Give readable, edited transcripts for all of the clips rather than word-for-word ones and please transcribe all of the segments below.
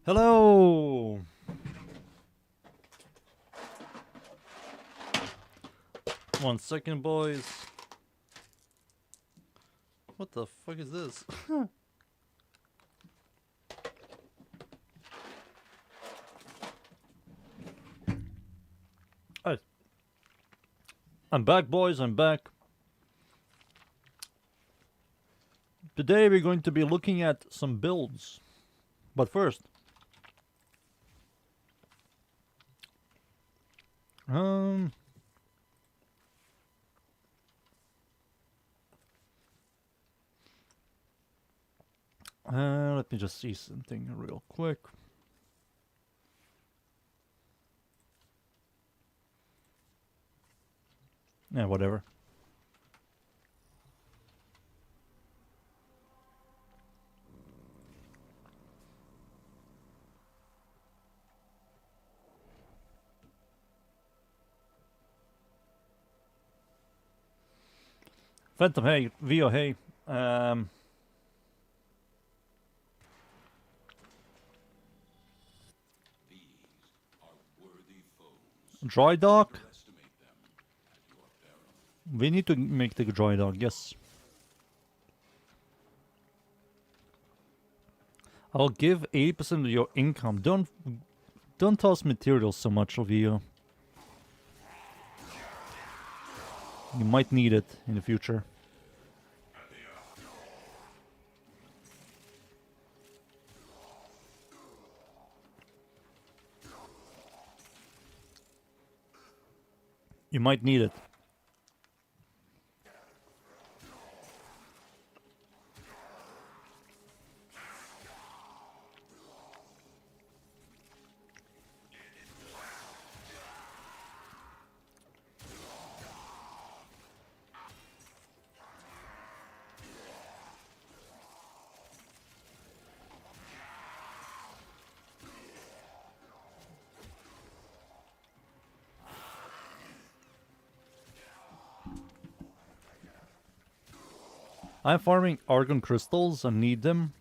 Hello! One second, boys. What the fuck is this? Hey. I'm back, boys, I'm back. Today we're going to be looking at some builds. But first... let me just see something real quick. Yeah, whatever. Phantom, hey. Vio, hey. Dry dock? We need to make the dry dock, yes. I'll give 80% of your income. Don't toss materials so much, Vio. You might need it in the future. You might need it. I'm farming argon crystals. I need them.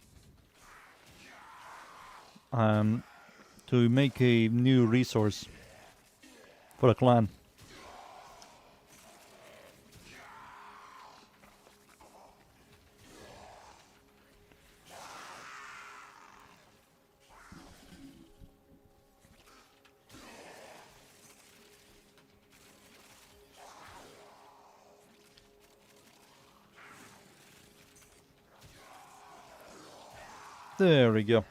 To make a new resource for the clan. There we go.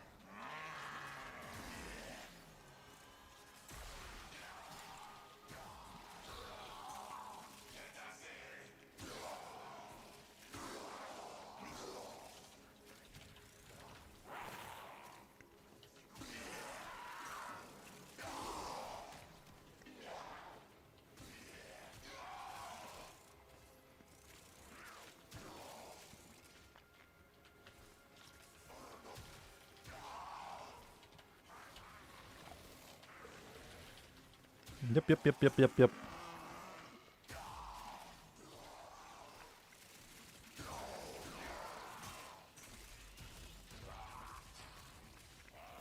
Yep.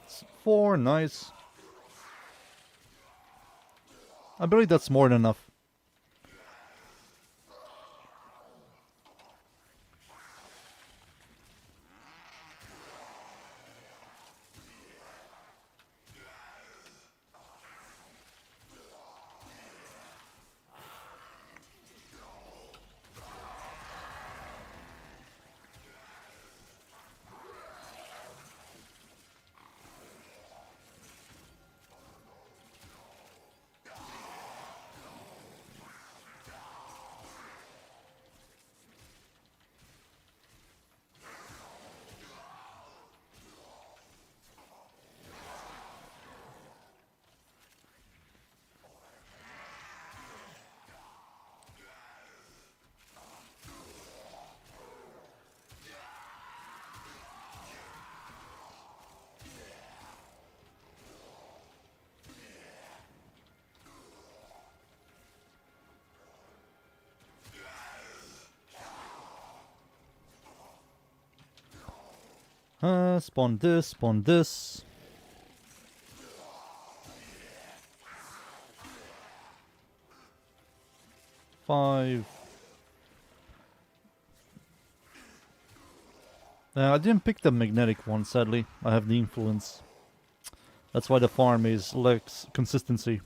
It's 4, nice. I believe that's more than enough. Spawn this, spawn this. 5. I didn't pick the magnetic one, sadly. I have the influence. That's why the farm is lacks consistency.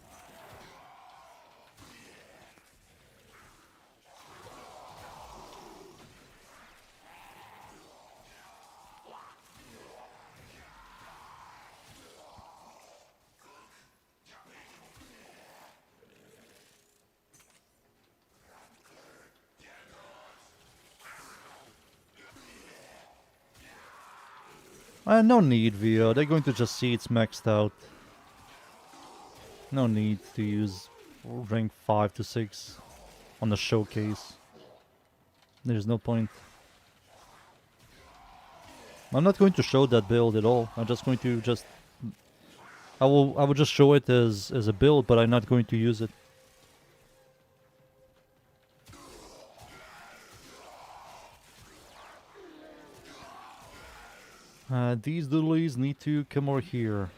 No need, Vio. They're going to just see it's maxed out. No need to use rank 5 to 6 on the showcase. There's no point. I'm not going to show that build at all. I'm just going to I will just show it as a build, but I'm not going to use it. These doodlies need to come over here.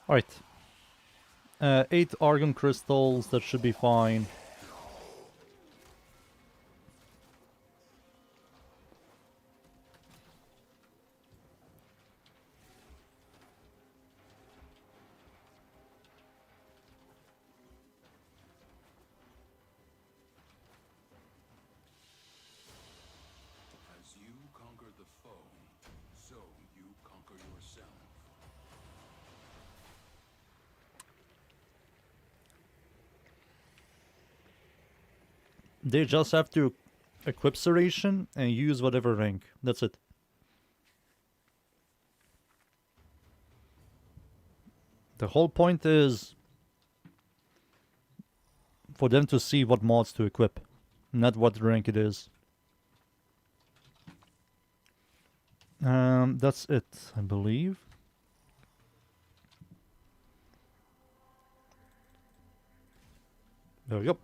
Alright. 8 argon crystals, that should be fine. As you conquer the foe, so you conquer yourself. They just have to equip Serration and use whatever rank. That's it. The whole point is for them to see what mods to equip, not what rank it is. That's it, I believe. There we go.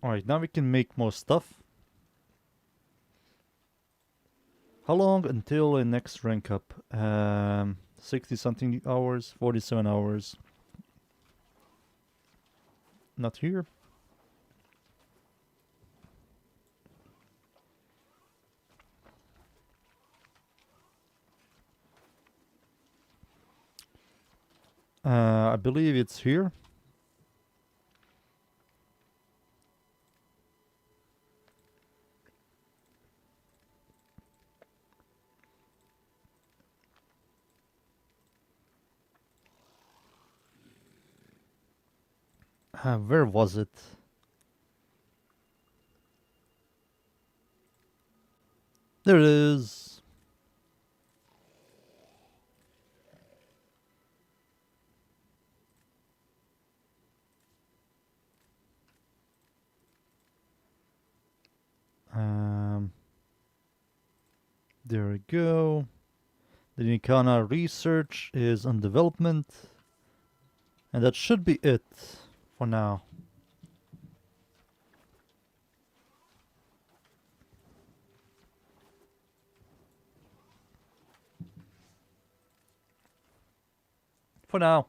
Alright, now we can make more stuff. How long until the next rank up? 60 something hours, 47 hours. Not here. I believe it's here. Where was it? There it is. There we go. The Nikana research is on development. And that should be it for now. For now.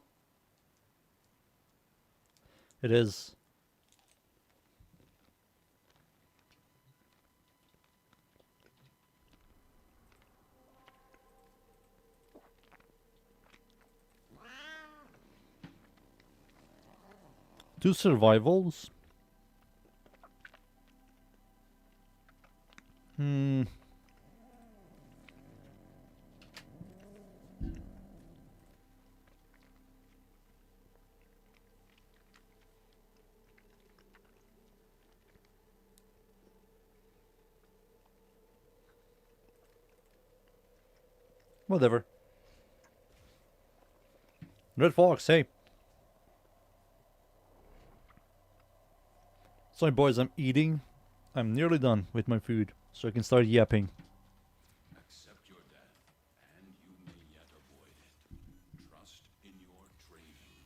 It is. Two survivals? Hmm. Whatever. Red Fox, hey. Sorry boys, I'm eating. I'm nearly done with my food, so I can start yapping. Accept your death, and you may yet avoid it. Trust in your training.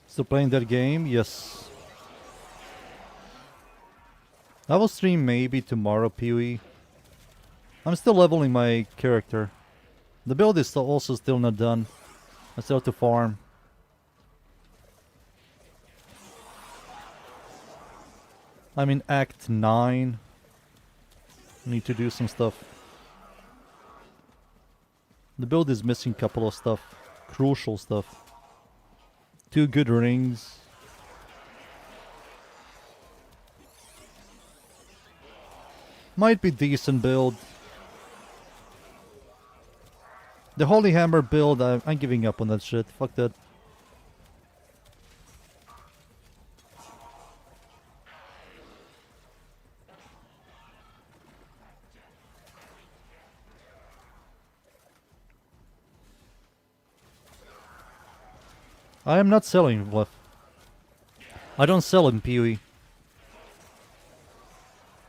Still playing that game? Yes. I will stream maybe tomorrow, Pee-wee. I'm still leveling my character. The build is also still not done. I still have to farm. I'm in Act 9. Need to do some stuff. The build is missing a couple of stuff. Crucial stuff. 2 good rings. Might be decent build. The Holy Hammer build, I'm giving up on that shit. Fuck that. I am not selling Bluff. I don't sell in PoE.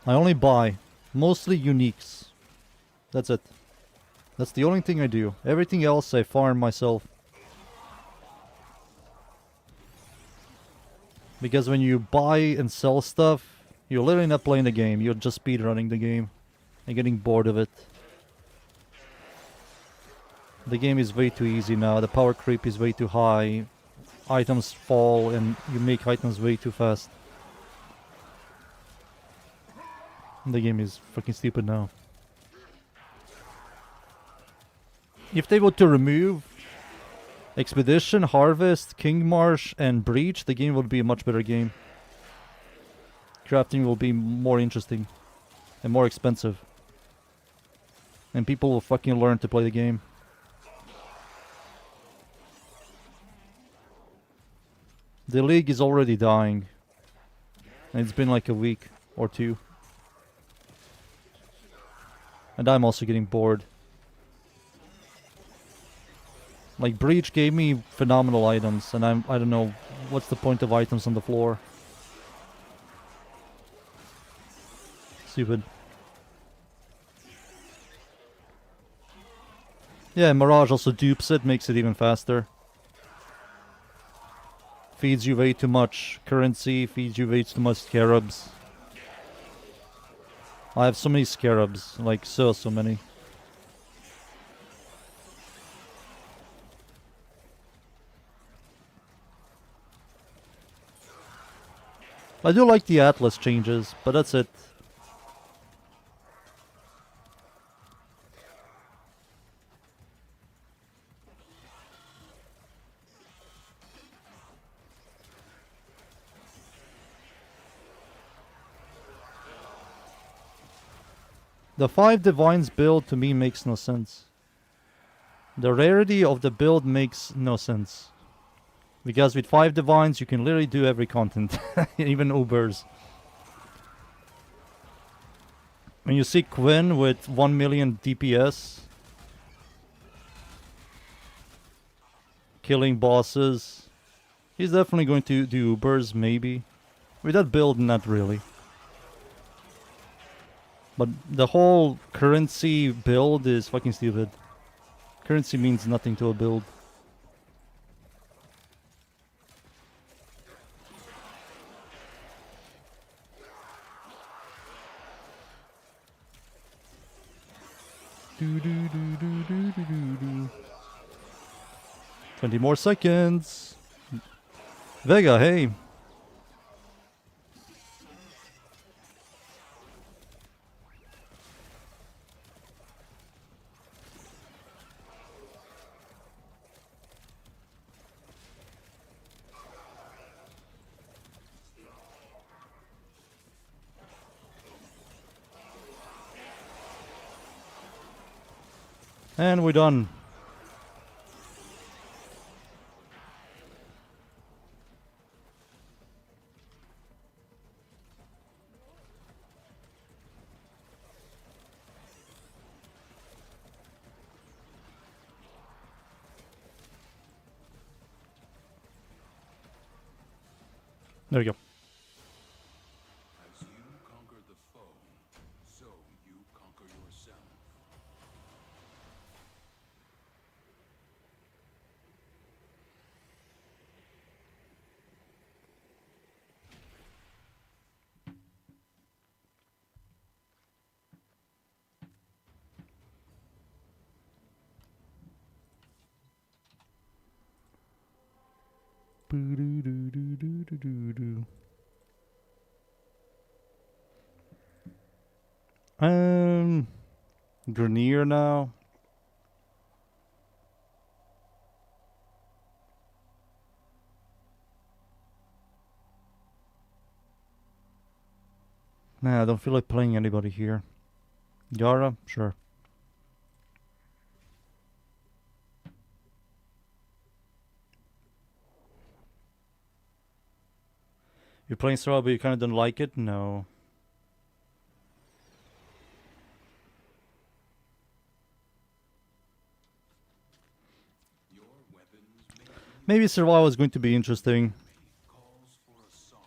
I only buy. Mostly uniques. That's it. That's the only thing I do. Everything else I farm myself. Because when you buy and sell stuff, you're literally not playing the game. You're just speedrunning the game. And getting bored of it. The game is way too easy now. The power creep is way too high. Items fall and you make items way too fast. The game is fucking stupid now. If they were to remove Expedition, Harvest, King Marsh, and Breach, the game would be a much better game. Crafting will be more interesting and more expensive. And people will fucking learn to play the game. The league is already dying. And it's been like a week or 2. And I'm also getting bored. Like, Breach gave me phenomenal items, and I don't know what's the point of items on the floor. Stupid. Yeah, Mirage also dupes it, makes it even faster. Feeds you way too much currency, feeds you way too much scarabs. I have so many scarabs, like so many. I do like the Atlas changes, but that's it. The 5 divines build to me makes no sense. The rarity of the build makes no sense. Because with 5 divines you can literally do every content. Even Ubers. When you see Quinn with 1 million DPS, killing bosses, he's definitely going to do Ubers, maybe. With that build, not really. But the whole currency build is fucking stupid. Currency means nothing to a build. Do, do, do, do, do, do, do, do. 20 more seconds. Vega, hey. And we're done. There we go. As you conquer the foe, so you conquer yourself. Grenier now. Nah, I don't feel like playing anybody here. Yara, sure. You're playing Strava, but you kind of don't like it? No. Your weapons make Maybe Survival is going to be interesting. calls for a song.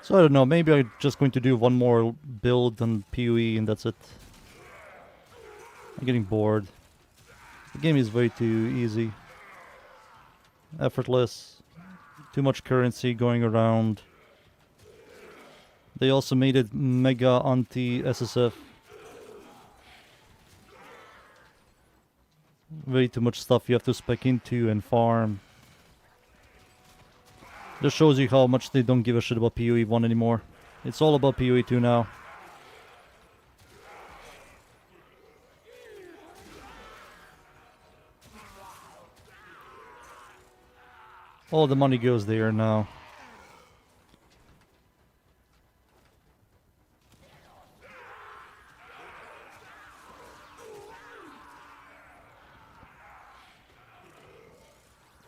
So I don't know, maybe I'm just going to do one more build on PoE and that's it. I'm getting bored. The game is way too easy. Effortless. Too much currency going around. They also made it mega anti-SSF. Way too much stuff you have to spec into and farm. Just shows you how much they don't give a shit about PoE 1 anymore. It's all about PoE 2 now. All the money goes there now.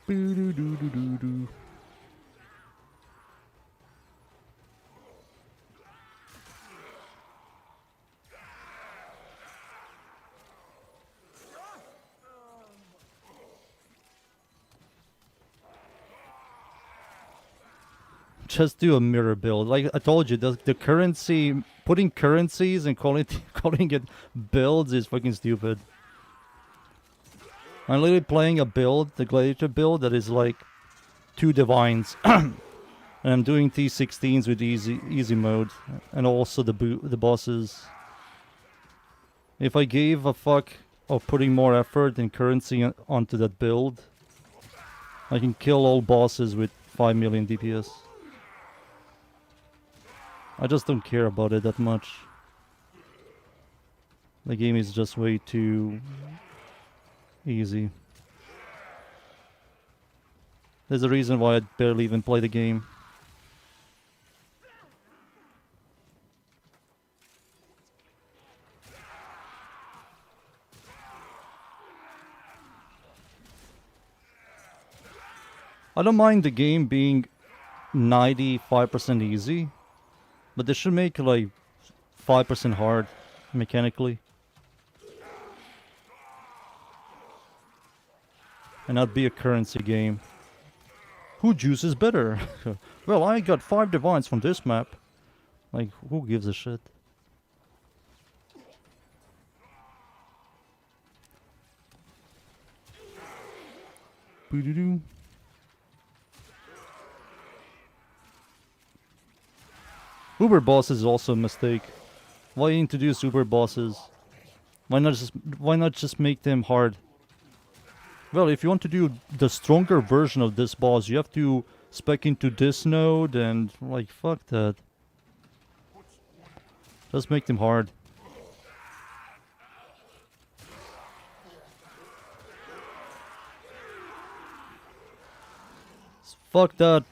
Boo-doo-doo-doo-doo-doo. Just do a mirror build. Like I told you, the currency, putting currencies and calling it builds is fucking stupid. I'm literally playing a build, the gladiator build, that is like 2 divines. And I'm doing T16s with easy mode, and also the bosses. If I gave a fuck of putting more effort and currency onto that build, I can kill all bosses with 5 million DPS. I just don't care about it that much. The game is just way too easy. There's a reason why I barely even play the game. I don't mind the game being 95% easy, but they should make it like 5% hard mechanically. And not be a currency game. Who juices better? Well, I got 5 divines from this map. Like, who gives a shit? Boo-doo-doo. Uber bosses is also a mistake. Why introduce Uber bosses? Why not just make them hard? Well, if you want to do the stronger version of this boss, you have to spec into this node and like fuck that. Just make them hard. Fuck that.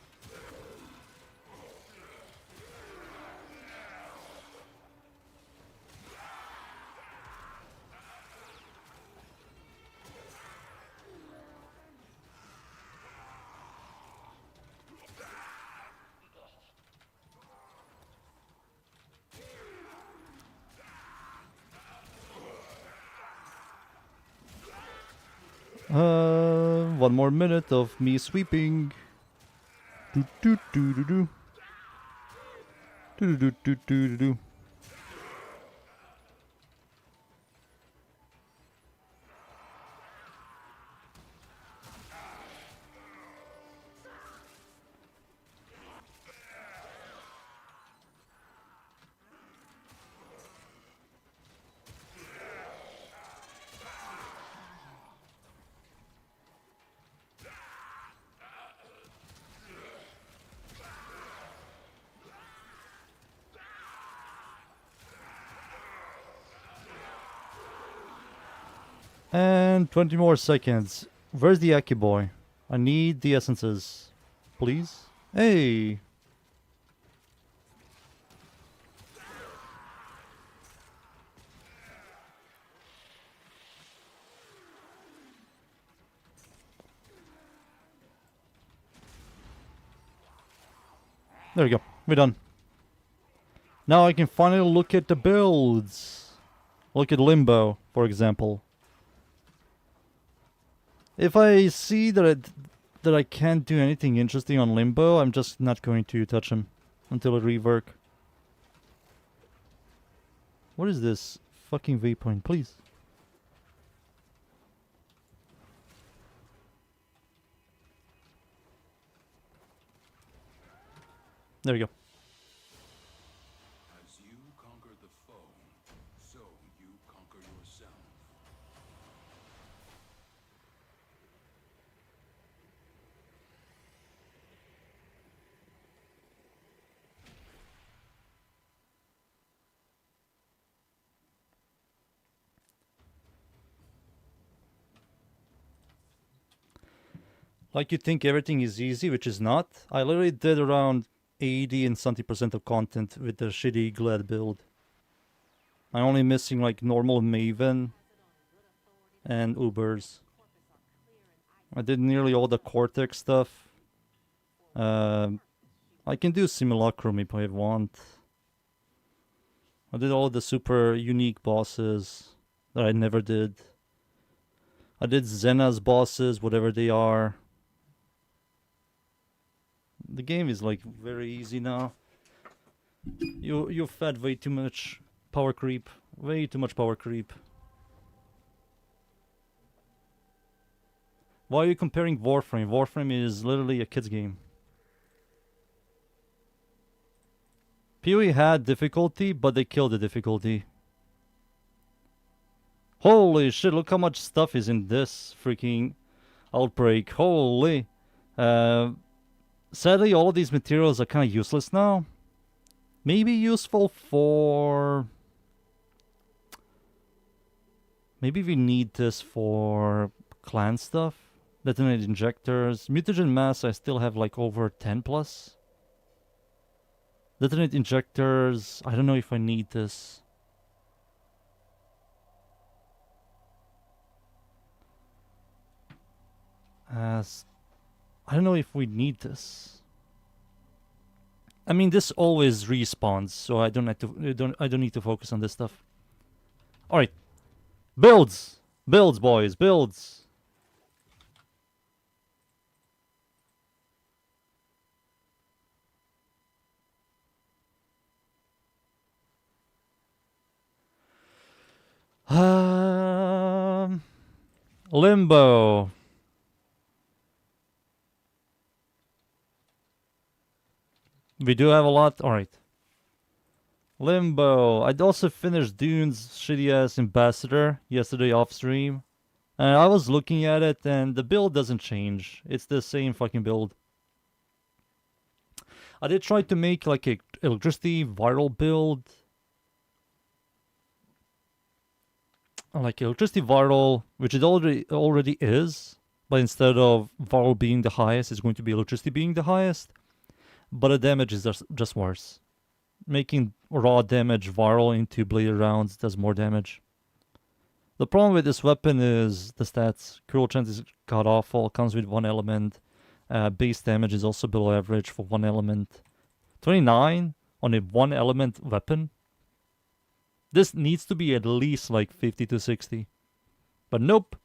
One more minute of me sweeping. Do do do do do. Do do do do do do. And 20 more seconds. Where's the Aki boy? I need the essences. Please? Hey! There we go. We're done. Now I can finally look at the builds. Look at Limbo, for example. If I see that I can't do anything interesting on Limbo, I'm just not going to touch him until it rework. What is this fucking waypoint, please? There we go. As you conquer the foe, so you conquer yourself. Like you think everything is easy, which is not. I literally did around 80 and something % of content with the shitty Glad build. I'm only missing like normal Maven and Ubers. I did nearly all the Cortex stuff. I can do Simulacrum if I want. I did all the super unique bosses that I never did. I did Zena's bosses, whatever they are. The game is like very easy now. You've fed way too much power creep. Way too much power creep. Why are you comparing Warframe? Warframe is literally a kid's game. PoE had difficulty, but they killed the difficulty. Holy shit, look how much stuff is in this freaking outbreak. Holy. Sadly, all of these materials are kind of useless now. Maybe useful for... Maybe we need this for clan stuff. Detonate injectors. Mutagen mass, I still have like over 10 plus. Detonate injectors, I don't know if I need this. As I don't know if we need this. I mean, this always respawns, so I don't need to focus on this stuff. All right, builds, boys, builds. Limbo. We do have a lot. All right. Limbo. I'd also finished Dune's shitty ass ambassador yesterday off stream. And I was looking at it and the build doesn't change. It's the same fucking build. I did try to make like a electricity viral build. Like electricity viral, which it already is. But instead of viral being the highest, it's going to be electricity being the highest. But the damage is just worse. Making raw damage viral into bladed rounds does more damage. The problem with this weapon is the stats. Critical chance is god awful, comes with 1 element. Base damage is also below average for 1 element. 29 on a 1 element weapon. This needs to be at least like 50 to 60. But nope.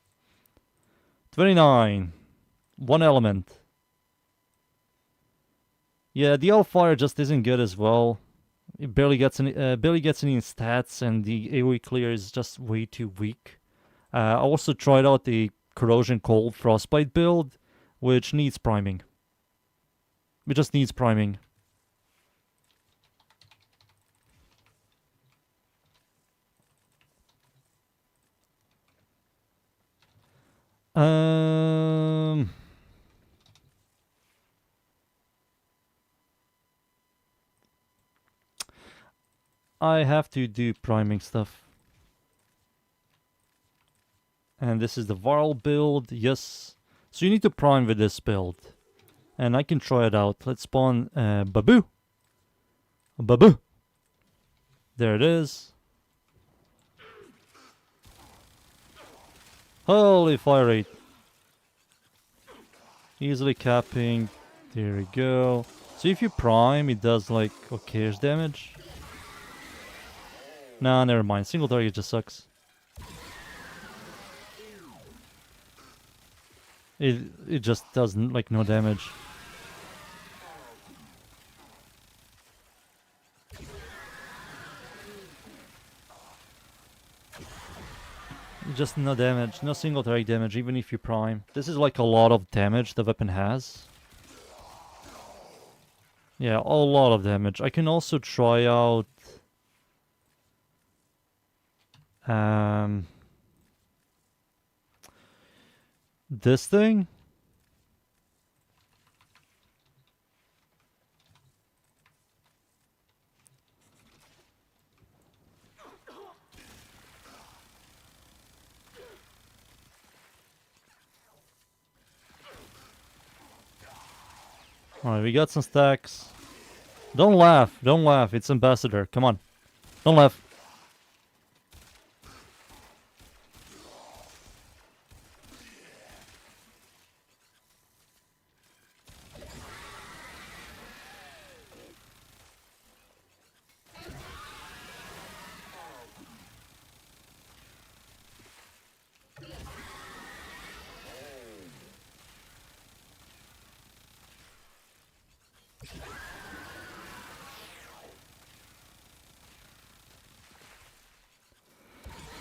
29. 1 element. Yeah, the Hellfire just isn't good as well. It barely gets any stats, and the AoE clear is just way too weak. I also tried out the Corrosion Cold Frostbite build, which needs priming. It just needs priming. I have to do priming stuff. And this is the viral build, yes. So you need to prime with this build. And I can try it out. Let's spawn Babu. Babu. There it is. Holy fire rate. Easily capping. There we go. So if you prime, it does like okayish damage. Nah, never mind. Single target just sucks. It just does like no damage. Just no damage, no single target damage, even if you prime. This is like a lot of damage the weapon has. Yeah, a lot of damage. I can also try out this thing. Alright, we got some stacks. Don't laugh, it's Ambassador, come on. Don't laugh.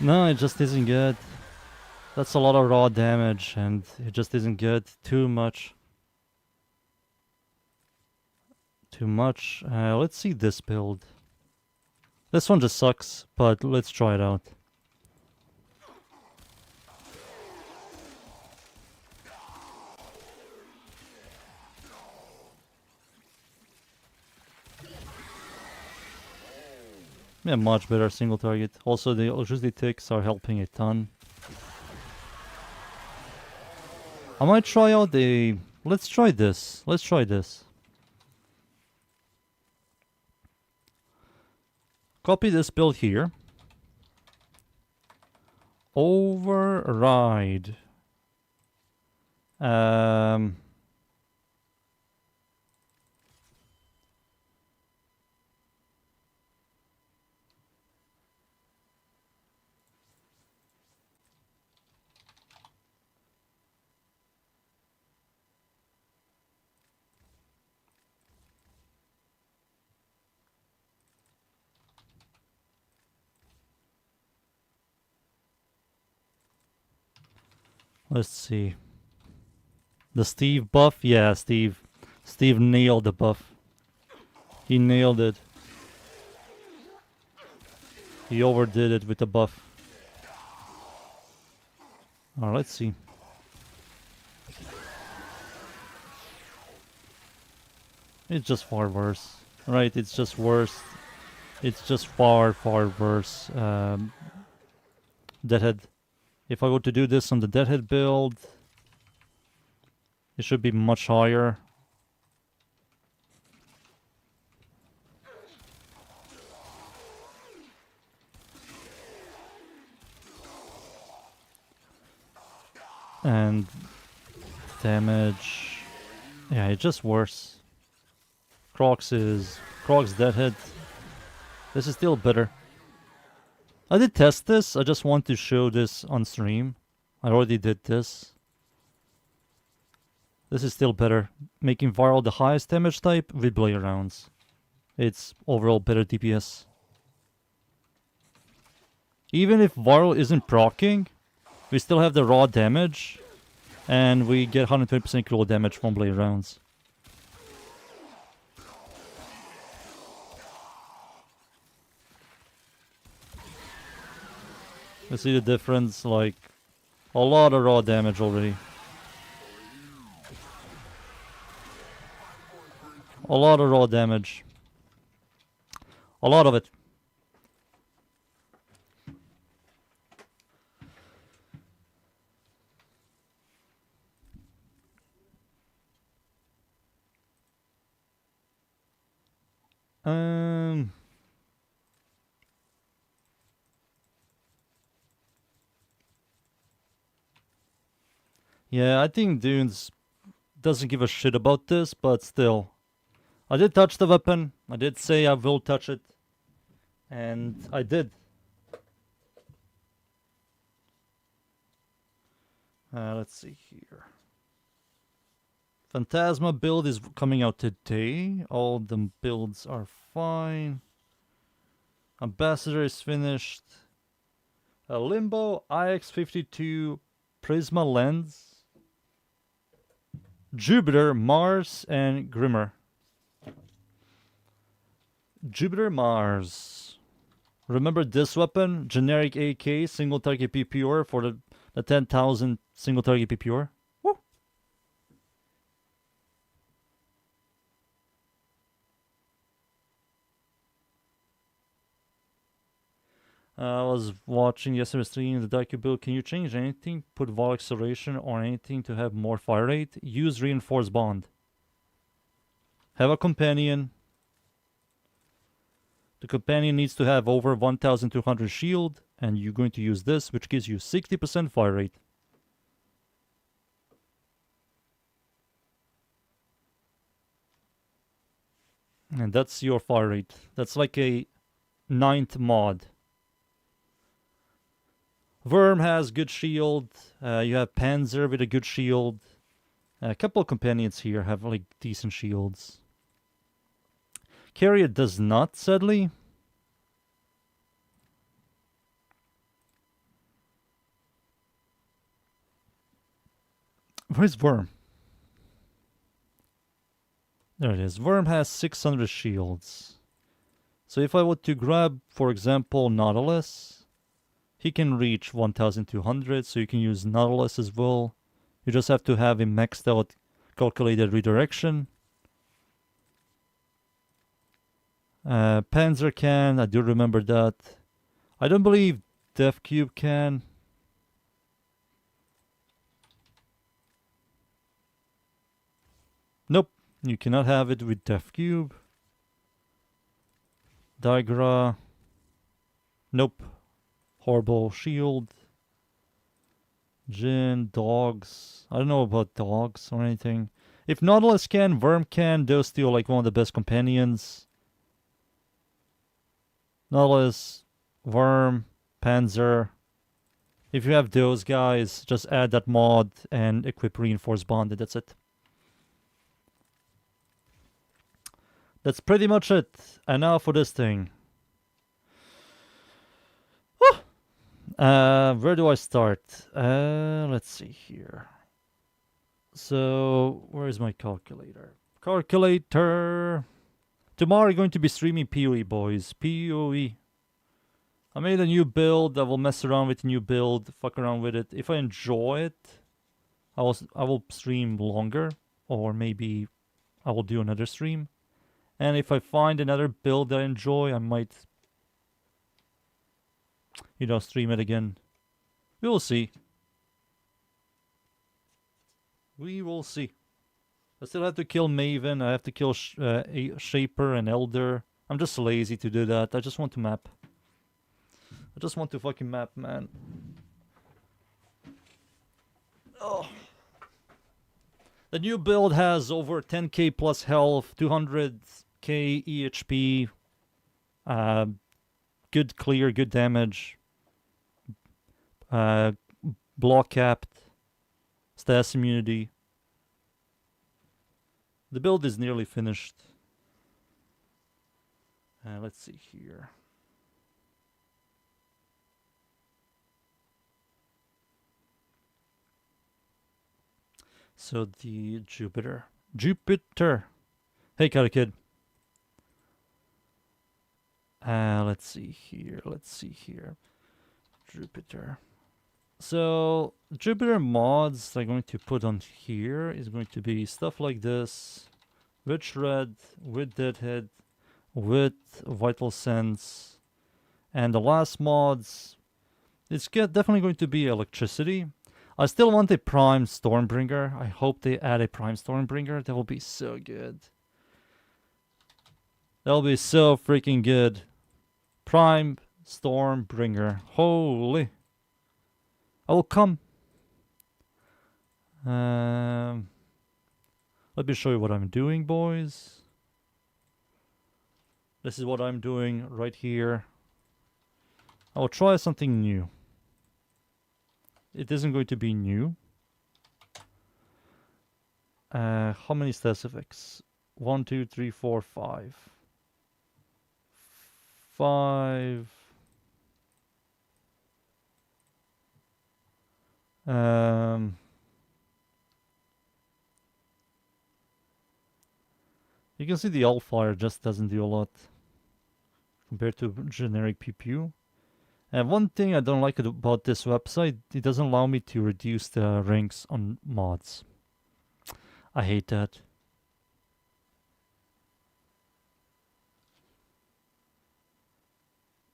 No, it just isn't good. That's a lot of raw damage, and it just isn't good. Too much. Too much. Let's see this build. This one just sucks, but let's try it out. Yeah, much better single target. Also, the electricity ticks are helping a ton. I might try out the... Let's try this. Let's try this. Copy this build here. Override. Let's see. The Steve buff? Yeah, Steve. Steve nailed the buff. He nailed it. He overdid it with the buff. Alright, let's see. It's just far worse. Right, it's just worse. It's just far, far worse. Deadhead. If I were to do this on the Deadhead build, it should be much higher. And damage. Yeah, it's just worse. Croc's Deadhead. This is still better. I did test this. I just want to show this on stream. I already did this. This is still better. Making Viral the highest damage type with blade rounds. It's overall better DPS. Even if Viral isn't proccing, we still have the raw damage. And we get 120% critical damage from blade rounds. You see the difference, like a lot of raw damage already. A lot of raw damage. A lot of it. Yeah, I think Dunes doesn't give a shit about this, but still. I did touch the weapon. I did say I will touch it. And I did. Let's see here. Phantasma build is coming out today. All the builds are fine. Ambassador is finished. Limbo, IX52, Prisma Lens. Jupiter, Mars, and Grimmer. Jupiter, Mars. Remember this weapon? Generic AK, single target PPR for the 10,000 single target PPR. Woo! I was watching yesterday's stream in the Daiku build. Can you change anything? Put wall acceleration or anything to have more fire rate? Use reinforced bond. Have a companion. The companion needs to have over 1200 shield, and you're going to use this, which gives you 60% fire rate. And that's your fire rate. That's like a 9th mod. Worm has good shield. You have Panzer with a good shield. A couple of companions here have like decent shields. Carrier does not, sadly. Where's Worm? There it is. Worm has 600 shields. So if I were to grab, for example, Nautilus, he can reach 1200, so you can use Nautilus as well. You just have to have a maxed out calculated redirection. Panzer can, I do remember that. I don't believe Def Cube can. Nope, you cannot have it with Def Cube. Digra. Nope. Horrible Shield. Jin, dogs. I don't know about dogs or anything. If Nautilus can, Worm can, those two are like one of the best companions. Nautilus, Worm, Panzer. If you have those guys, just add that mod and equip Reinforced Bonded, that's it. That's pretty much it. And now for this thing. Where do I start? Let's see here. So, where is my calculator? Calculator! Tomorrow I'm going to be streaming PoE, boys. PoE. I made a new build. I will mess around with a new build. Fuck around with it. If I enjoy it, I will stream longer. Or maybe I will do another stream. And if I find another build that I enjoy, I might, you know, stream it again. We will see. We will see. I still have to kill Maven. I have to kill Shaper and Elder. I'm just lazy to do that. I just want to map. I just want to fucking map, man. Oh. The new build has over 10k plus health, 200k EHP, good clear, good damage, block capped, status immunity. The build is nearly finished. Let's see here. So the Jupiter. Hey, Karate Kid. Let's see here. Jupiter. So Jupiter mods I'm going to put on here is going to be stuff like this. With Shred, with Deadhead, with Vital Sense. And the last mods, it's definitely going to be Electricity. I still want a Prime Stormbringer. I hope they add a Prime Stormbringer. That will be so good. That'll be so freaking good. Prime Stormbringer. Holy. I will come. Let me show you what I'm doing, boys. This is what I'm doing right here. I will try something new. It isn't going to be new. How many stats effects? 1, 2, 3, 4, 5. 5. You can see the Allfire just doesn't do a lot compared to generic PPU. And one thing I don't like about this website, it doesn't allow me to reduce the ranks on mods. I hate that.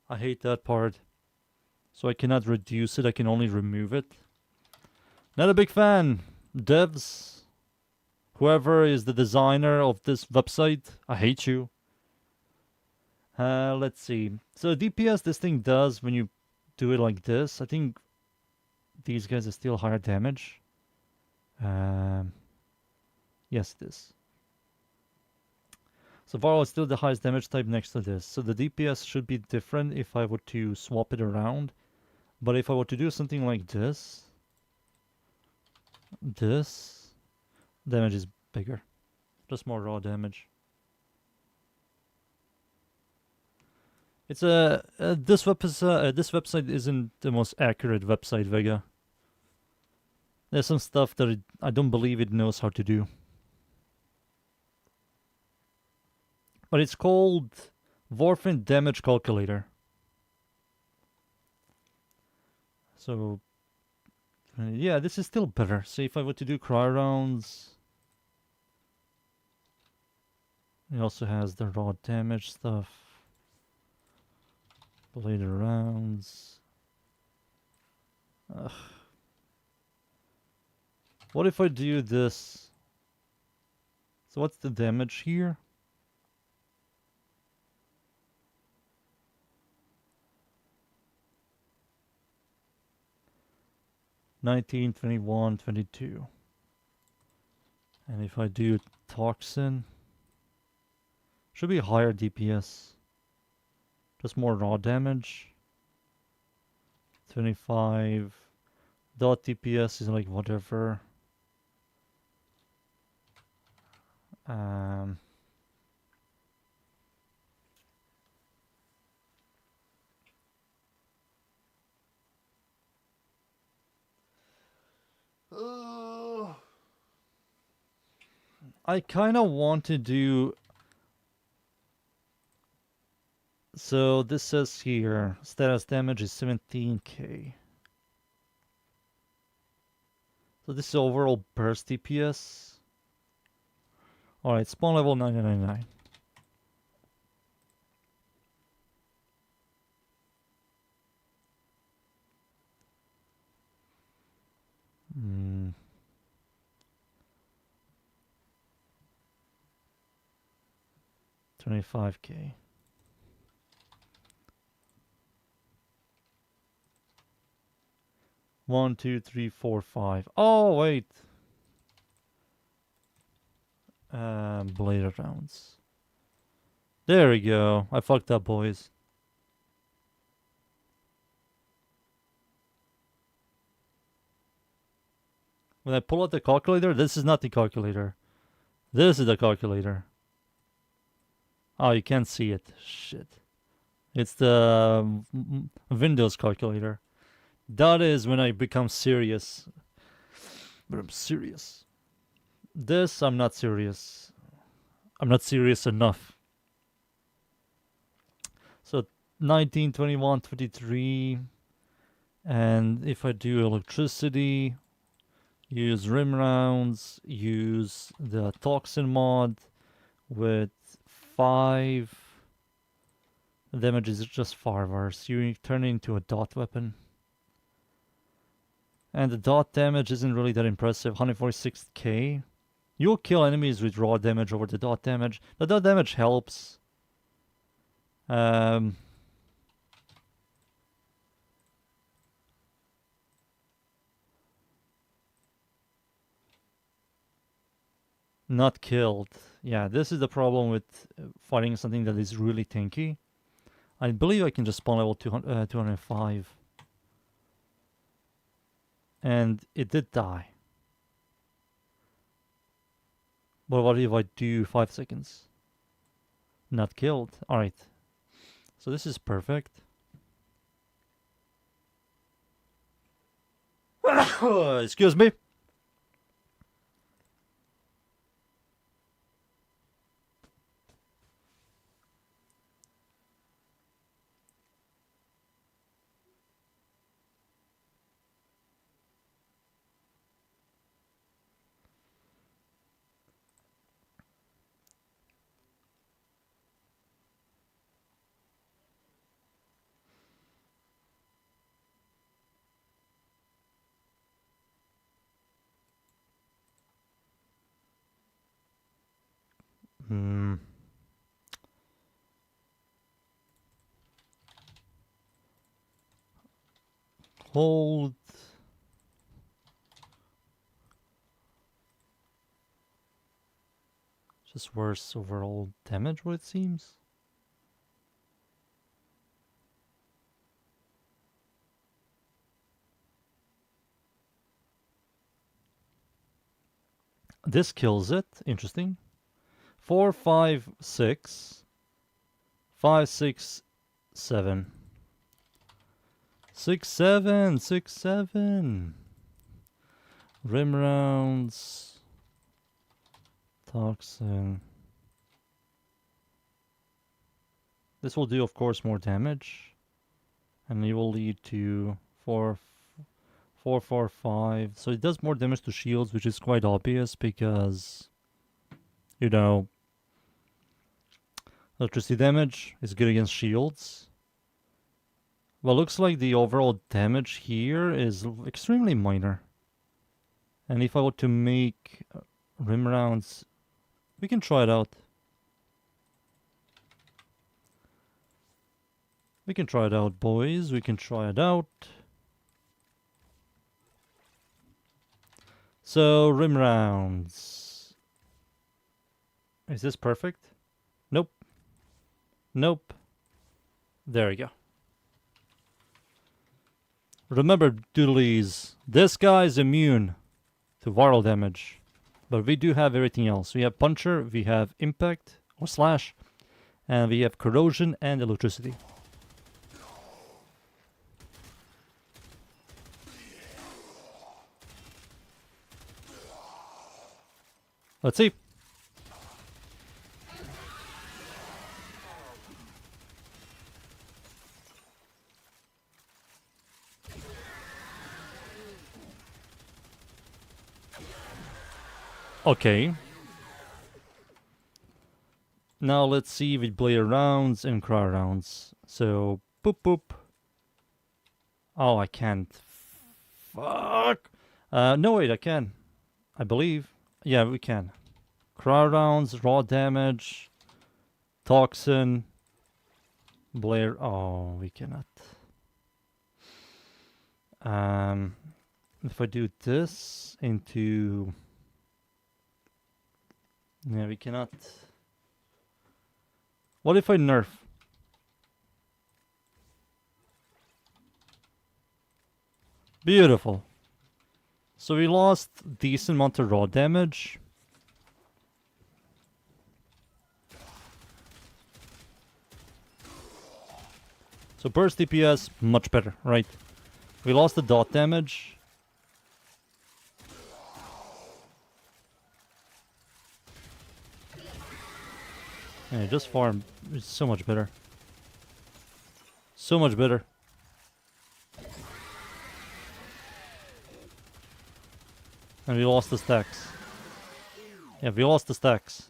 I hate that part. So I cannot reduce it, I can only remove it. Not a big fan. Devs, whoever is the designer of this website, I hate you. Let's see. So DPS this thing does when you do it like this. I think these guys are still higher damage. Yes, it is. So Varro is still the highest damage type next to this. So the DPS should be different if I were to swap it around. But if I were to do something like this, damage is bigger. Just more raw damage. It's this website isn't the most accurate website, Vega. There's some stuff that I don't believe it knows how to do. But it's called WARFRAME damage calculator. So, yeah, this is still better. So if I were to do cry rounds, it also has the raw damage stuff. Later rounds. Ugh. What if I do this? So what's the damage here? $19, $21, $22. And if I do toxin, should be higher DPS. Just more raw damage. 25. Dot DPS is like whatever. Um, I kind of want to do. So this says here status damage is 17k. So this is overall burst DPS. Alright, spawn level 999. Hmm. 25k. One, two, three, four, five. Oh wait. Blade rounds. There we go. I fucked up, boys. When I pull out the calculator, this is not the calculator. This is the calculator. Oh, you can't see it. Shit. It's the Windows calculator. That is when I become serious. But I'm serious. This, I'm not serious. I'm not serious enough. So 19, 21, 23. And if I do electricity, use rim rounds, use the toxin mod with 5. The damage is just far worse. You turn it into a dot weapon. And the dot damage isn't really that impressive. 146k. You'll kill enemies with raw damage over the dot damage. The dot damage helps. Not killed. Yeah, this is the problem with fighting something that is really tanky. I believe I can just spawn level 205. And it did die. But what if I do 5 seconds? Not killed. Alright. So this is perfect. Excuse me. Hold. Just worse overall damage, what it seems. This kills it. Interesting. 4, 5, 6. 5, 6, 7. 6, 7. 6, 7. Rim rounds. Toxin. This will do, of course, more damage. And it will lead to 4, 4, 4, 5. So it does more damage to shields, which is quite obvious because, you know, electricity damage is good against shields. Well, looks like the overall damage here is extremely minor. And if I were to make rim rounds, we can try it out. We can try it out, boys. We can try it out. So, rim rounds. Is this perfect? Nope. Nope. There we go. Remember, doodlies, this guy is immune to viral damage. But we do have everything else. We have Puncher, we have Impact, or Slash, and we have Corrosion and Electricity. Let's see. Okay. Now let's see with Blair rounds and Cry rounds. So, boop boop. Oh, I can't. Fuck. No, wait, I can. I believe. Yeah, we can. Cry rounds, raw damage, toxin, Blair. Oh, we cannot. If I do this into. Yeah, we cannot. What if I nerf? Beautiful. So we lost decent amount of raw damage. So burst DPS, much better, right? We lost the dot damage. Yeah, just farm is so much better. So much better. And we lost the stacks. Yeah, we lost the stacks.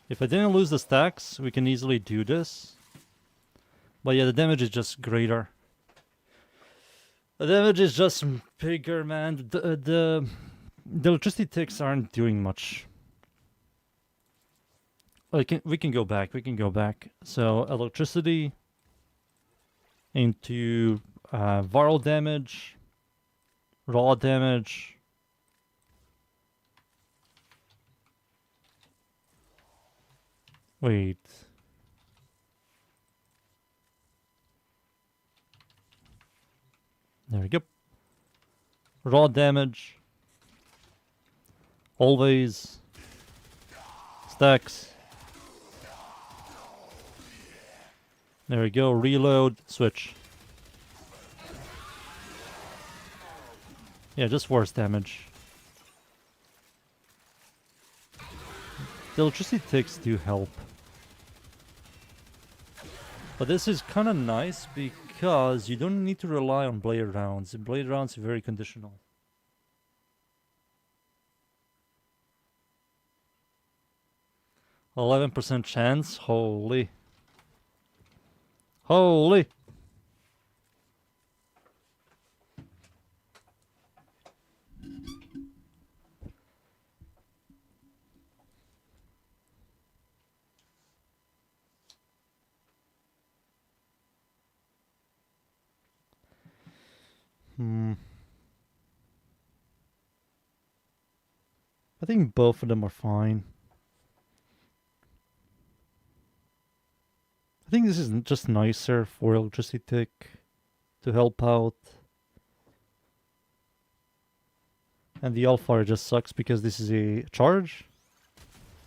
If I didn't lose the stacks, we can easily do this. But yeah, the damage is just greater. The damage is just bigger, man. The electricity ticks aren't doing much. We can go back. We can go back. So electricity into viral damage, raw damage. Wait. There we go. Raw damage. Always. Stacks. There we go. Reload. Switch. Yeah, just worse damage. The electricity ticks do help. But this is kind of nice because you don't need to rely on blade rounds. Blade rounds are very conditional. %11 chance? Holy. Holy! I think both of them are fine. I think this is just nicer for electricity tick to help out. And the Alfire just sucks because this is a charge.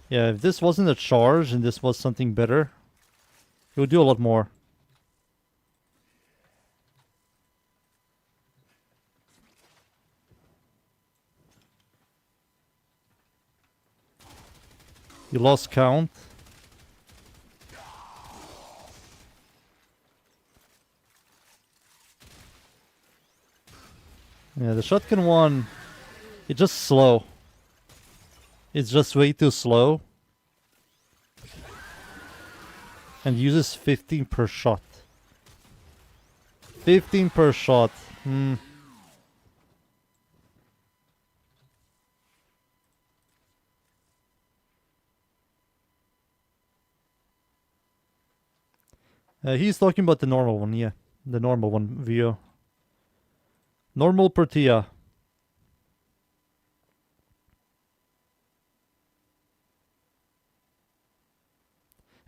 Yeah, if this wasn't a charge and this was something better, it would do a lot more. You lost count. Yeah, the shotgun one, it's just slow. It's just way too slow. And uses 15 per shot. 15 per shot. He's talking about the normal one, yeah. The normal one, Vio. Normal Pertia.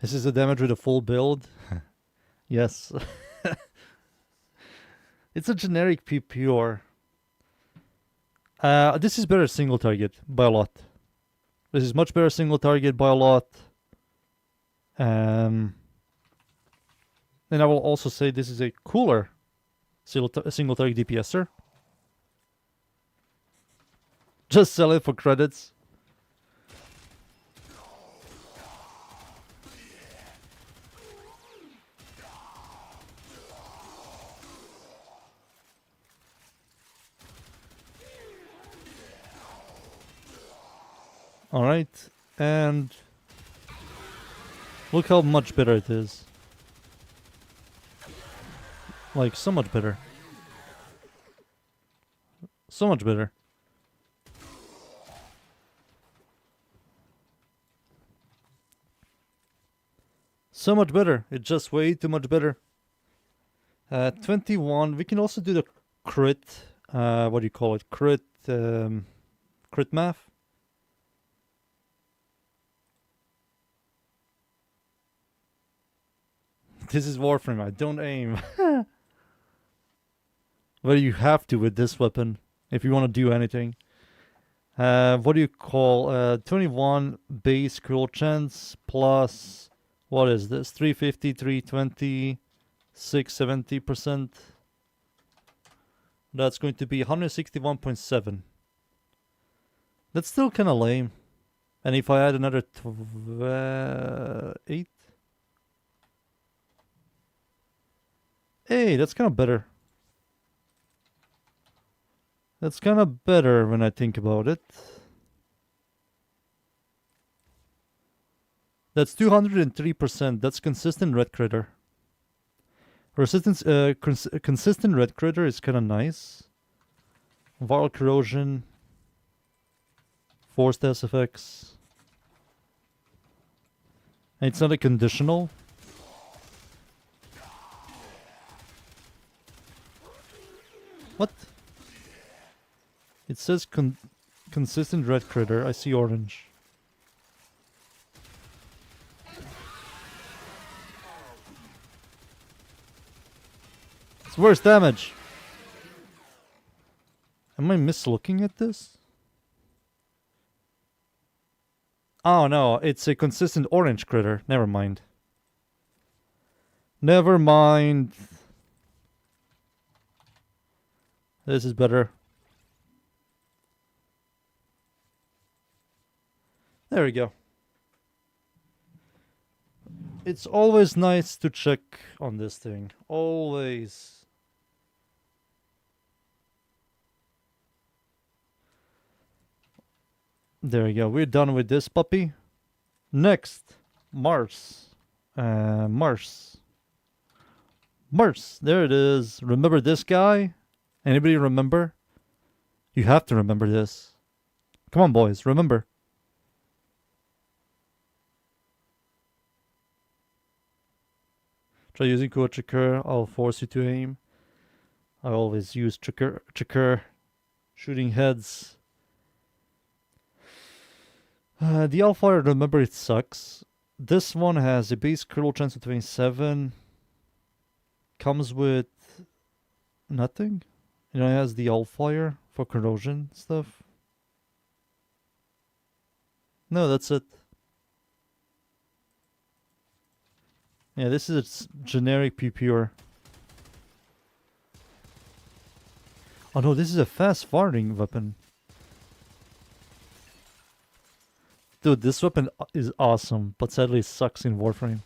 This is the damage with a full build. Yes. It's a generic PPR. This is better single target by a lot. This is much better single target by a lot. And I will also say this is a cooler single target DPSer. Just sell it for credits. Alright, and look how much better it is. Like, so much better. So much better. So much better. It's just way too much better. 21. We can also do the crit. What do you call it? Crit math. This is Warframe. I don't aim. But you have to with this weapon if you want to do anything. What do you call 21 base cruel chance plus what is this? 350, 320, 670%. That's going to be 161.7. That's still kind of lame. And if I add another 8. Hey, that's kind of better. That's kind of better when I think about it. That's 203%. That's consistent red critter. Resistance, consistent red critter is kind of nice. Viral corrosion. Force death effects. And it's not a conditional. What? It says consistent red critter. I see orange. It's worse damage. Am I mislooking at this? Oh no, it's a consistent orange critter. Never mind. Never mind. This is better. There we go. It's always nice to check on this thing. Always. There we go. We're done with this puppy. Next, Mars. Mars. Mars. There it is. Remember this guy? Anybody remember? You have to remember this. Come on, boys. Remember. Try using code Tricker. I'll force you to aim. I always use Tricker. Shooting heads. The Alpha, remember, it sucks. This one has a base critical chance of 27. Comes with nothing. You know, it has the Allfire for corrosion stuff. No, that's it. Yeah, this is its generic PPR. Oh no, this is a fast firing weapon. Dude, this weapon is awesome, but sadly it sucks in Warframe.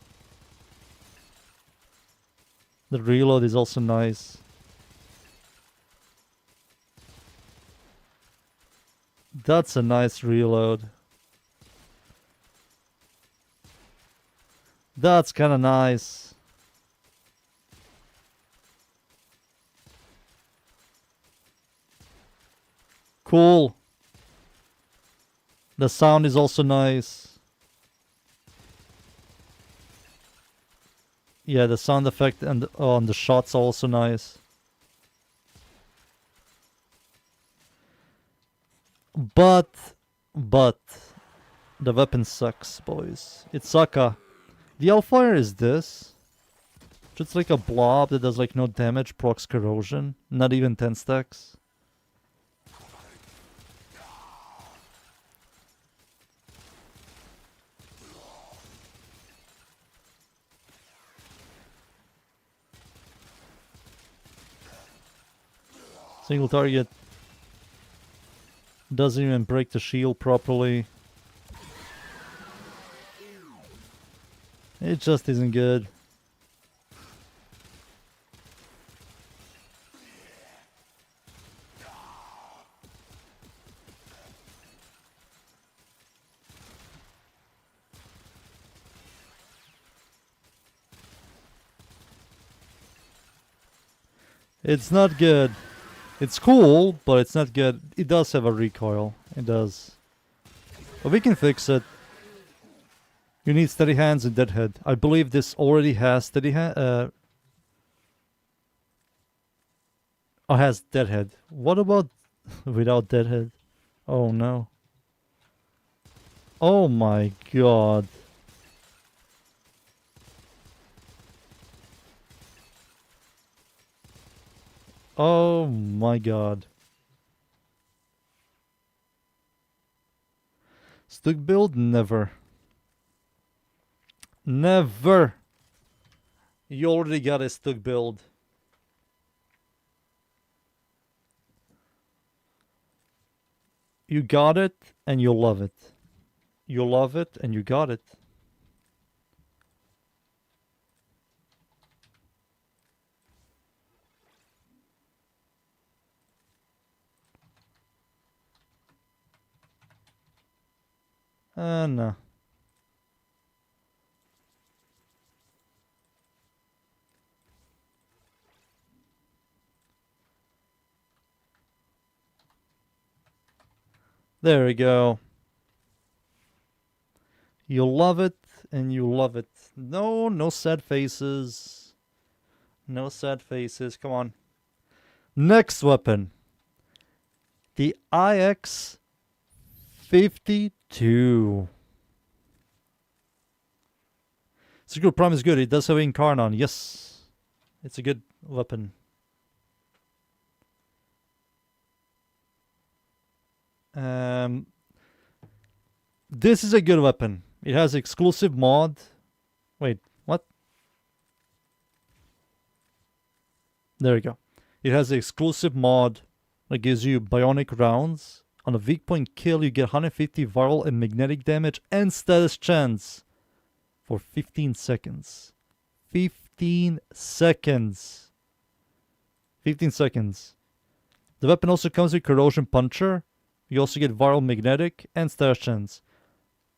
The reload is also nice. That's a nice reload. That's kind of nice. Cool. The sound is also nice. Yeah, the sound effect and on the shots are also nice. But the weapon sucks, boys. It's sucka. The Hellfire is this. Just like a blob that does like no damage, procs corrosion. Not even 10 stacks. Single target. Doesn't even break the shield properly. It just isn't good. It's not good. It's cool, but it's not good. It does have a recoil. It does. But we can fix it. You need steady hands and deadhead. I believe this already has steady hand. Oh, has deadhead. What about without deadhead? Oh no. Oh my god. Oh my god. Stuck build? Never. Never. You already got a stuck build. You got it and you love it. You love it and you got it. No. There we go. You love it and you love it. No sad faces. No sad faces. Come on. Next weapon. The IX-52. Secret Prime is good. It does have Incarnon. Yes. It's a good weapon. This is a good weapon. It has exclusive mod. Wait, what? There we go. It has an exclusive mod that gives you bionic rounds. On a weak point kill, you get 150 viral and magnetic damage and status chance for 15 seconds. 15 seconds. 15 seconds. The weapon also comes with Corrosion Puncher. You also get viral magnetic and status chance.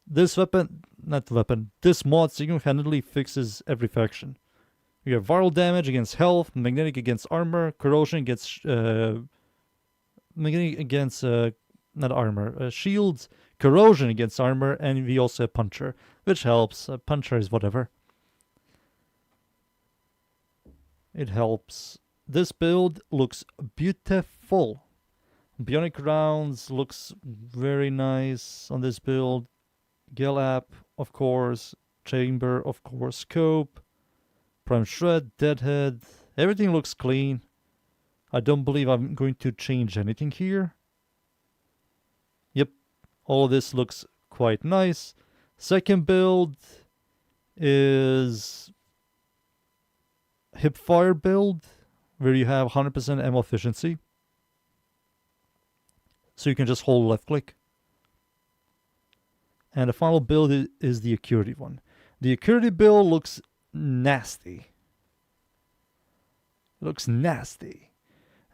This weapon, not weapon, this mod single-handedly fixes every faction. You have viral damage against health, magnetic against armor, corrosion against magnetic against not armor, shields, corrosion against armor, and we also have puncher, which helps. Puncher is whatever. It helps. This build looks beautiful. Bionic rounds looks very nice on this build. Gale app, of course. Chamber, of course. Scope. Prime Shred, Deadhead. Everything looks clean. I don't believe I'm going to change anything here. Yep. All this looks quite nice. Second build is Hipfire build, where you have 100% ammo efficiency. So you can just hold left click. And the final build is the Acuity one. The Acuity build looks nasty. Looks nasty.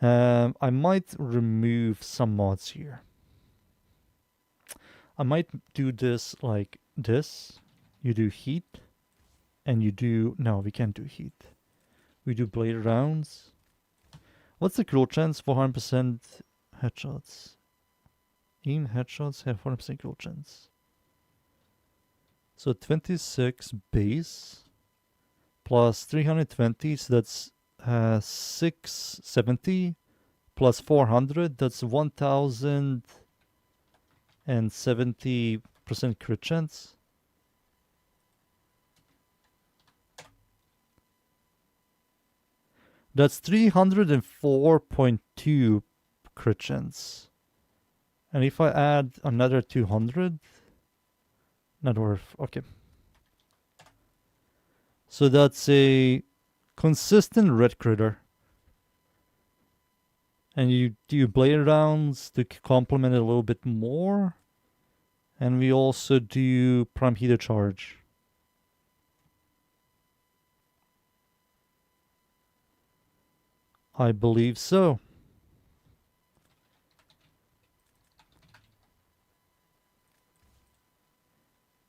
I might remove some mods here. I might do this like this. You do heat. And you do... No, we can't do heat. We do blade rounds. What's the growth chance? 400% headshots. Aim headshots have 400% growth chance. So 26 base plus 320, so that's 670 plus 400, that's 1070% crit chance. That's 304.2 crit chance. And if I add another 200, not worth, okay. So that's a consistent red critter. And you do blade rounds to complement it a little bit more. And we also do prime heater charge. I believe so.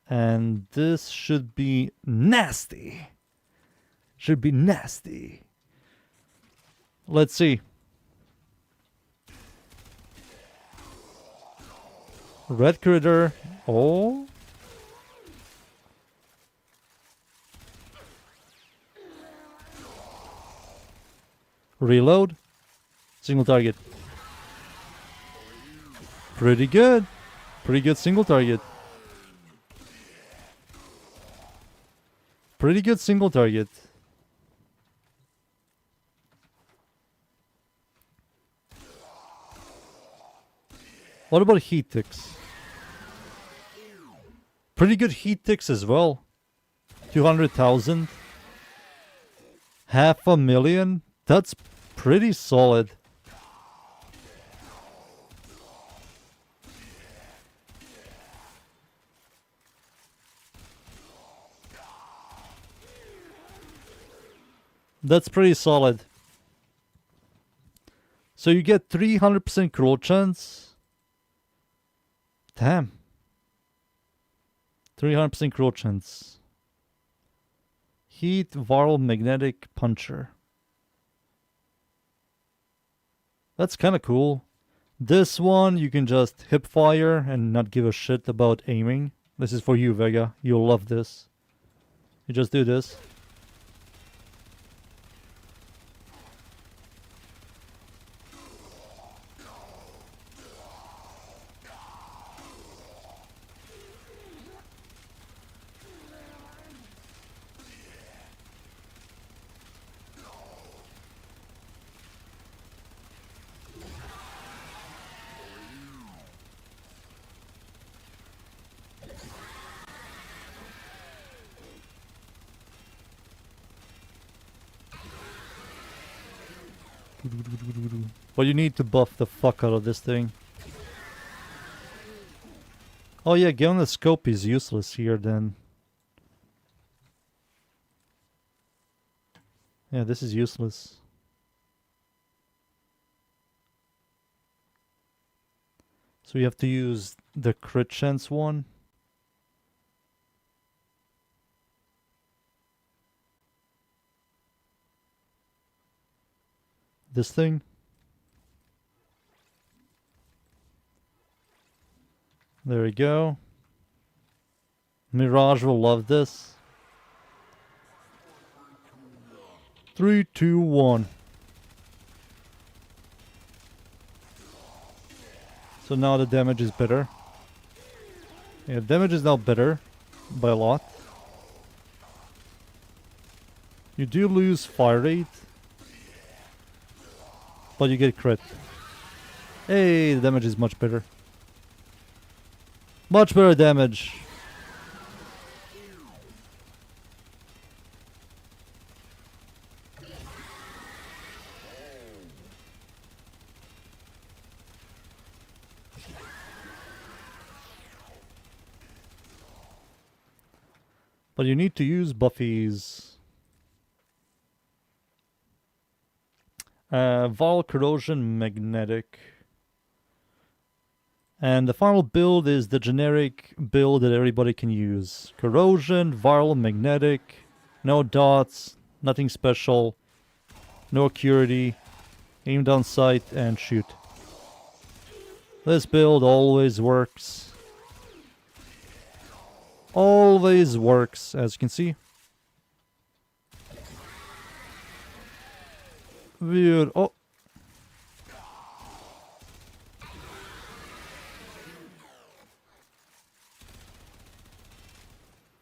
And this should be nasty. Should be nasty. Let's see. Red critter. Oh. Reload. Single target. Pretty good. Pretty good single target. Pretty good single target. What about heat ticks? Pretty good heat ticks as well. 200,000. 500,000. That's pretty solid. That's pretty solid. So you get 300% growth chance. Damn. 300% growth chance. Heat viral magnetic puncher. That's kind of cool. This one you can just hip fire and not give a shit about aiming. This is for you, Vega. You'll love this. You just do this. But you need to buff the fuck out of this thing. Oh yeah, getting the scope is useless here then. Yeah, this is useless. So you have to use the crit chance one. This thing. There we go. Mirage will love this. 3, 2, 1. So now the damage is better. Yeah, damage is now better by a lot. You do lose fire rate, but you get crit. Hey, the damage is much better. Much better damage. But you need to use buffies. Viral corrosion, magnetic. And the final build is the generic build that everybody can use. Corrosion, viral, magnetic, no dots, nothing special, no acuity, aim down sight and shoot. This build always works. Always works, as you can see. Weird. Oh.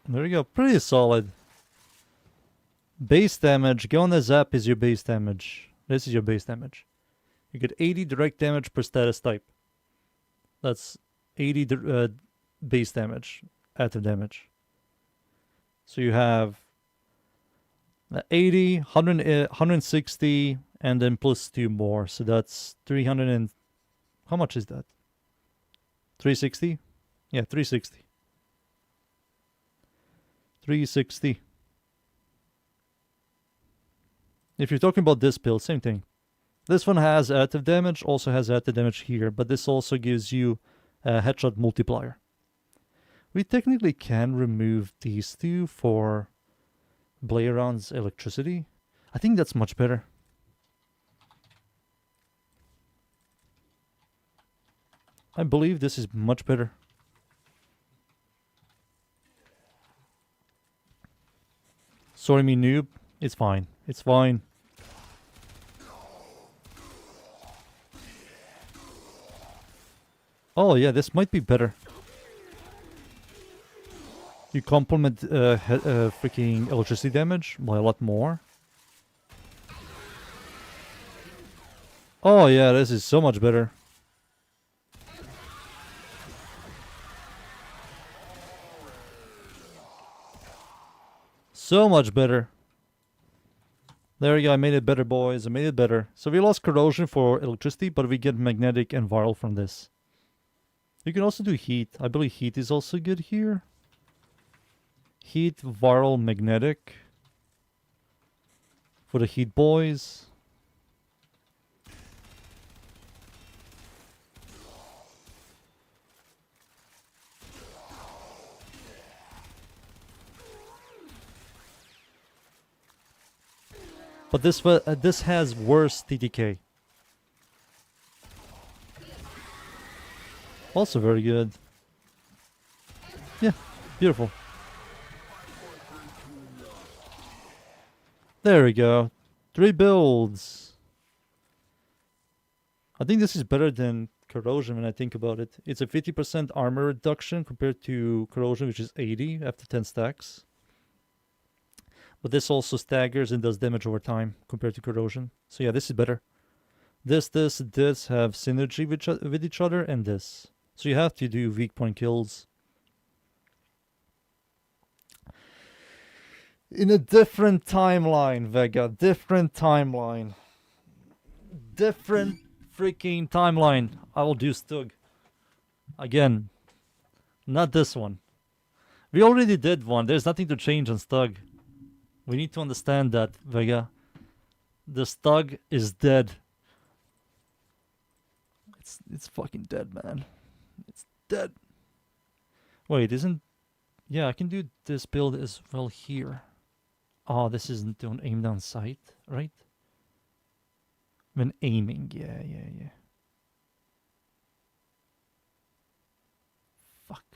There we go. Pretty solid. Base damage. Go on the zap is your base damage. This is your base damage. You get 80 direct damage per status type. That's 80 base damage, active damage. So you have 80, 100, 160, and then plus 2 more. So that's 300 and... How much is that? 360? Yeah, 360. 360. If you're talking about this build, same thing. This one has active damage, also has active damage here, but this also gives you a headshot multiplier. We technically can remove these two for Blairon's electricity. I think that's much better. I believe this is much better. Sorry me noob, it's fine. It's fine. Oh yeah, this might be better. You complement freaking electricity damage by a lot more. Oh yeah, this is so much better. So much better. There we go, I made it better, boys. I made it better. So we lost corrosion for electricity, but we get magnetic and viral from this. You can also do heat. I believe heat is also good here. Heat, viral, magnetic. For the heat boys. But this has worse TTK. Also very good. Yeah, beautiful. There we go. 3 builds. I think this is better than corrosion when I think about it. It's a 50% armor reduction compared to corrosion, which is 80 after 10 stacks. But this also staggers and does damage over time compared to corrosion. So yeah, this is better. This have synergy with each other, and this. So you have to do weak point kills. In a different timeline, Vega. Different timeline. Different freaking timeline. I will do Stug. Again. Not this one. We already did one. There's nothing to change on Stug. We need to understand that, Vega. The Stug is dead. It's fucking dead, man. It's dead. Wait, isn't... Yeah, I can do this build as well here. Oh, this isn't doing aim down sight, right? When aiming, yeah. Fuck.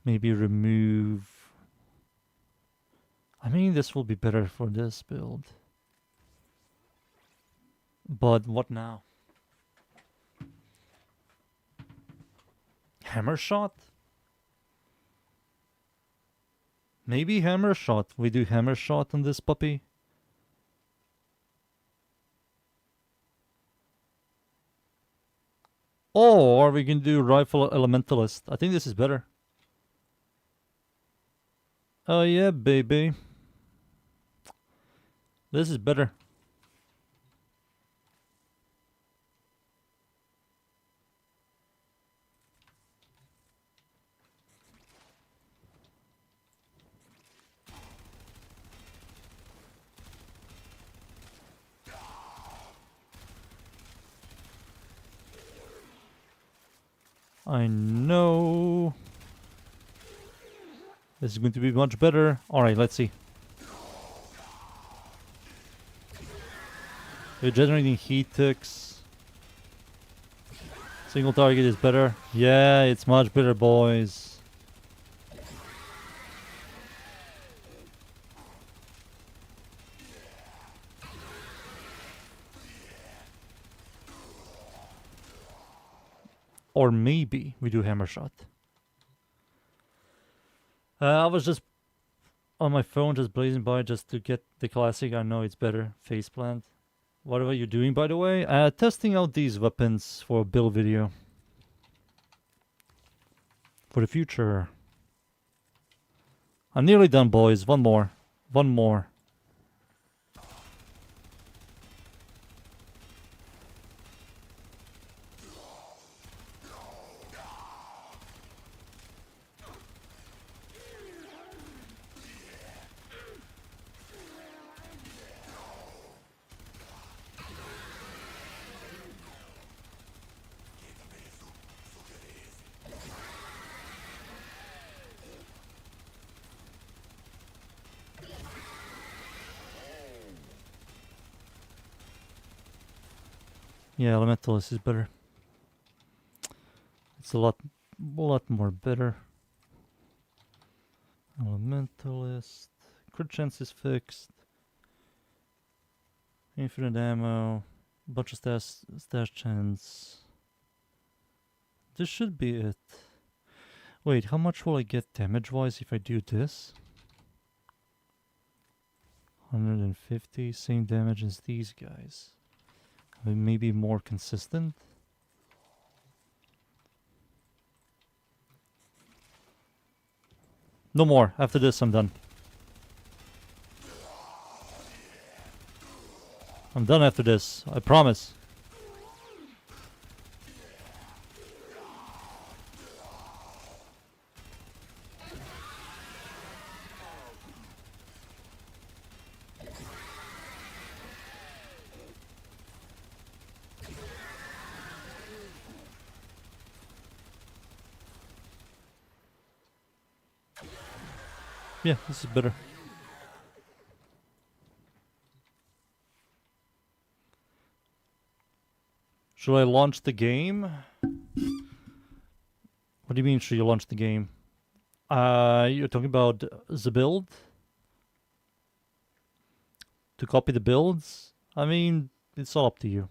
Maybe remove... I mean, this will be better for this build. But what now? Hammer shot? Maybe hammer shot. We do hammer shot on this puppy. Or we can do rifle elementalist. I think this is better. Oh yeah, baby. This is better. I know. This is going to be much better. Alright, let's see. We're generating heat ticks. Single target is better. Yeah, it's much better, boys. Or maybe we do hammer shot. I was just on my phone just blazing by just to get the classic. I know it's better. Faceplant. What are you doing, by the way? Testing out these weapons for a build video. For the future. I'm nearly done, boys. One more. One more. Yeah, Elementalist is better. It's a lot more better. Elementalist. Crit chance is fixed. Infinite ammo. Bunch of stash chance. This should be it. Wait, how much will I get damage-wise if I do this? 150, same damage as these guys. Maybe more consistent. No more. After this, I'm done. I'm done after this. I promise. Yeah, this is better. Should I launch the game? What do you mean, should you launch the game? You're talking about the build? To copy the builds? I mean, it's all up to you.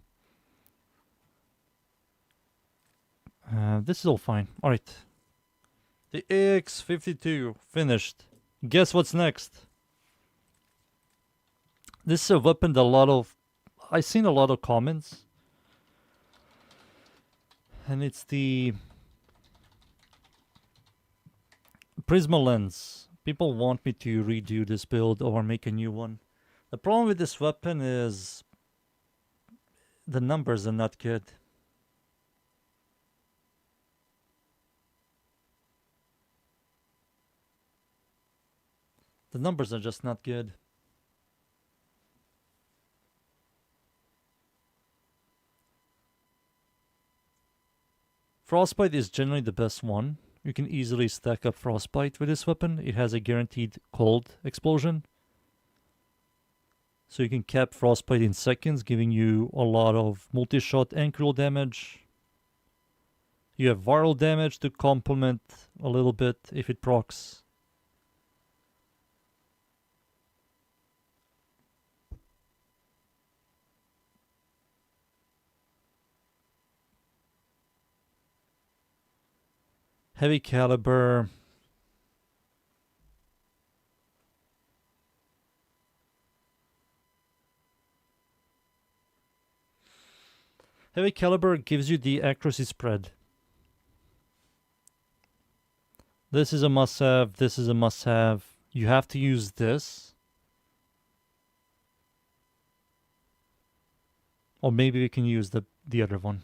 This is all fine. Alright. The AX-52 finished. Guess what's next? This is a weapon that I've seen a lot of comments. And it's the Prisma lens. People want me to redo this build or make a new one. The problem with this weapon is the numbers are not good. The numbers are just not good. Frostbite is generally the best one. You can easily stack up Frostbite with this weapon. It has a guaranteed cold explosion. So you can cap Frostbite in seconds, giving you a lot of multi-shot and critical damage. You have viral damage to complement a little bit if it procs. Heavy caliber. Heavy caliber gives you the accuracy spread. This is a must-have. This is a must-have. You have to use this. Or maybe we can use the other one.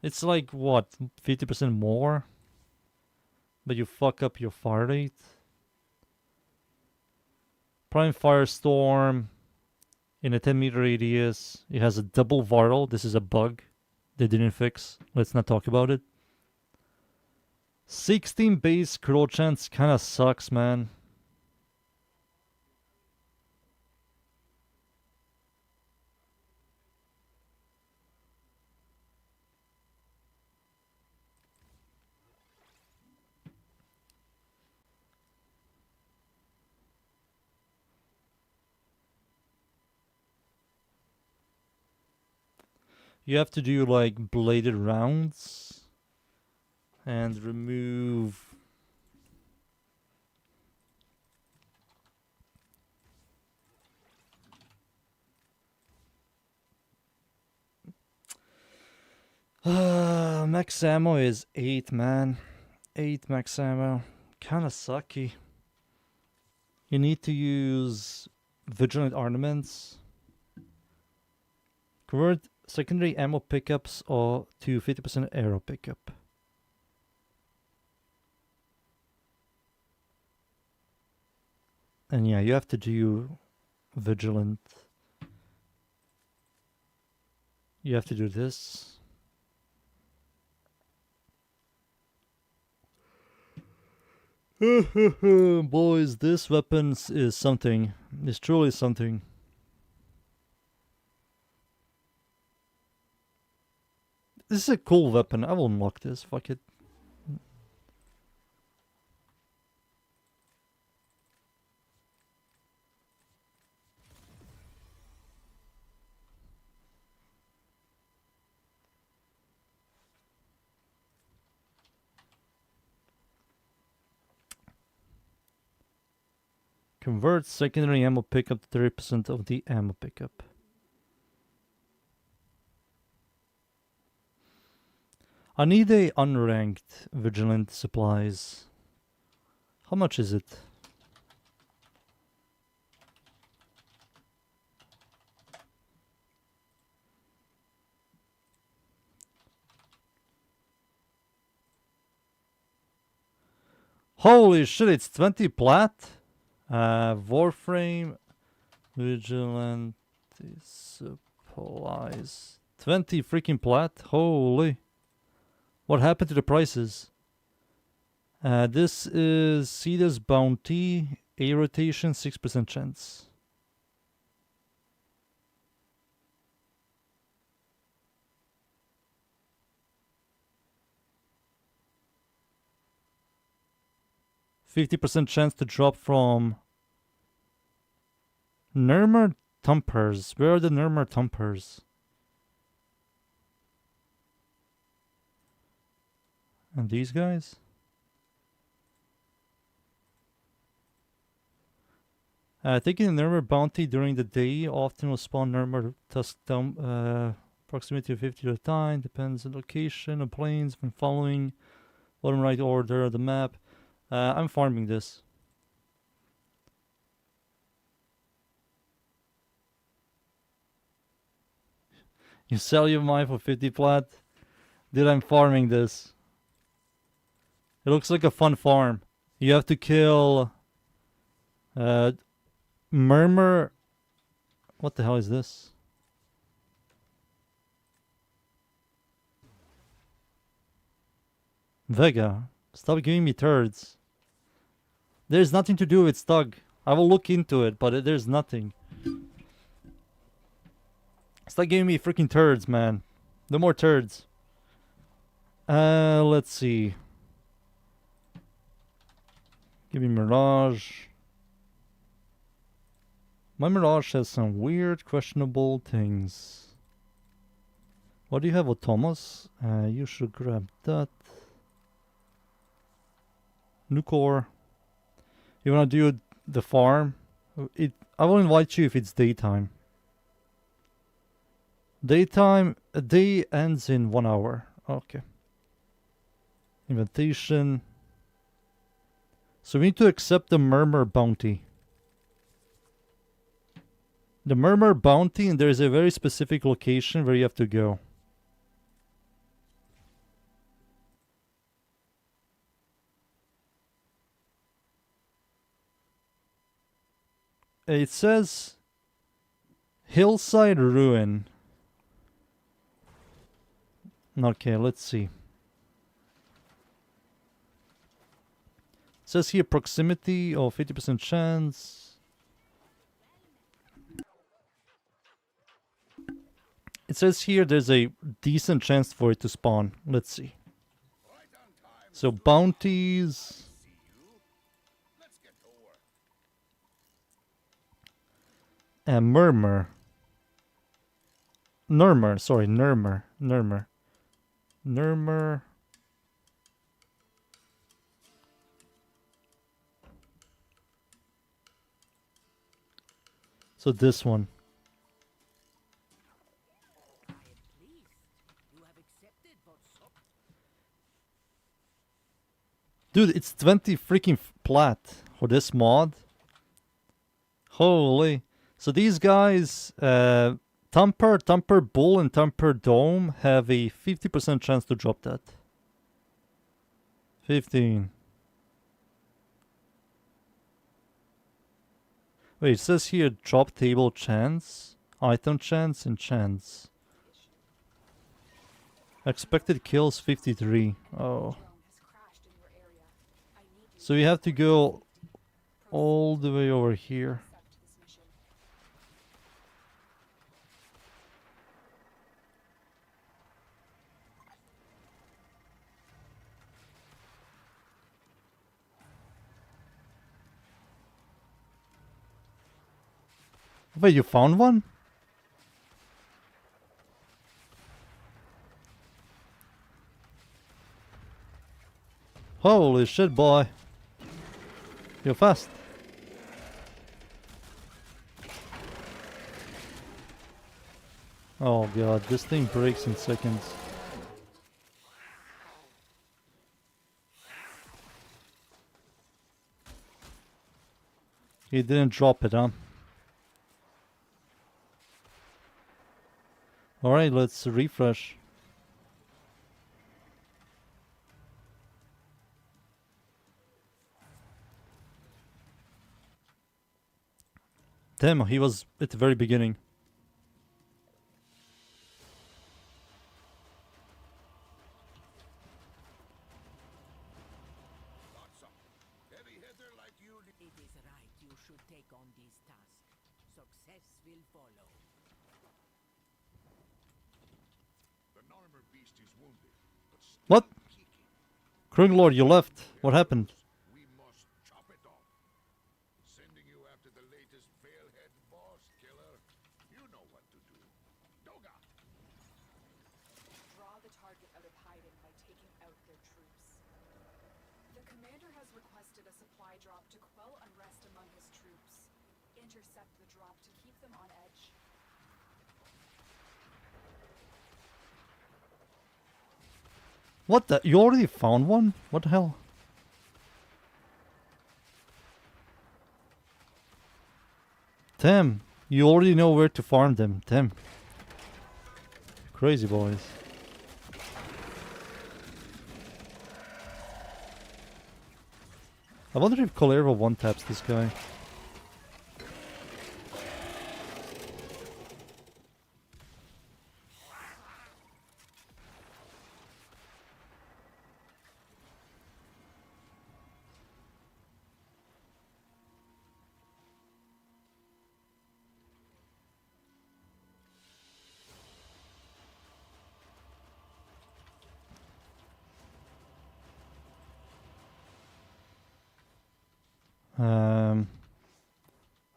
It's like, what, 50% more? But you fuck up your fire rate. Prime Firestorm. In a 10-meter radius. It has a double viral. This is a bug they didn't fix. Let's not talk about it. 16 base scroll chance kinda sucks, man. You have to do like bladed rounds and remove. Max ammo is 8, man. 8 max ammo. Kinda sucky. You need to use vigilant ornaments. Convert secondary ammo pickups or to 50% arrow pickup. And yeah, you have to do vigilant. You have to do this. Boys, this weapon is something. It's truly something. This is a cool weapon. I will unlock this. Fuck it. Convert secondary ammo pickup to 30% of the ammo pickup. I need a unranked vigilant supplies. How much is it? Holy shit, it's 20 plat? WARFRAME Vigilante Supplies. 20 freaking plat? Holy. What happened to the prices? This is Cedar's Bounty. A rotation, 6% chance. %50 chance to drop from Nurmer Tumpers. Where are the Nurmer Tumpers? And these guys? Taking the Nurmer bounty during the day often will spawn Nurmer tusk proximity of 50 at a time. Depends on location of planes when following bottom right order of the map. I'm farming this. You sell your mine for 50 plat? Dude, I'm farming this. It looks like a fun farm. You have to kill Murmur. What the hell is this? Vega. Stop giving me turds. There's nothing to do with Stug. I will look into it, but there's nothing. Stop giving me freaking turds, man. No more turds. Let's see. Give me Mirage. My Mirage has some weird, questionable things. What do you have with Thomas? You should grab that. Nucor. You wanna do the farm? I will invite you if it's daytime. Daytime, a day ends in 1 hour. Okay. Invitation. So we need to accept the Murmur bounty. The Murmur bounty, and there is a very specific location where you have to go. It says Hillside Ruin. Okay, let's see. says here proximity of 50% chance. It says here there's a decent chance for it to spawn. Let's see. So bounties. And murmur. Nurmur, sorry, Nurmur. Nurmur. Nurmur. So this one. Dude, it's 20 freaking plat for this mod. Holy. So these guys, Thumper Bull and Thumper Dome have a 50% chance to drop that. 15. Wait, it says here drop table chance, item chance, and chance. Expected kills 53. Oh. So you have to go all the way over here. Wait, you found one? Holy shit, boy. You're fast. Oh god, this thing breaks in seconds. He didn't drop it, huh? Alright, let's refresh. Damn, he was at the very beginning. It is right you should take on this task. Success will follow. The Narmer beast is wounded, but still What? kicking. Krunglord, you left. What happened? We must chop it off. Sending you after the latest Veilhead boss killer. You know what to do. Doga! Draw the target out of hiding by taking out their troops. The commander has requested a supply drop to quell unrest among his troops. Intercept the drop to keep them on edge. What the? You already found one? What the hell? Damn, you already know where to farm them. Damn. Crazy boys. I wonder if Colero one-taps this guy.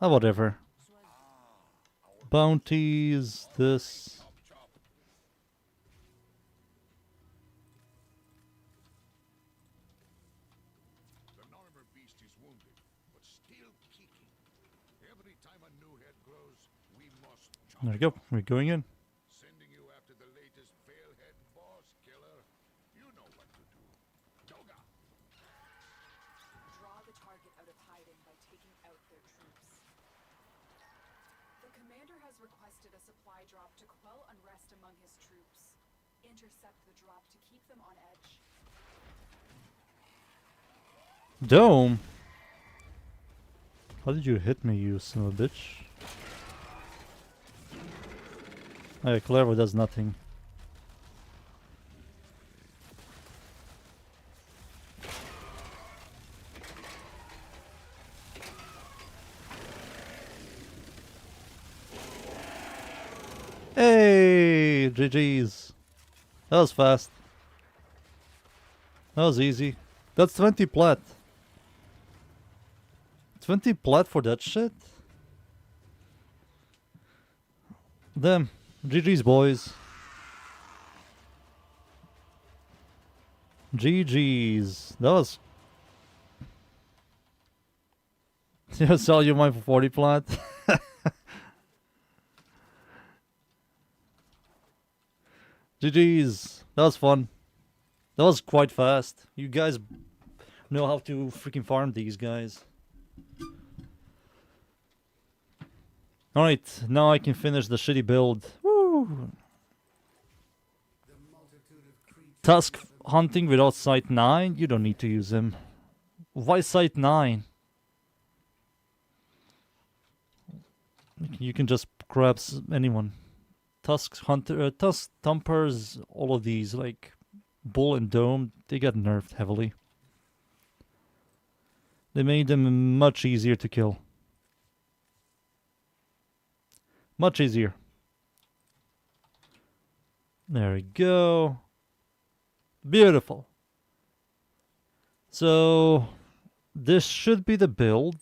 Whatever. Bounties, this. The Narmer beast is wounded, but still kicking. Every time a new head grows, we must chop There we it go. off. We're going in. Sending you after the latest Veilhead boss killer. You know what to do. Doga! Draw the target out of hiding by taking out their troops. The commander has requested a supply drop to quell unrest among his troops. Intercept the drop to keep them on edge. Dome? How did you hit me, you son of a bitch? Oh, yeah, Clever does nothing. GG's. That was fast. That was easy. That's 20 plat. 20 plat for that shit? Damn. GG's, boys. GG's. That was... Yeah, sell you mine for 40 plat. GG's. That was fun. That was quite fast. You guys know how to freaking farm these guys. Alright, now I can finish the shitty build. Woo! Tusk hunting without Sight 9? You don't need to use him. Why Sight 9? You can just grab anyone. Tusk Hunter, Tusk Thumpers, all of these, like Bull and Dome, they got nerfed heavily. They made them much easier to kill. Much easier. There we go. Beautiful. So, this should be the build.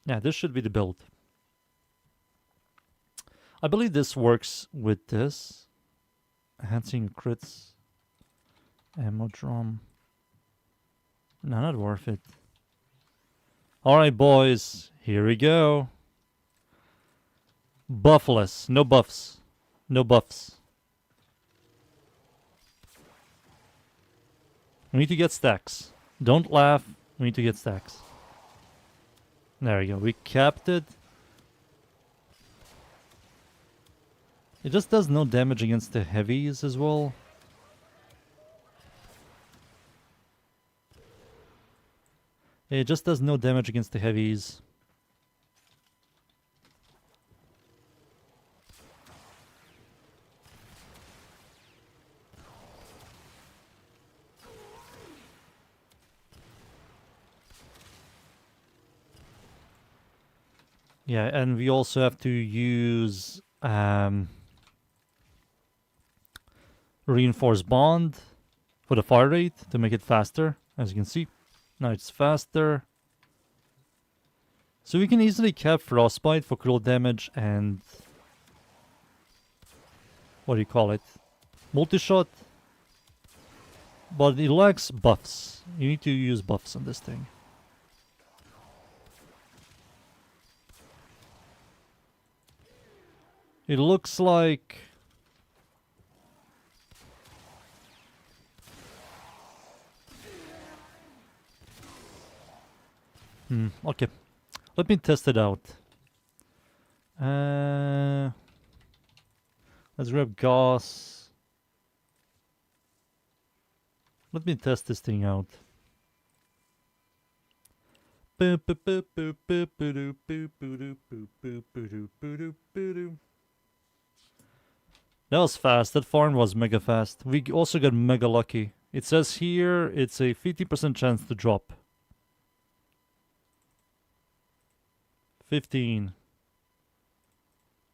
Yeah, this should be the build. I believe this works with this. Enhancing crits. Ammo drum. No, not worth it. Alright, boys. Here we go. Buffless. No buffs. No buffs. We need to get stacks. Don't laugh. We need to get stacks. There we go. We capped it. It just does no damage against the heavies as well. It just does no damage against the heavies. Yeah, and we also have to use reinforced bond for the fire rate to make it faster, as you can see. Now it's faster. So we can easily cap frostbite for critical damage and what do you call it? Multi-shot. But it lacks buffs. You need to use buffs on this thing. It looks like... okay. Let me test it out. Let's grab Gauss. Let me test this thing out. That was fast. That farm was mega fast. We also got mega lucky. It says here it's a 50% chance to drop. 15.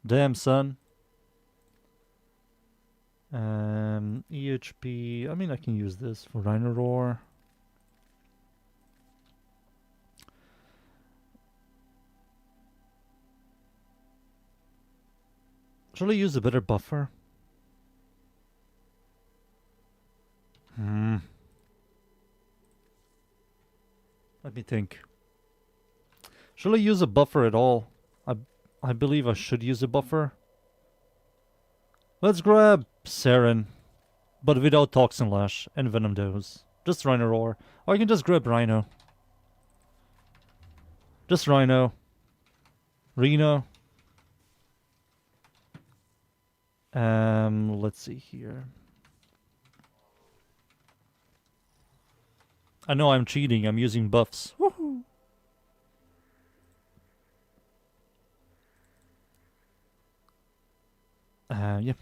Damn, son. EHP. I mean, I can use this for Rhino Roar. Should I use a better buffer? Let me think. Should I use a buffer at all? I believe I should use a buffer. Let's grab Saren, but without Toxin Lash and Venom Dose. Just Rhino Roar. Or I can just grab Rhino. Just Rhino. Reno. Let's see here. I know I'm cheating. I'm using buffs. Woohoo! Yeah.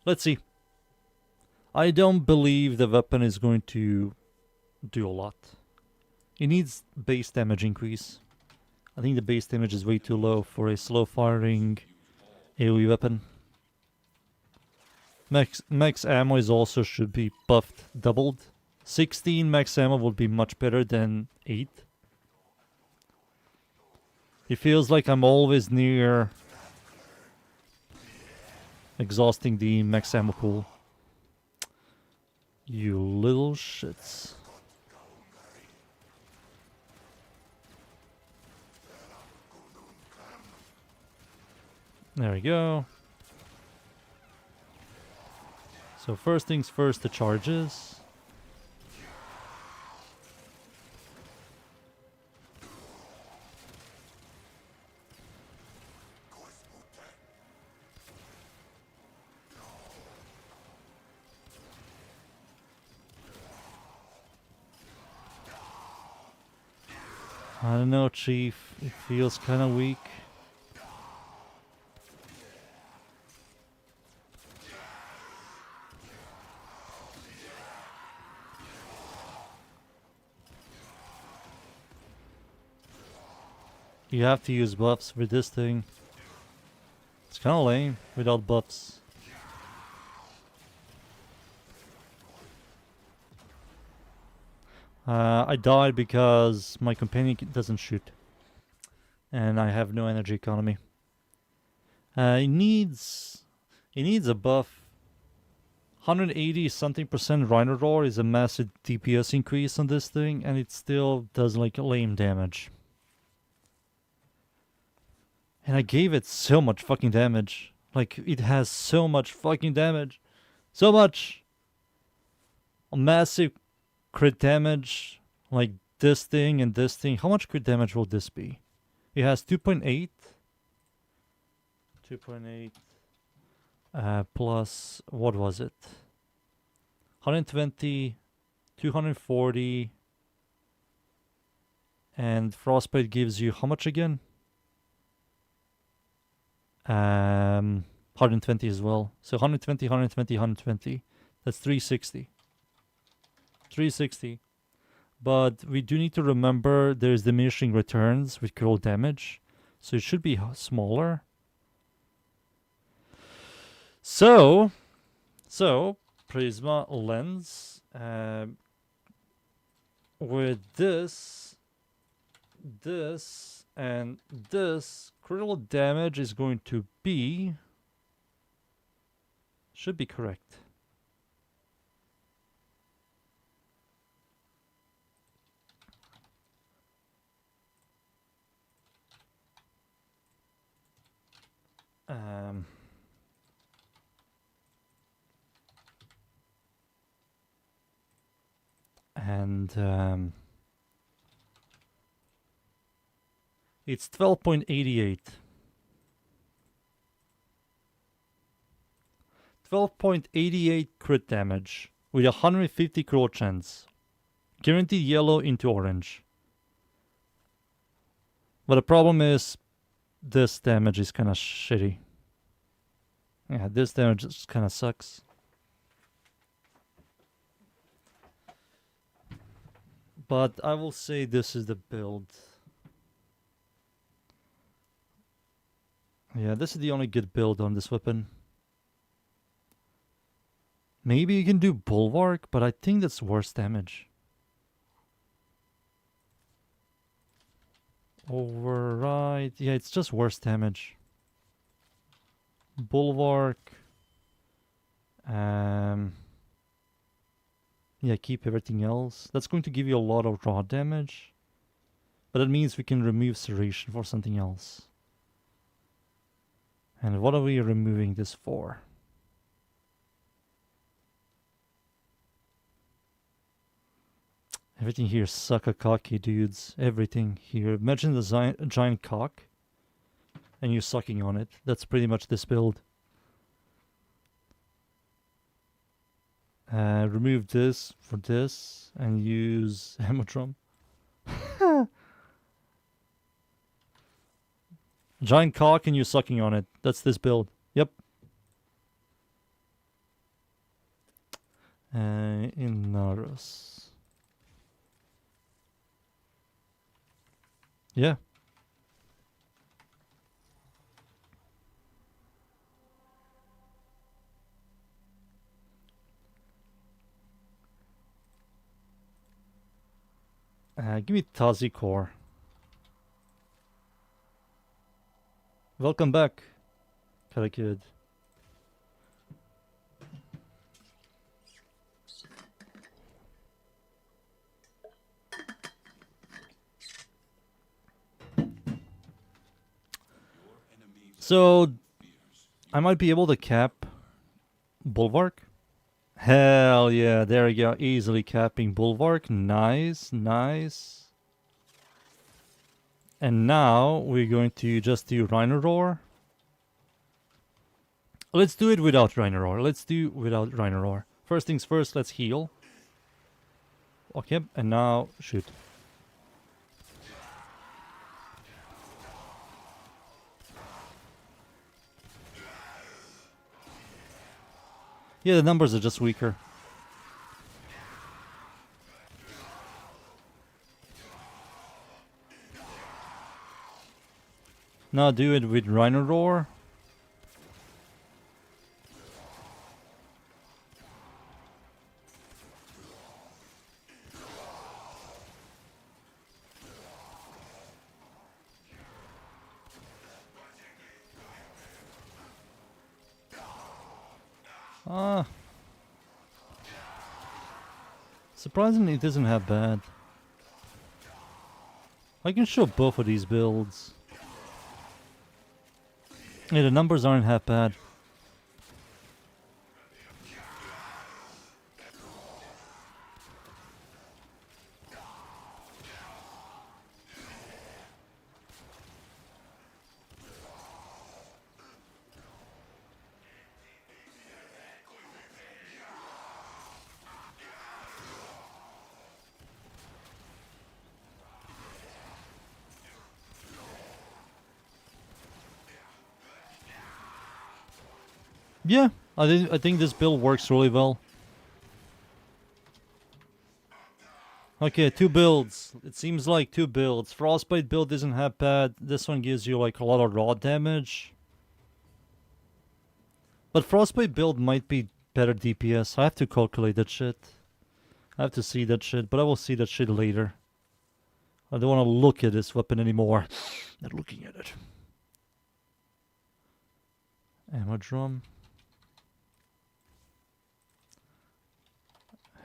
Let's see. I don't believe the weapon is going to do a lot. It needs base damage increase. I think the base damage is way too low for a slow firing AoE weapon. Max ammo is also should be buffed, doubled. 16 max ammo would be much better than 8. It feels like I'm always near exhausting the max ammo pool. You little shits. There we go. So first things first, the charges. I don't know, Chief. It feels kind of weak. You have to use buffs with this thing. It's kind of lame without buffs. I died because my companion doesn't shoot. And I have no energy economy. It needs a buff. 180 something percent Rhino Roar is a massive DPS increase on this thing, and it still does like lame damage. And I gave it so much fucking damage. Like, it has so much fucking damage. So much! A massive crit damage. Like this thing and this thing. How much crit damage will this be? It has 2.8. 2.8. Plus, what was it? 120, 240. And Frostbite gives you how much again? 120 as well. So 120, 120, 120. That's 360. 360. But we do need to remember there's diminishing returns with critical damage. So it should be smaller. So Prisma Lens. With this, and this, critical damage is going to be... should be correct. It's 12.88. 12.88 crit damage with 150 critical chance. Guaranteed yellow into orange. But the problem is this damage is kind of shitty. Yeah, this damage just kind of sucks. But I will say this is the build. Yeah, this is the only good build on this weapon. Maybe you can do Bulwark, but I think that's worse damage. Override. Yeah, it's just worse damage. Bulwark. Yeah, keep everything else. That's going to give you a lot of raw damage. But that means we can remove Serration for something else. And what are we removing this for? Everything here is sucker cocky, dudes. Everything here. Imagine the giant cock. And you're sucking on it. That's pretty much this build. Remove this for this. And use Hemodrum. Giant cock and you're sucking on it. That's this build. Yep. Inaros. Yeah. Give me Tazi core. Welcome back, Karakid. So, I might be able to cap Bulwark. Hell yeah, there we go. Easily capping Bulwark. Nice, nice. And now we're going to just do Rhino Roar. Let's do it without Rhino Roar. Let's do without Rhino Roar. First things first, let's heal. Okay, and now shoot. Yeah, the numbers are just weaker. Now do it with Rhino Roar. Ah. Surprisingly, it isn't that bad. I can show both of these builds. Yeah, the numbers aren't that bad. Yeah, I think this build works really well. Okay, 2 builds. It seems like 2 builds. Frostbite build isn't that bad. This one gives you like a lot of raw damage. But Frostbite build might be better DPS. I have to calculate that shit. I have to see that shit, but I will see that shit later. I don't want to look at this weapon anymore. Not looking at it. Ammo drum.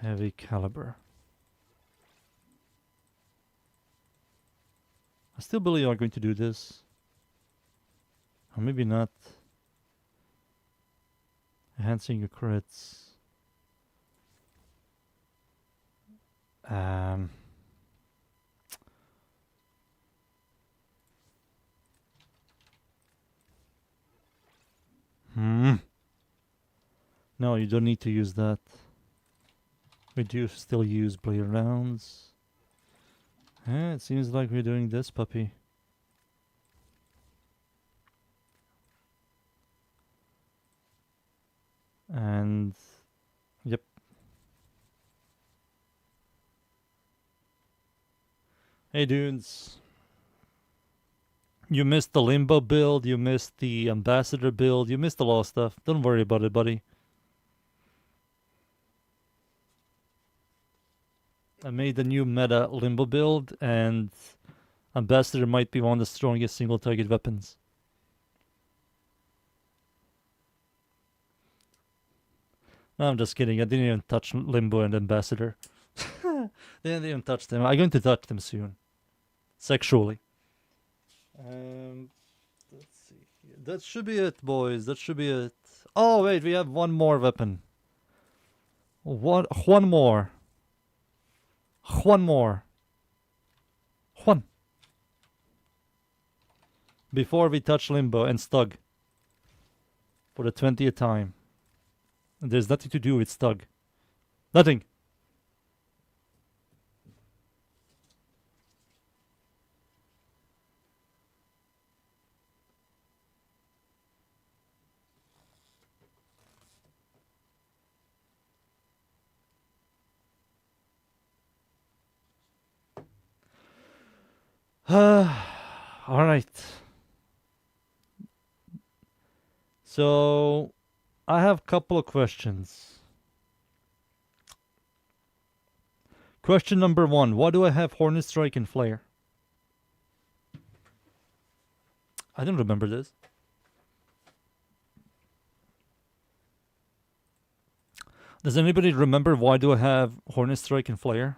Heavy caliber. I still believe I'm going to do this. Or maybe not. Enhancing your crits. No, you don't need to use that. We do still use blade rounds. It seems like we're doing this, puppy. And yep. Hey dudes. You missed the Limbo build, you missed the Ambassador build, you missed a lot of stuff. Don't worry about it, buddy. I made the new meta Limbo build, and Ambassador might be one of the strongest single target weapons. No, I'm just kidding. I didn't even touch Limbo and Ambassador. Didn't even touch them. I'm going to touch them soon. Sexually. Let's see here. That should be it, boys. That should be it. Oh, wait. We have one more weapon. One more. One more. One. Before we touch Limbo and Stug. For the 20th time. And there's nothing to do with Stug. Nothing. Alright. So, I have a couple of questions. Question number 1. Why do I have Hornet Strike and Flare? I don't remember this. Does anybody remember why do I have Hornet Strike and Flare?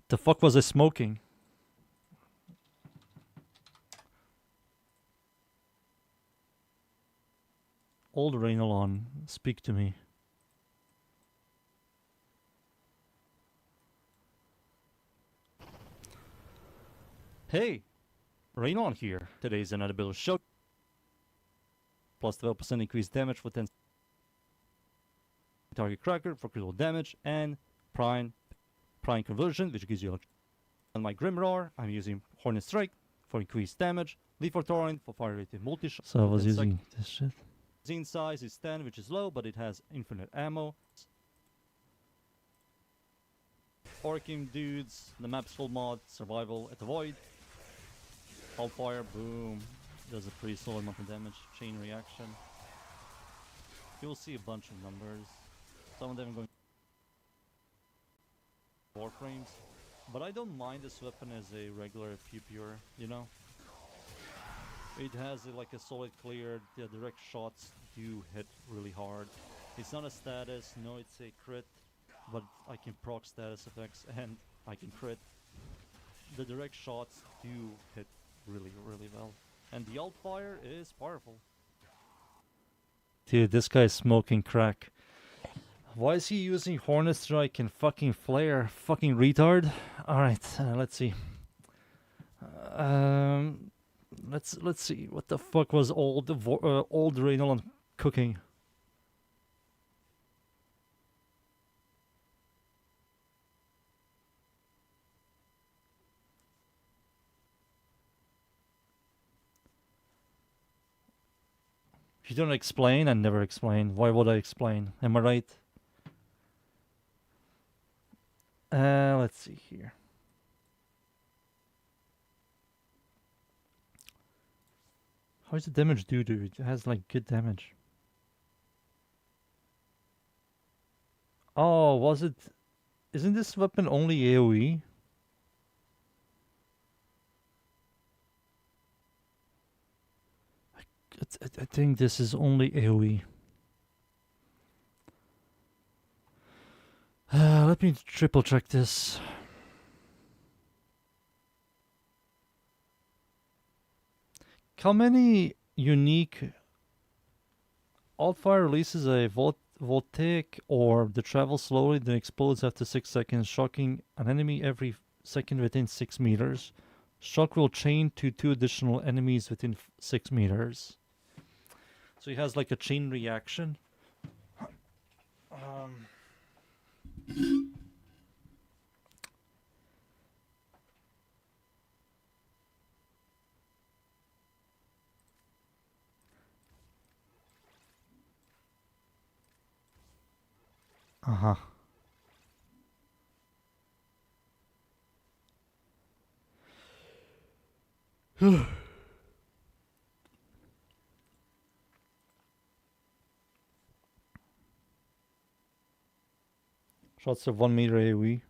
The fuck was I smoking? Old Rainalon, speak to me. Hey, Rainalon here. Today's another build show. Plus 12% increased damage for 10 target cracker for critical damage and prime conversion, which gives you on my Grimroar. I'm using Hornet Strike for increased damage, Lethal Torrent for fire rated multi-shot. So I was using this shit. Zine size is 10, which is low, but it has infinite ammo. Orkim dudes, the map's full mod, survival at the void. Hellfire, boom. Does a pretty solid amount of damage. Chain reaction. You'll see a bunch of numbers. Some of them are going Warframes. But I don't mind this weapon as a regular PPR, you know? It has like a solid clear, the direct shots do hit really hard. It's not a status, no it's a crit, but I can proc status effects and I can crit. The direct shots do hit really well. And the alt fire is powerful. Dude, this guy's smoking crack. Why is he using Hornet Strike and fucking Flare? Fucking retard. Alright, let's see. Let's see. What the fuck was old Rainalon cooking? If you don't explain, I never explain. Why would I explain? Am I right? Let's see here. How does the damage do, dude? It has like good damage. Oh, was it? Isn't this weapon only AoE? I think this is only AoE. Let me triple check this. How many unique Altfire releases a voltaic orb that travels slowly then explodes after 6 seconds, shocking an enemy every second within 6 meters. Shock will chain to 2 additional enemies within 6 meters. So he has like a chain reaction. Uh-huh. Shots of 1 meter AoE.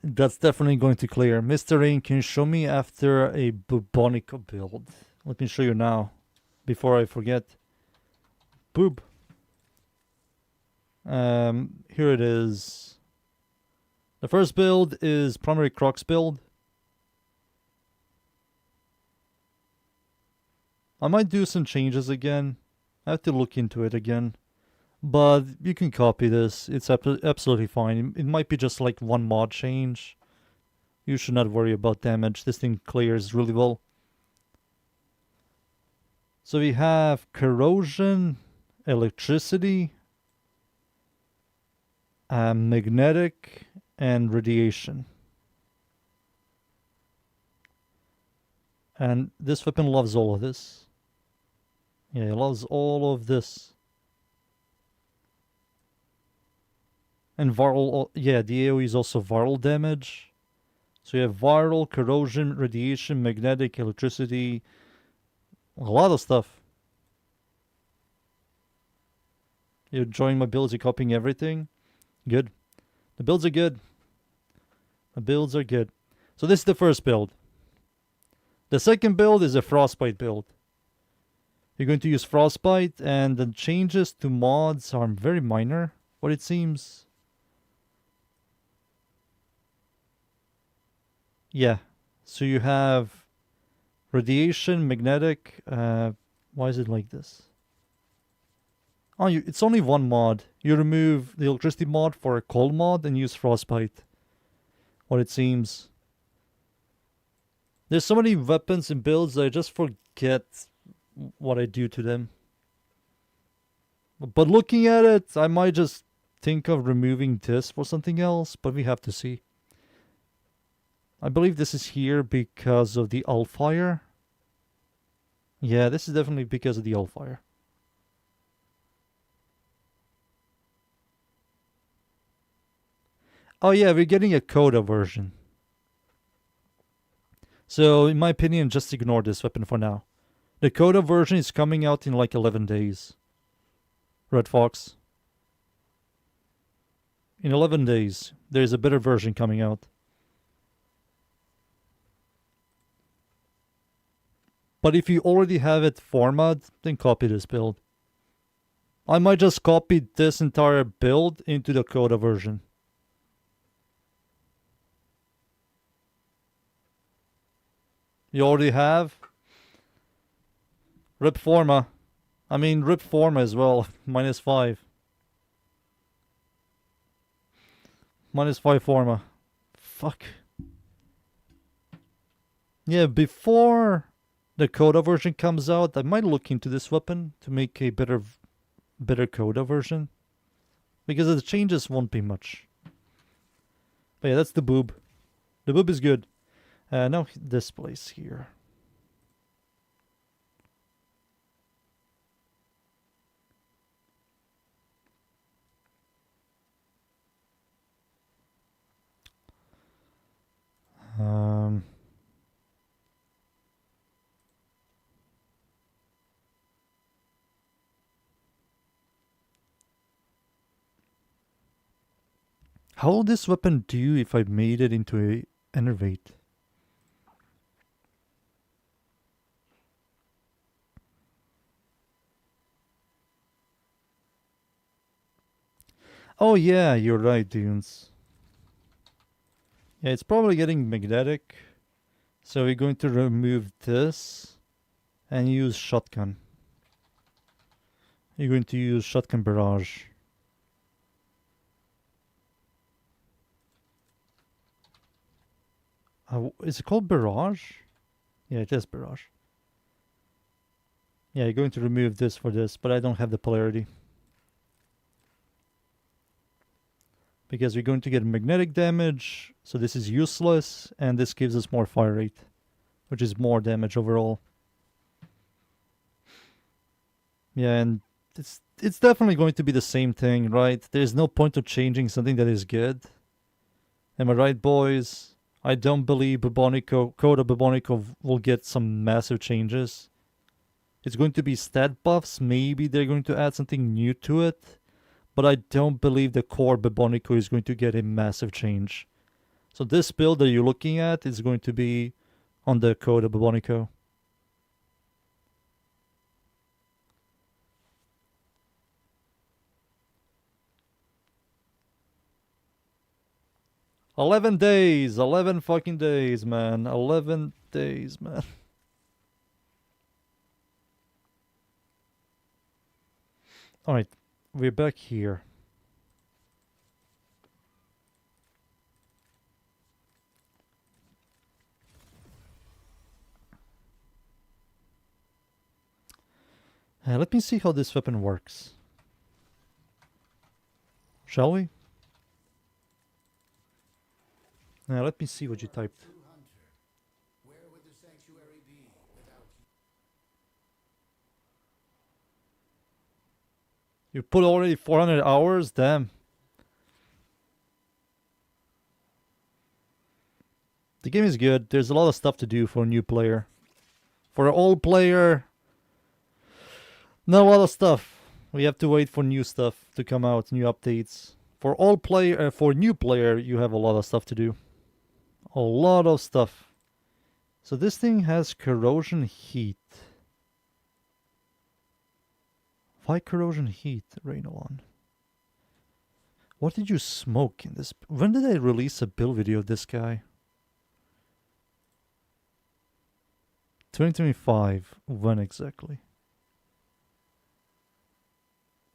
That's definitely going to clear. Mr. Rain, can you show me after a bubonic build? Let me show you now, before I forget. Boob. Here it is. The first build is primary Crocs build. I might do some changes again. I have to look into it again. But you can copy this. It's absolutely fine. It might be just like one mod change. You should not worry about damage. This thing clears really well. So we have corrosion, electricity, magnetic, and radiation. And this weapon loves all of this. Yeah, it loves all of this. And viral, yeah, the AoE is also viral damage. So you have viral, corrosion, radiation, magnetic, electricity, a lot of stuff. You're enjoying my builds, you're copying everything. Good. The builds are good. The builds are good. So this is the first build. The second build is a Frostbite build. You're going to use Frostbite, and the changes to mods are very minor, what it seems. Yeah. So you have radiation, magnetic. Why is it like this? Oh, it's only one mod. You remove the electricity mod for a cold mod and use Frostbite. What it seems. There's so many weapons and builds that I just forget what I do to them. But looking at it, I might just think of removing this for something else, but we have to see. I believe this is here because of the Allfire. Yeah, this is definitely because of the Allfire. Oh yeah, we're getting a Coda version. So in my opinion, just ignore this weapon for now. The Coda version is coming out in like 11 days. Red Fox. In 11 days, there's a better version coming out. But if you already have it formatted, then copy this build. I might just copy this entire build into the Coda version. You already have? Rip Forma. I mean, Rip Forma as well. -5. -5 Forma. Fuck. Yeah, before the Coda version comes out, I might look into this weapon to make a better Coda version. Because the changes won't be much. But yeah, that's the boob. The boob is good. Now this place here. How will this weapon do if I made it into a Enervate? Oh yeah, you're right, Dunes. Yeah, it's probably getting magnetic. So we're going to remove this and use shotgun. You're going to use shotgun barrage. Is it called barrage? Yeah, it is barrage. Yeah, you're going to remove this for this, but I don't have the polarity. Because we're going to get magnetic damage, so this is useless, and this gives us more fire rate, which is more damage overall. Yeah, and it's definitely going to be the same thing, right? There's no point of changing something that is good. Am I right, boys? I don't believe Coda Bubonico will get some massive changes. It's going to be stat buffs. Maybe they're going to add something new to it. But I don't believe the core Bubonico is going to get a massive change. So this build that you're looking at is going to be on the Coda Bubonico. "11 days! 11 fucking days, man. 11 days, man." Alright, we're back here. Let me see how this weapon works. Shall we? Let me see what you typed. Where would the sanctuary be without you? You put already 400 hours? Damn. The game is good. There's a lot of stuff to do for a new player. For an old player, not a lot of stuff. We have to wait for new stuff to come out, new updates. For new player, you have a lot of stuff to do. A lot of stuff. So this thing has corrosion heat. Why corrosion heat, Raynolon? What did you smoke in this? When did I release a build video of this guy? 2025. When exactly?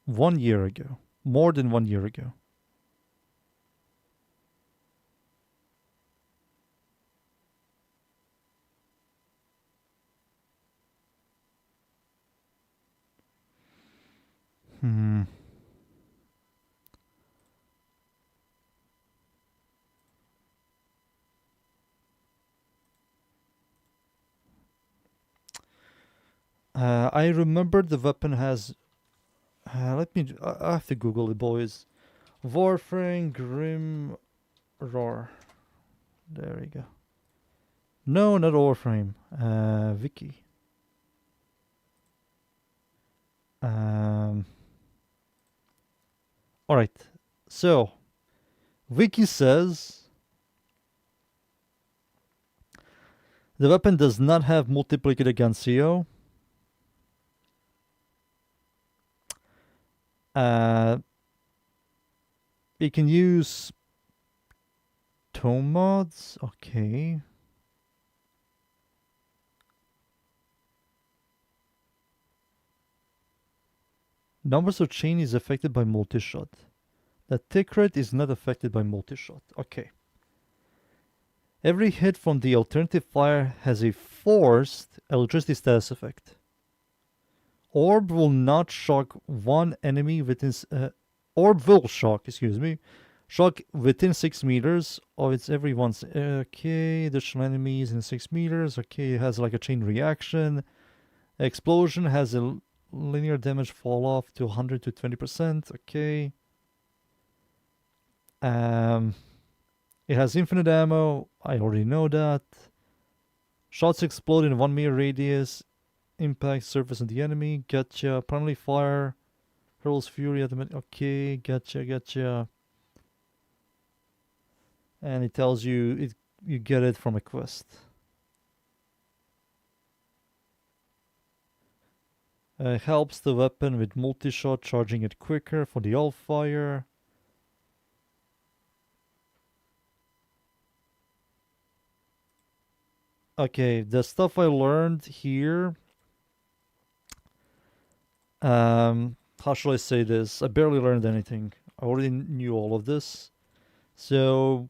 1 year ago. More than 1 year ago. I remember the weapon has. I have to Google it, boys. Warframe Grim Roar. There we go. No, not Warframe. Wiki. Alright. So, Wiki says the weapon does not have multiplicator gun CO. It can use tome mods. Okay. Numbers of chain is affected by multi-shot. The tick rate is not affected by multi-shot. Okay. Every hit from the alternative fire has a forced electricity status effect. Orb will not shock one enemy within... orb will shock, shock within 6 meters of its every once. Okay, additional enemies in 6 meters. Okay, it has like a chain reaction. Explosion has a linear damage fall off to 100 to 20%. Okay. It has infinite ammo. I already know that. Shots explode in 1 meter radius. Impact surface of the enemy. Gotcha. Primarily fire. Hurls fury at the... Okay, gotcha. And it tells you you get it from a quest. Helps the weapon with multi-shot, charging it quicker for the all fire. Okay, the stuff I learned here. How shall I say this? I barely learned anything. I already knew all of this. So,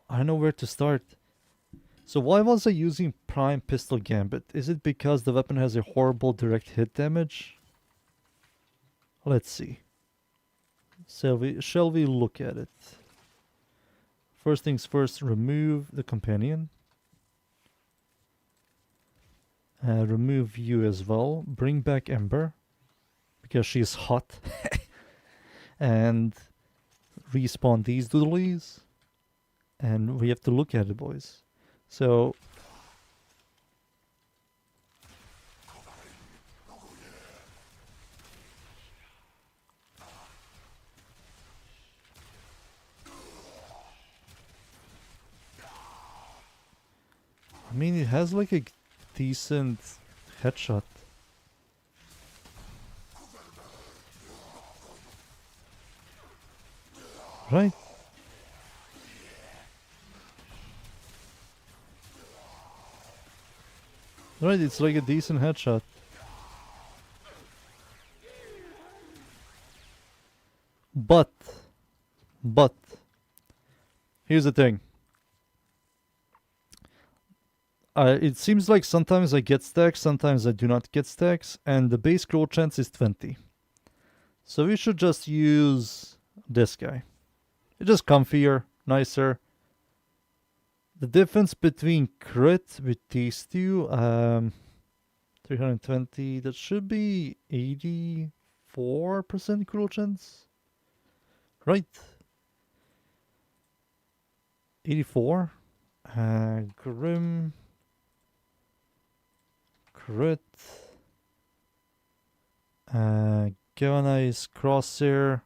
I don't know where to start. So why was I using Prime Pistol Gambit? Is it because the weapon has a horrible direct hit damage? Let's see. Shall we look at it? First things first, remove the companion. Remove you as well. Bring back Ember, because she's hot. And respawn these doodlies. And we have to look at it, boys. So... I mean, it has like a decent headshot. Right? Right, it's like a decent headshot. But, here's the thing. It seems like sometimes I get stacks, sometimes I do not get stacks, and the base scroll chance is 20. So we should just use this guy. It's just comfier, nicer. The difference between crit with these two, 320, that should be 84% cruel chance. Right? 84? Grim. Crit. Galvanize Crosshair.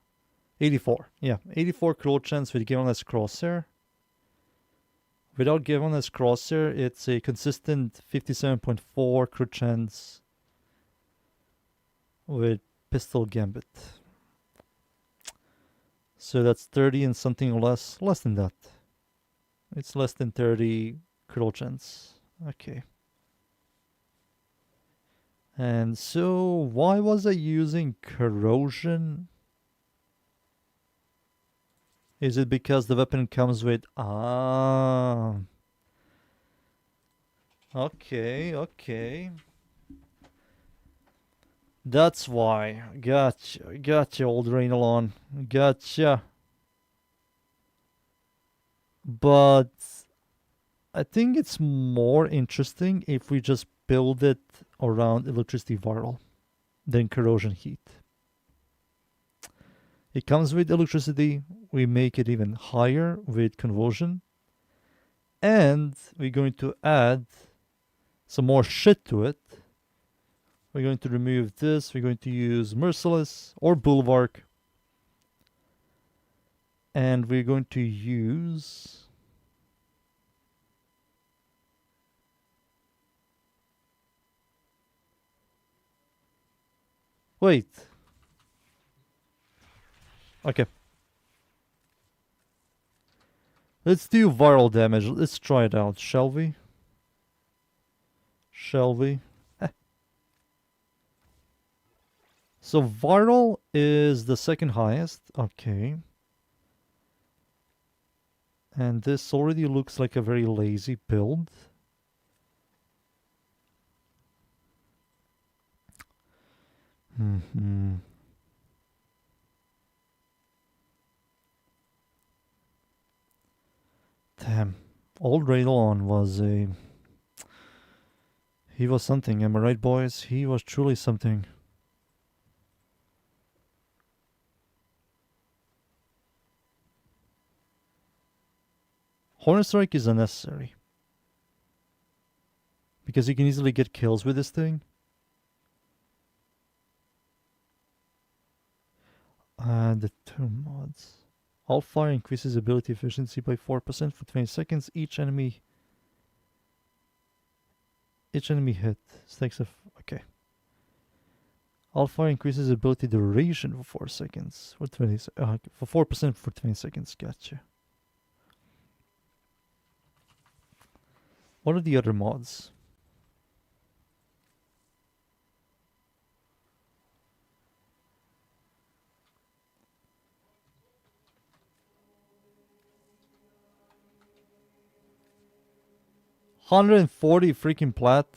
84. Yeah, 84 critical chance with Galvanize Crosshair. Without Galvanize Crosshair, it's a consistent 57.4 crit chance with Pistol Gambit. So that's 30 and something less than that. It's less than 30 critical chance. Okay. And so, why was I using Corrosion? Is it because the weapon comes with... Ah. Okay, okay. That's why. Gotcha, old Rainalon. Gotcha. But I think it's more interesting if we just build it around electricity viral than corrosion heat. It comes with electricity, we make it even higher with convulsion, and we're going to add some more shit to it. We're going to remove this, we're going to use Merciless or Bulwark, and we're going to use... Wait. Okay. Let's do viral damage. Let's try it out, shall we? Shall we? So viral is the second highest. Okay. And this already looks like a very lazy build. Damn. Old Raidlon was a... He was something, am I right, boys? He was truly something. Hornet Strike is unnecessary. Because you can easily get kills with this thing. The two mods. All fire increases ability efficiency by 4% for 20 seconds. Each enemy hit stacks of... Okay. All fire increases ability duration for 4 seconds. For 4% for 20 seconds. Gotcha. What are the other mods? $140 freaking plat.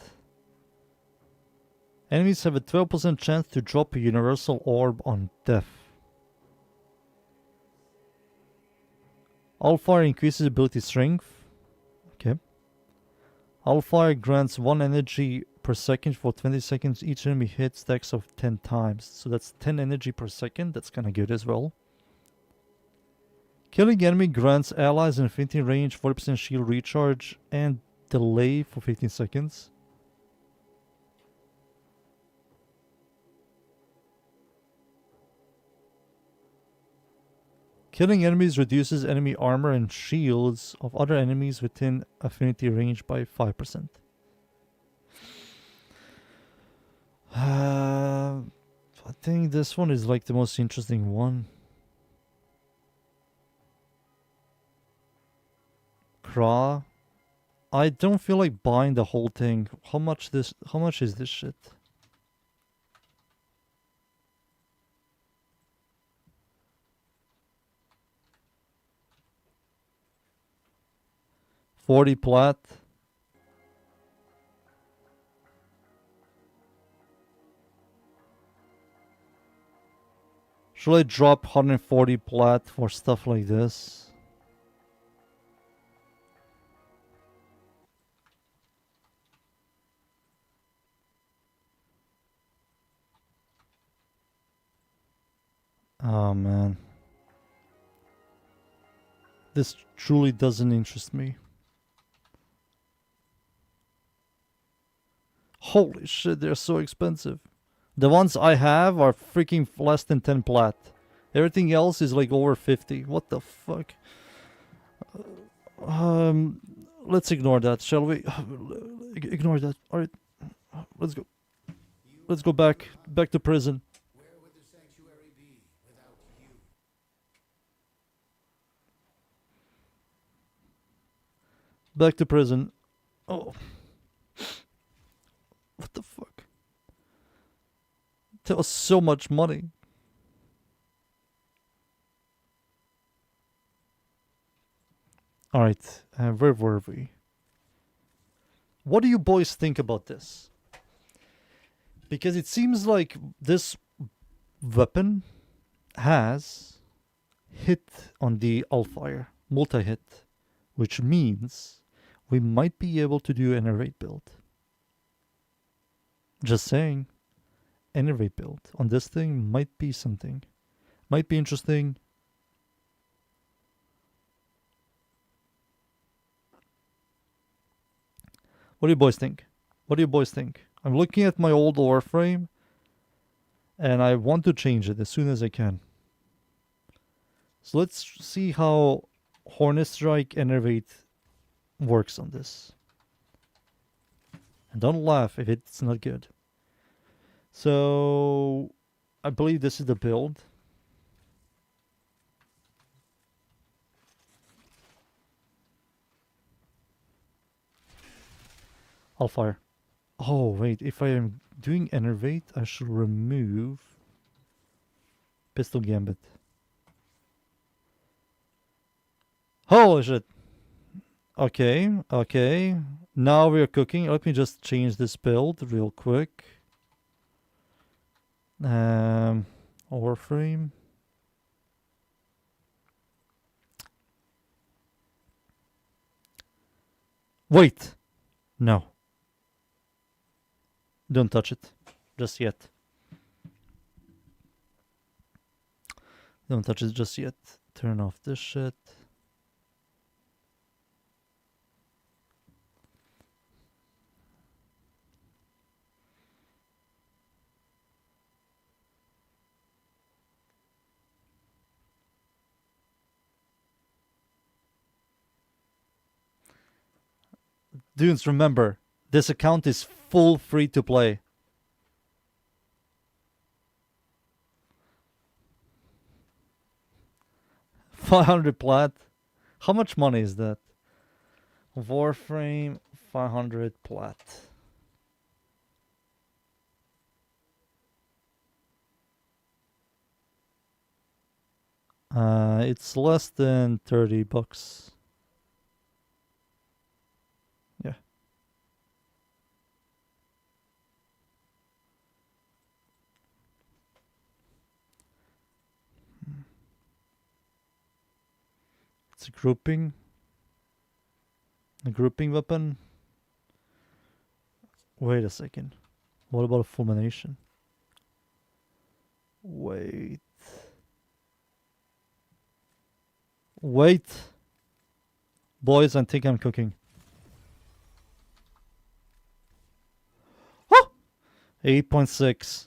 Enemies have a 12% chance to drop a universal orb on death. All fire increases ability strength. Okay. All fire grants 1 energy per second for 20 seconds. Each enemy hit stacks of 10 times. So that's 10 energy per second. That's kind of good as well. Killing enemy grants allies in infinity range 40% shield recharge and delay for 15 seconds. Killing enemies reduces enemy armor and shields of other enemies within affinity range by 5%. I think this one is like the most interesting one. Kra. I don't feel like buying the whole thing. How much is this shit? $40 plat. Should I drop 140 plat for stuff like this? Oh man. This truly doesn't interest me. Holy shit, they're so expensive. The ones I have are freaking less than 10 plat. Everything else is like over 50. What the fuck? Let's ignore that, shall we? Ignore that. Alright. Let's go. Let's go back to prison. Where would the sanctuary be without you? Back to prison. Oh. What the fuck? That was so much money. Alright, where were we? What do you boys think about this? Because it seems like this weapon has hit on the Allfire, multi-hit, which means we might be able to do an array build. Just saying, an array build on this thing might be something. Might be interesting. What do you boys think? What do you boys think? I'm looking at my old Warframe, and I want to change it as soon as I can. So let's see how Hornet Strike Enervate works on this. And don't laugh if it's not good. So I believe this is the build. I'll fire. Oh wait, if I am doing Enervate, I should remove Pistol Gambit. Holy shit. Okay, okay. Now we are cooking. Let me just change this build real quick. Warframe. Wait. No. Don't touch it. Just yet. Don't touch it just yet. Turn off this shit. Dudes, remember, this account is full free to play. $500 plat. How much money is that? Warframe, 500 plat. It's less than 30 bucks. Yeah. It's a grouping. A grouping weapon. Wait a second. What about a fulmination? Wait. Wait. Boys, I think I'm cooking. Oh! 8.6.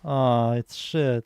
Ah, it's shit.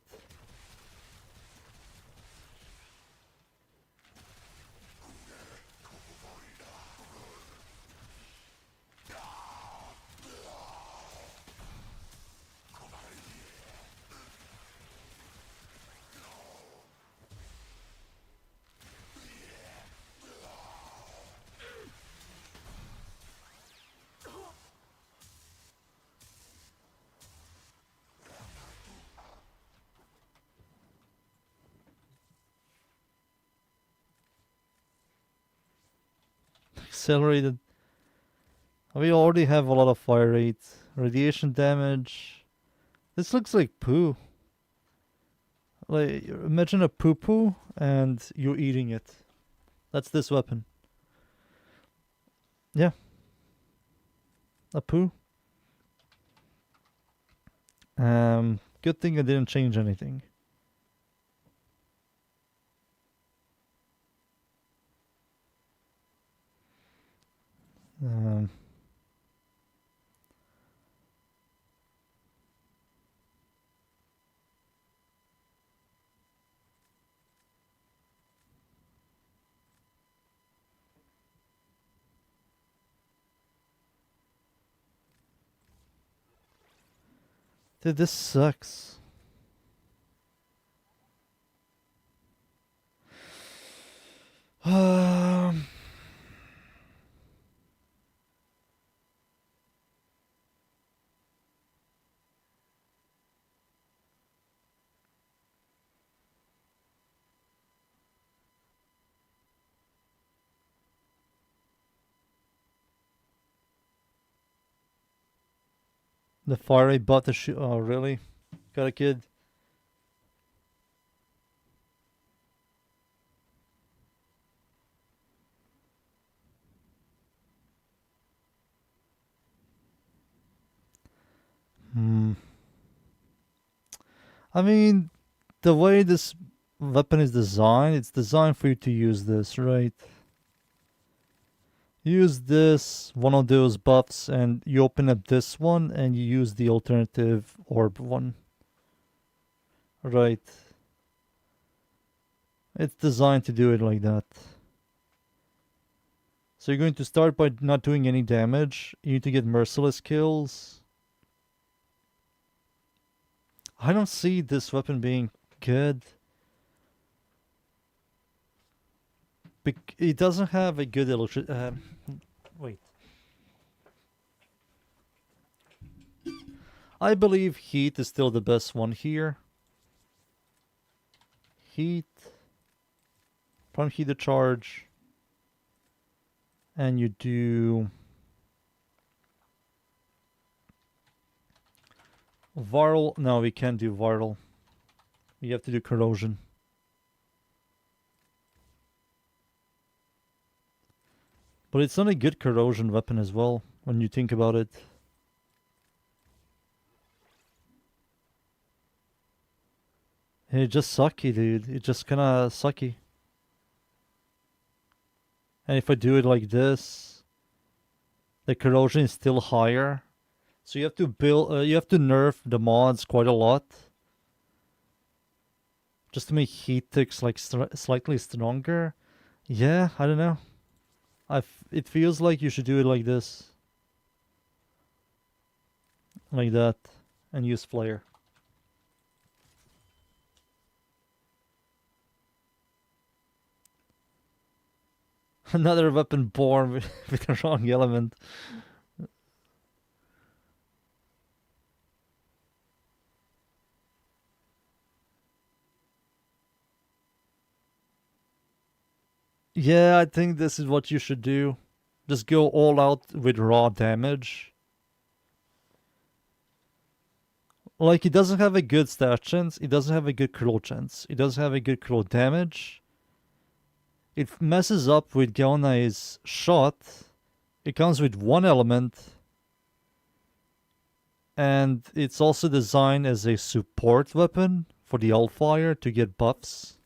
Accelerated. We already have a lot of fire rate, radiation damage. This looks like poo. Like, imagine a poo poo and you're eating it. That's this weapon. Yeah. Apu. Good thing I didn't change anything. Um, Dude, this sucks. Um, the fiery bought the shoe. Oh, really? Got a kid. I mean, the way this weapon is designed, it's designed for you to use this, right? Use this, one of those buffs, and you open up this one, and you use the alternative orb one. Right. It's designed to do it like that. So you're going to start by not doing any damage. You need to get merciless kills. I don't see this weapon being good. It doesn't have a good wait. I believe heat is still the best one here. Heat. From heat to charge. And you do viral. No, we can't do viral. We have to do corrosion. But it's not a good corrosion weapon as well, when you think about it. It's just sucky, dude. It's just kinda sucky. And if I do it like this, the corrosion is still higher. So you have to you have to nerf the mods quite a lot. Just to make heat ticks like slightly stronger. Yeah, I don't know. It feels like you should do it like this. Like that. And use flare. Another weapon born with the wrong element. Yeah, I think this is what you should do. Just go all out with raw damage. Like, it doesn't have a good stat chance, it doesn't have a good crit chance, it doesn't have a good crit damage. It messes up with Gaonai's shot. It comes with one element. And it's also designed as a support weapon for the Allfire to get buffs.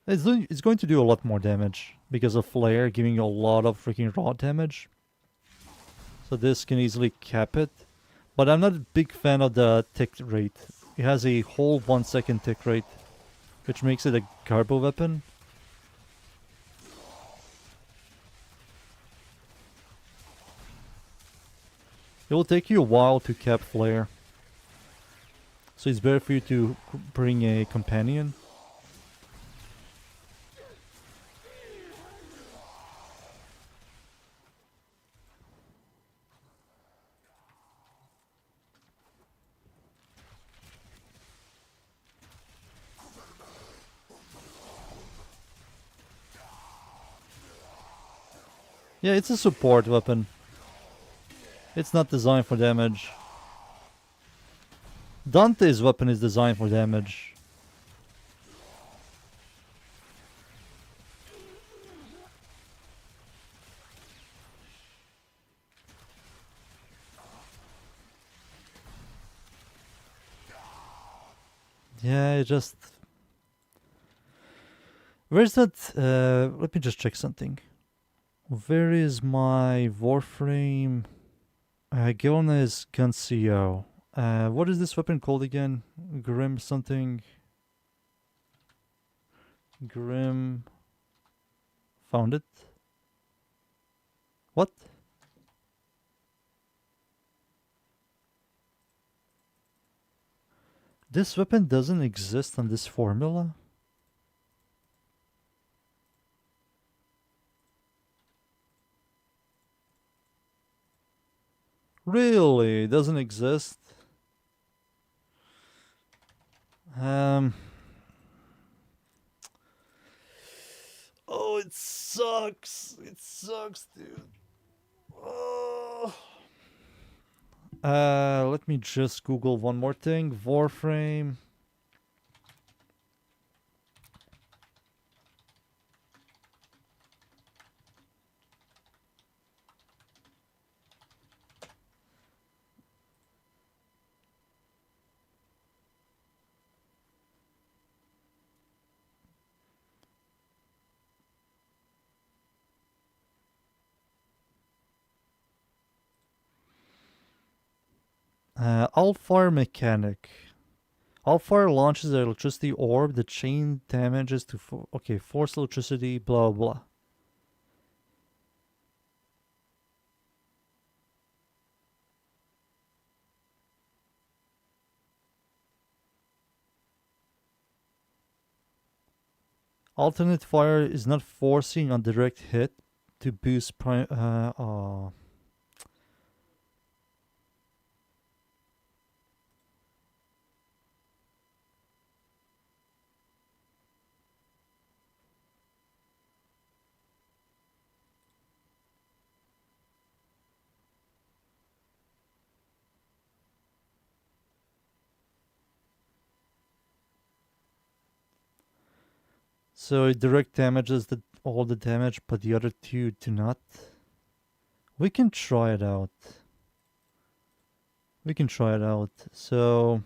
It's going to do a lot more damage because of Flare giving you a lot of freaking raw damage. So this can easily cap it. But I'm not a big fan of the tick rate. It has a whole 1 second tick rate, which makes it a carbo weapon. It will take you a while to cap Flare. So it's better for you to bring a companion. Yeah, it's a support weapon. It's not designed for damage. Dante's weapon is designed for damage. Yeah, it just... Where's that? Let me just check something. Where is my Warframe? Gilnes Guncio. What is this weapon called again? Grim something. Grim. Found it. What? This weapon doesn't exist on this formula? Really? It doesn't exist? Oh, it sucks. It sucks, dude. Oh. Let me just Google one more thing. Warframe. All-Fire Mechanic. All-Fire launches an electricity orb. The chain damages to... okay, force electricity, blah, blah. Alternate fire is not forcing on direct hit to boost prime... So it direct damages all the damage, but the other two do not. We can try it out. We can try it out. So...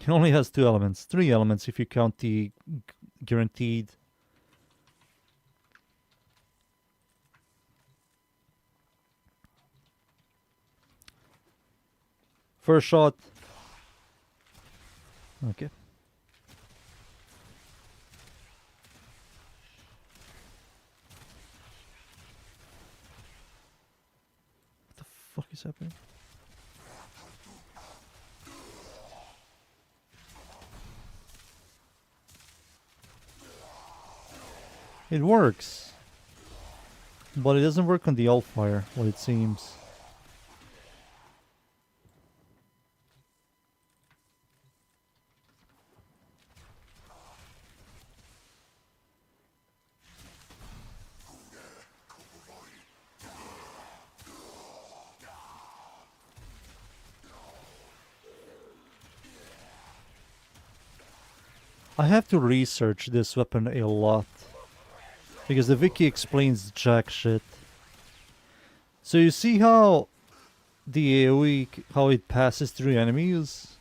it only has 2 elements. 3 elements if you count the guaranteed. First shot. Okay. What the fuck is happening? It works. But it doesn't work on the All-Fire, what it seems. I have to research this weapon a lot. Because the wiki explains jack shit. So you see how the AoE, how it passes through enemies?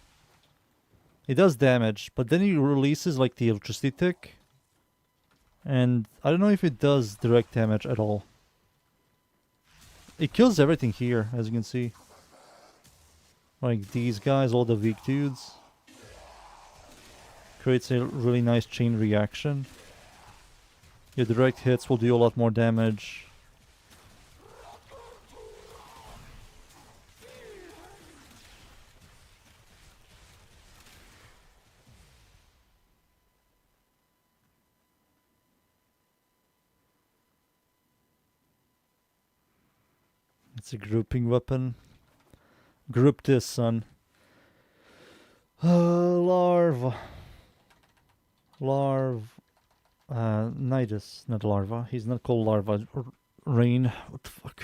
It does damage, but then it releases like the electricity tick. And I don't know if it does direct damage at all. It kills everything here, as you can see. Like these guys, all the weak dudes. Creates a really nice chain reaction. Your direct hits will do a lot more damage. It's a grouping weapon. Group this, son. Larva. Nidus, not larva. He's not called larva. Rain. What the fuck?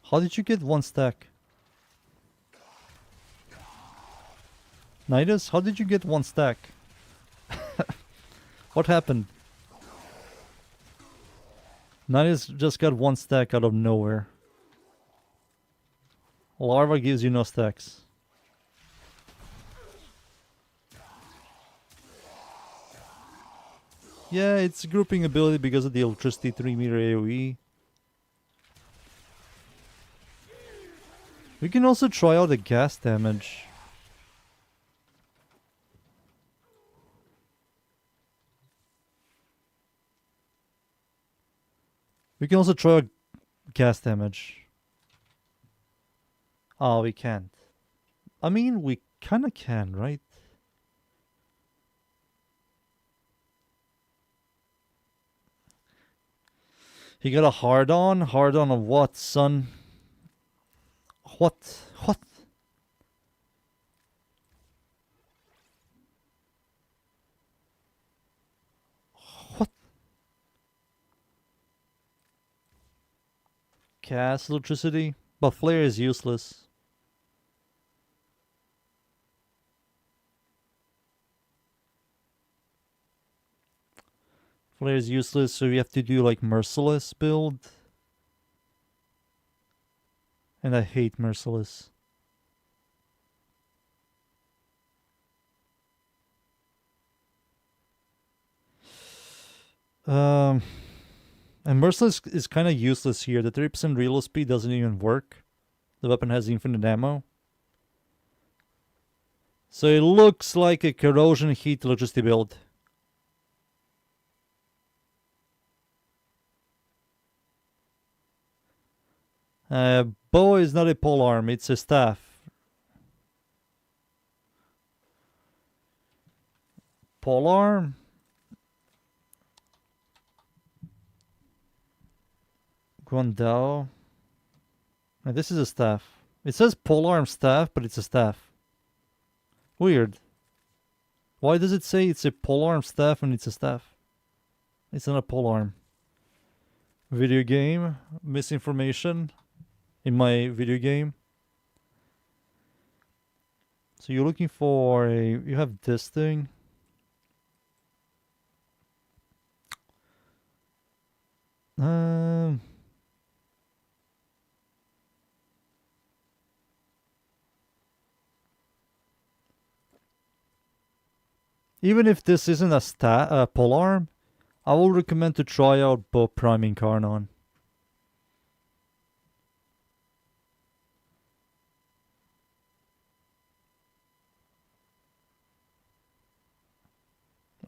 How did you get one stack? Nidus, how did you get one stack? What happened? Nidus just got one stack out of nowhere. Larva gives you no stacks. Yeah, it's a grouping ability because of the electricity 3-meter AoE. We can also try out the gas damage. We can also try out gas damage. Oh, we can't. I mean, we kinda can, right? He got a hard on? Hard on of what, son? What? What? What? Cast electricity? But flare is useless. Flare is useless, so we have to do like Merciless build. And I hate Merciless. And Merciless is kind of useless here. The 3% reload speed doesn't even work. The weapon has infinite ammo. So it looks like a corrosion heat electricity build. Bow is not a polearm, it's a staff. Polearm? Guandao. And this is a staff. It says polearm staff, but it's a staff. Weird. Why does it say it's a polearm staff and it's a staff? It's not a polearm. Video game. Misinformation in my video game. So you're looking for a... You have this thing. Even if this isn't a polearm, I will recommend to try out bow priming Carnon.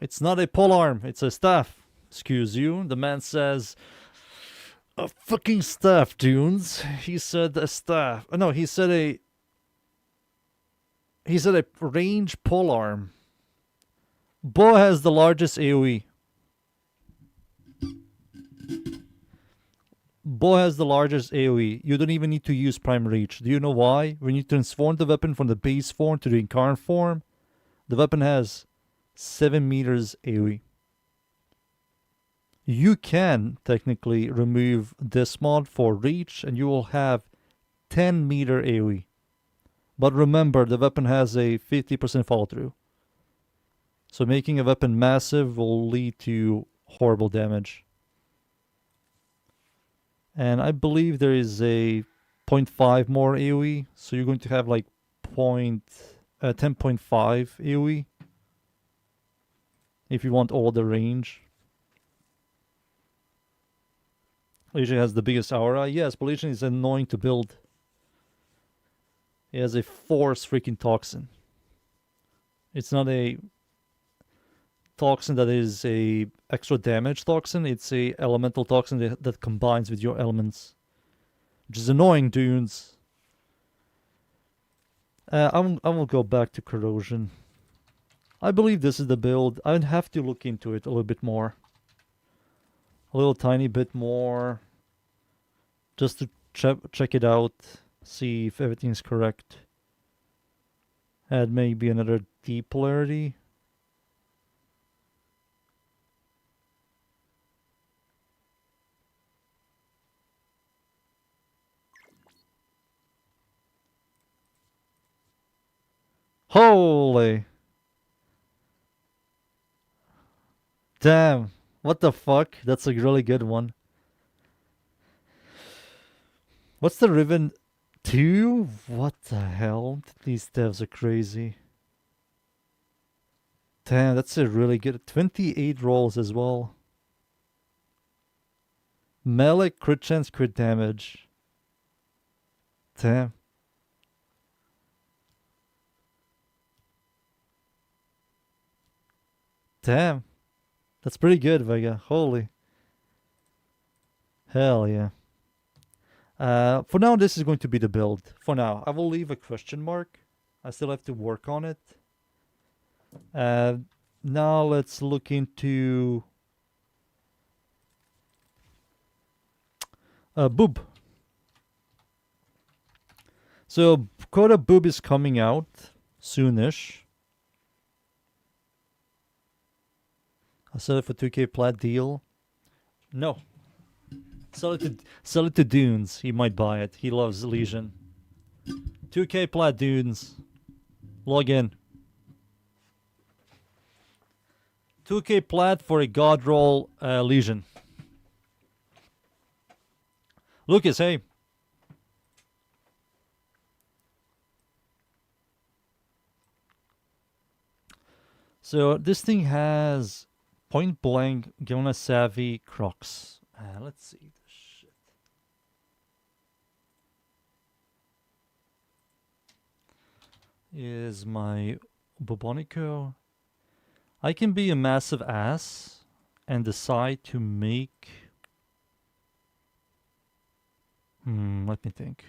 It's not a polearm, it's a staff. Excuse you. The man says, a fucking staff, dunes. He said a staff. No, he said a range polearm. Bow has the largest AoE. Bow has the largest AoE. You don't even need to use Prime Reach. Do you know why? When you transform the weapon from the base form to the incarnate form, the weapon has 7 meters AoE. You can technically remove this mod for reach and you will have 10 meter AoE. But remember, the weapon has a 50% follow through. So making a weapon massive will lead to horrible damage. And I believe there is a 0.5 more AoE. So you're going to have like 10.5 AoE. If you want all the range. Legion has the biggest aura. Yes, but Legion is annoying to build. It has a force freaking toxin. It's not a toxin that is a extra damage toxin. It's a elemental toxin that combines with your elements. Which is annoying, dudes. I will go back to corrosion. I believe this is the build. I'd have to look into it a little bit more. A little tiny bit more. Just to check it out. See if everything's correct. Add maybe another D polarity. Holy. Damn. What the fuck? That's a really good one. What's the Riven 2? What the hell? These devs are crazy. Damn, that's a really good... 28 rolls as well. Melee, crit chance, crit damage. Damn. Damn. That's pretty good, Vega. Holy. Hell yeah. For now, this is going to be the build. For now, I will leave a question mark. I still have to work on it. Now let's look into Boob. So Coda Boob is coming out soonish. I'll sell it for 2k plat deal. No. Sell it to Dunes. He might buy it. He loves Legion. 2k plat Dunes. Log in. 2k plat for a god roll Legion. Lucas, hey. So this thing has point blank, Gona Savvy, Crocs. Let's see this shit. Is my Bobonico. I can be a massive ass and decide to make... let me think.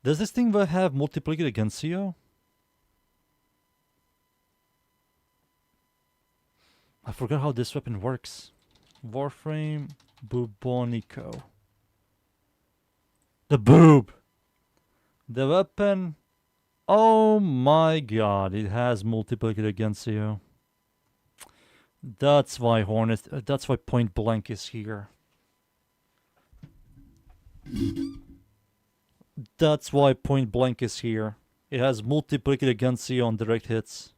Does this thing have multiplicated against you? I forgot how this weapon works. Warframe Bubonico. The boob! The weapon... Oh my god, it has multiplicated against you. That's why Hornet... that's why Point Blank is here. That's why Point Blank is here. It has multiplicated against you on direct hits.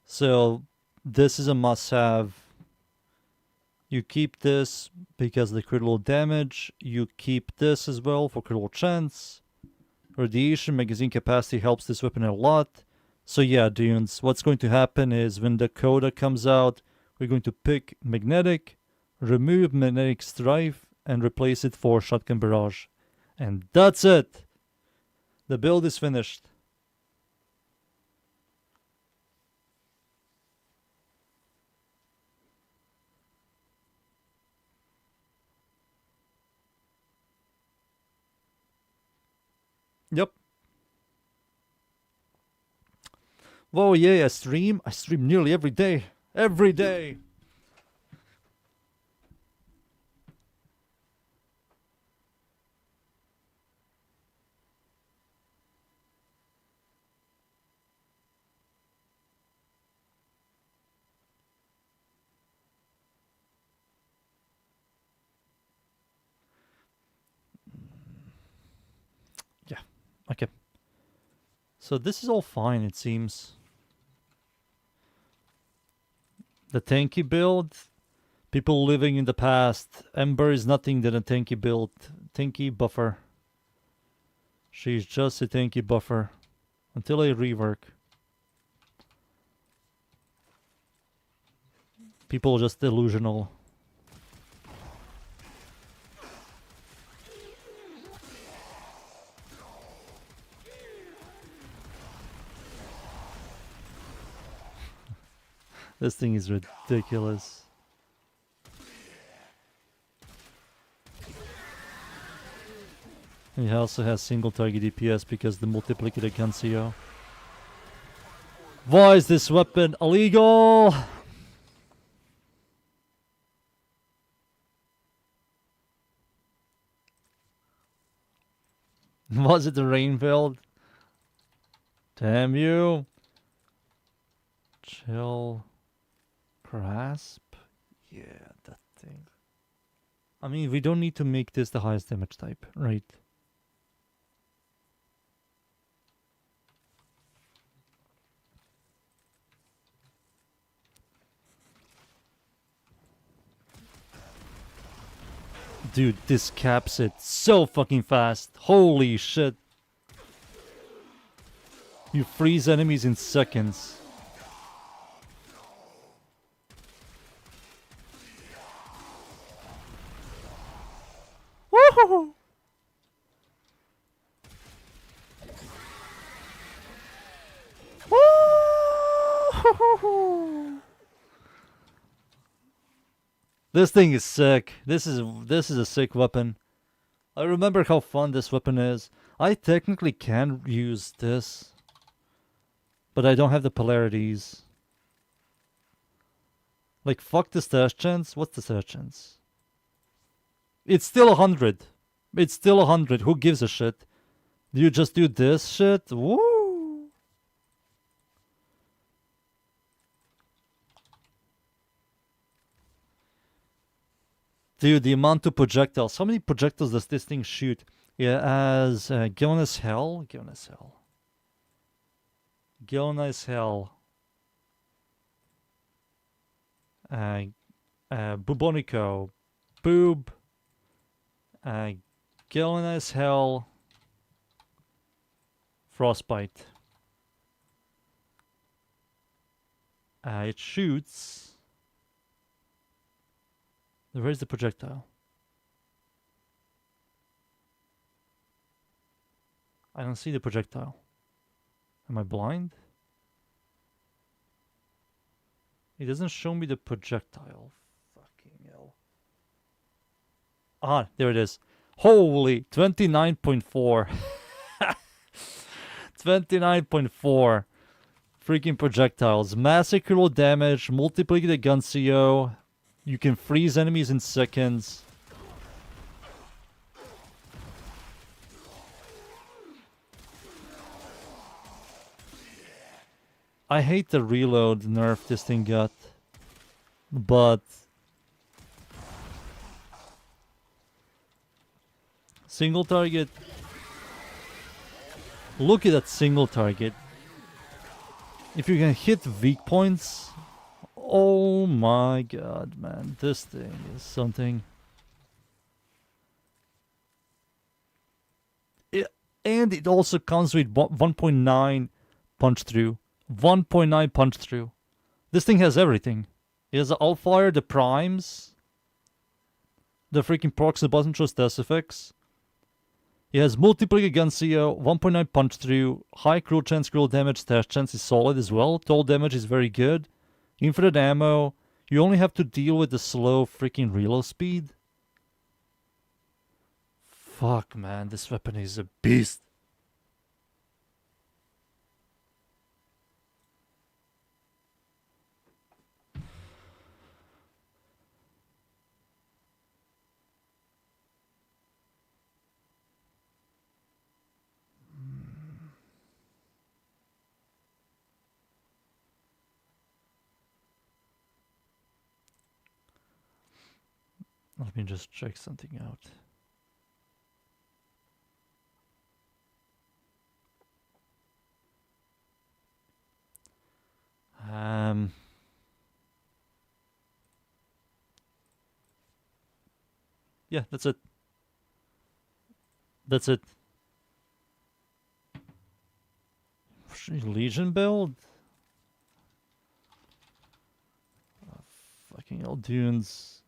So, this is a must-have. You keep this because of the critical damage. You keep this as well for critical chance. Radiation magazine capacity helps this weapon a lot. So yeah, Dunes, what's going to happen is when the Coda comes out, we're going to pick Magnetic, remove Magnetic Strife, and replace it for Shotgun Barrage. And that's it! The build is finished. Yep. Whoa, yeah, I stream nearly every day. Every day. Yeah, okay. So this is all fine, it seems. The tanky build, people living in the past. Ember is nothing than a tanky build. Tanky buffer. She's just a tanky buffer. Until I rework. People are just delusional. This thing is ridiculous. He also has single target DPS because the multiplicator gun CO. Why is this weapon illegal? Was it the rain build? Damn you. Chill. Grasp? Yeah, that thing. I mean, we don't need to make this the highest damage type, right? Dude, this caps it so fucking fast. Holy shit. You freeze enemies in seconds. Woohoo! Woo! This thing is sick. This is a sick weapon. I remember how fun this weapon is. I technically can use this, but I don't have the polarities. Like, fuck the stash chance. What's the stash chance? It's still 100. It's still 100. Who gives a shit? Do you just do this shit? Woo! Dude, the amount of projectiles. How many projectiles does this thing shoot? Yeah, as Gillen as hell. Gillen as hell. Gillen as hell. Bubonico. Boob. Gillen as hell. Frostbite. It shoots. Where's the projectile? I don't see the projectile. Am I blind? It doesn't show me the projectile. Fucking hell. Ah, there it is. Holy, 29.4. 29.4. Freaking projectiles. Massive critical damage, multiplicated gun CO. You can freeze enemies in seconds. I hate the reload nerf this thing got. But single target. Look at that single target. If you can hit weak points. Oh my god, man. This thing is something. And it also comes with 1.9 punch through. 1.9 punch through. This thing has everything. It has the Allfire, the primes, the freaking procs, the button show stats effects. It has multiplicator gun CO, 1.9 punch through, high critical chance, critical damage, stash chance is solid as well. Total damage is very good. Infinite ammo. You only have to deal with the slow freaking reload speed. Fuck, man. This weapon is a beast. Let me just check something out. Yeah, that's it. That's it. Legion build? Fucking hell, dunes.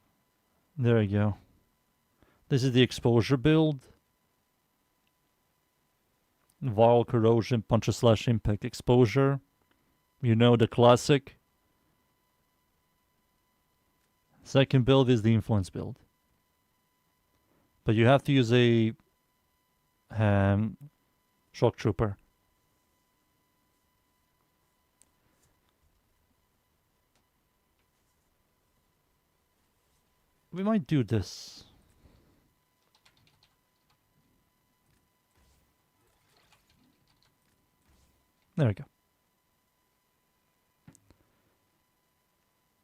There we go. This is the exposure build. Viral corrosion, puncher slash impact exposure. You know, the classic. Second build is the influence build. But you have to use a shock trooper. We might do this. There we go.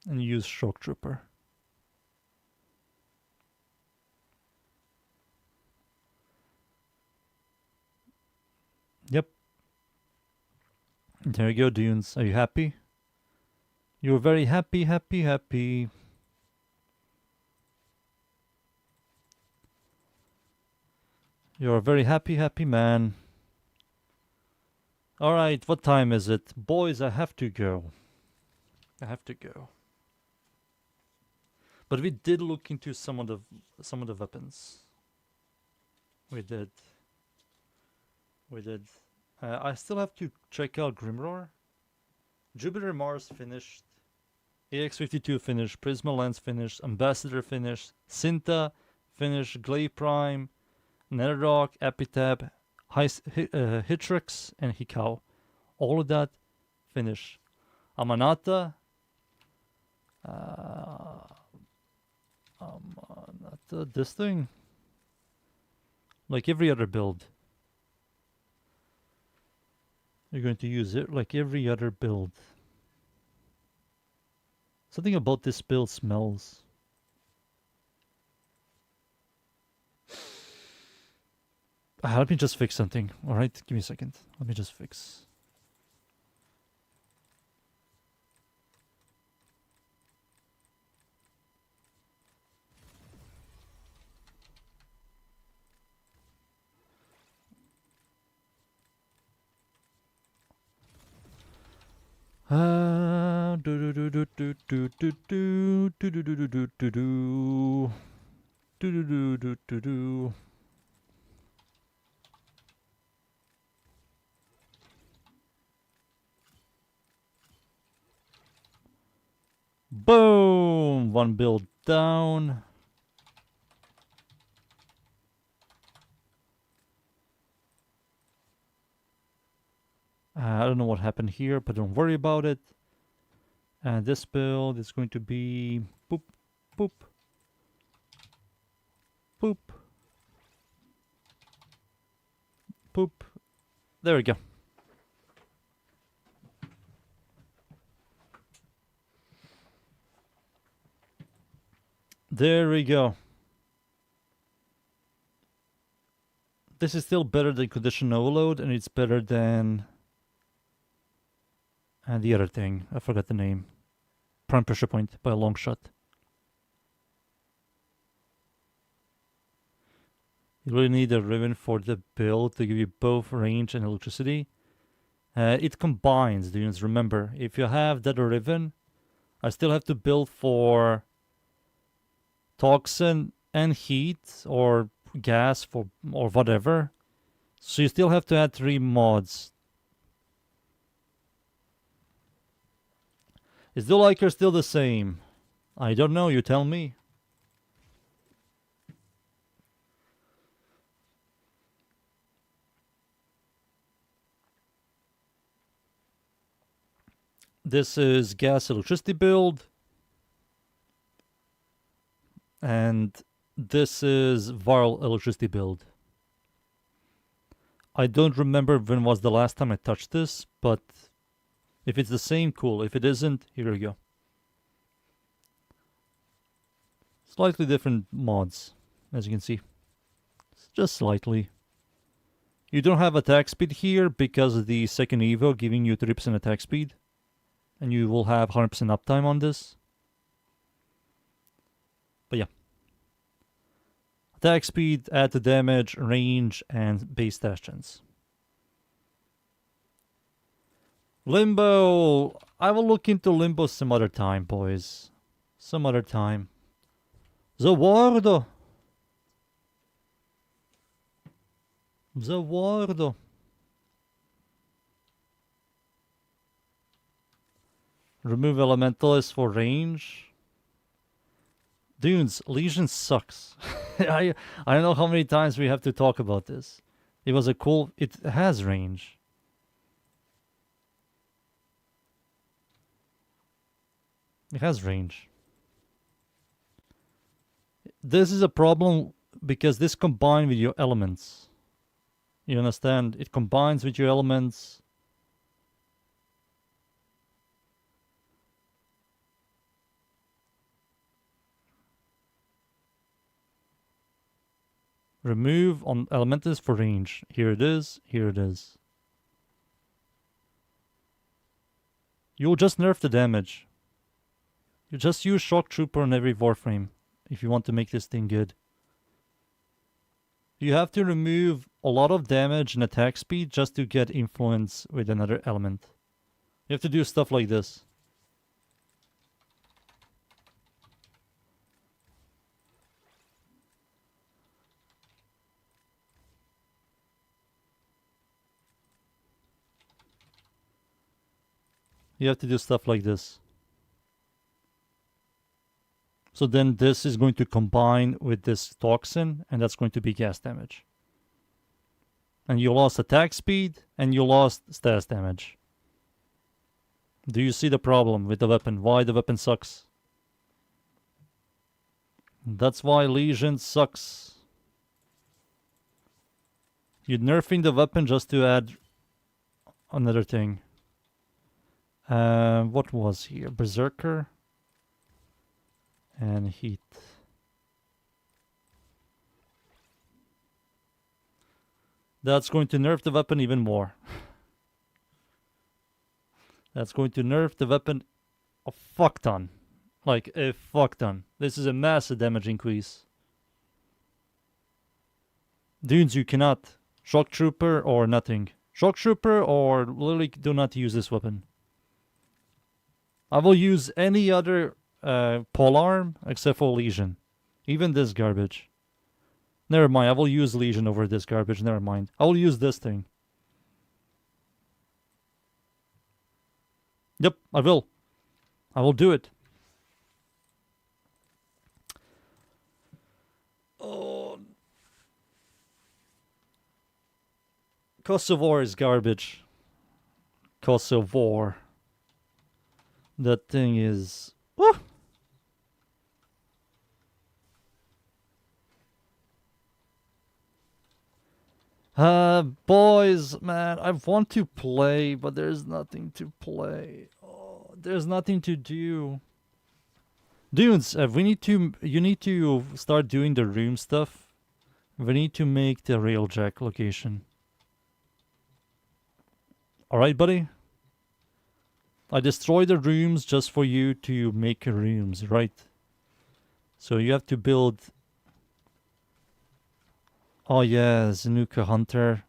And use shock trooper. Yep. There you go, dunes. Are you happy? You're very happy, happy, happy. You're a very happy, happy man. Alright, what time is it? Boys, I have to go. I have to go. But we did look into some of the weapons. We did. We did. I still have to check out Grimroar. Jupiter Mars finished. AX-52 finished. Prisma Lens finished. Ambassador finished. Cinta finished. Glaive Prime. Netherrock, Epitaph, Hitrix, and Hikau. All of that finish. Amanata. Amanata, this thing. Like every other build. You're going to use it like every other build. Something about this build smells. Let me just fix something. Alright, give me a second. Let me just fix. Do do do do do do do do do do do do do do do do do do do. Boom! One build down. I don't know what happened here, but don't worry about it. And this build is going to be boop, boop, boop, boop. There we go. There we go. This is still better than Condition Overload, and it's better than the other thing. I forgot the name. Prime Pressure Point by a long shot. You really need a Riven for the build to give you both range and electricity. It combines the units. Remember, if you have that Riven, I still have to build for toxin and heat or gas for or whatever. So you still have to add 3 mods. Is the liker still the same? I don't know, you tell me. This is gas electricity build. And this is viral electricity build. I don't remember when was the last time I touched this, but if it's the same, cool. If it isn't, here we go. Slightly different mods, as you can see. Just slightly. You don't have attack speed here because of the second Evo giving you 3% attack speed. And you will have 100% uptime on this. But yeah. Attack speed, add to damage, range, and base dash chance. Limbo. I will look into Limbo some other time, boys. Some other time. The Wardo. The Wardo. Remove Elementalist for range. Dunes, Legion sucks. I don't know how many times we have to talk about this. It was a cool... It has range. It has range. This is a problem because this combines with your elements. You understand? It combines with your elements. Remove on elementals for range. Here it is. Here it is. You'll just nerf the damage. You just use Shock Trooper on every Warframe if you want to make this thing good. You have to remove a lot of damage and attack speed just to get influence with another element. You have to do stuff like this. You have to do stuff like this. So then this is going to combine with this toxin, and that's going to be gas damage. And you lost attack speed, and you lost status damage. Do you see the problem with the weapon? Why the weapon sucks? That's why Legion sucks. You're nerfing the weapon just to add another thing. What was here? Berserker and heat. That's going to nerf the weapon even more. That's going to nerf the weapon a fuck ton. Like a fuck ton. This is a massive damage increase. Dudes, you cannot. Shock Trooper or nothing. Shock Trooper or literally do not use this weapon. I will use any other polearm except for Legion. Even this garbage. Never mind, I will use Legion over this garbage. Never mind. I will use this thing. Yep, I will. I will do it. Oh. Kosovo is garbage. Kosovo. That thing is... Woo! Boys, man, I want to play, but there's nothing to play. Oh, there's nothing to do. Dudes, you need to start doing the room stuff. We need to make the railjack location. Alright, buddy? I destroy the rooms just for you to make rooms, right? So you have to build... Oh yeah, Zanuka Hunter.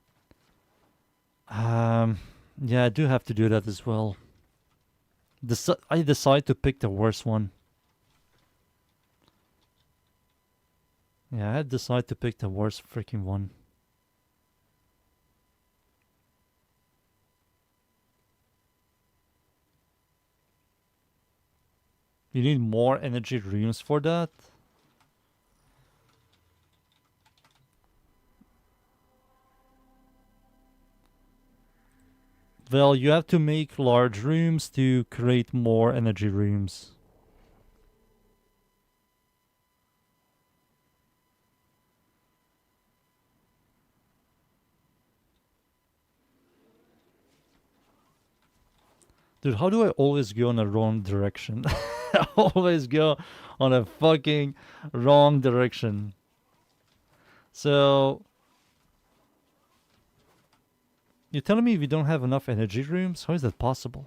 Yeah, I do have to do that as well. I decide to pick the worst one. Yeah, I decide to pick the worst freaking one. You need more energy rooms for that? Well, you have to make large rooms to create more energy rooms. Dude, how do I always go in the wrong direction? I always go on a fucking wrong direction. So... You're telling me we don't have enough energy rooms? How is that possible?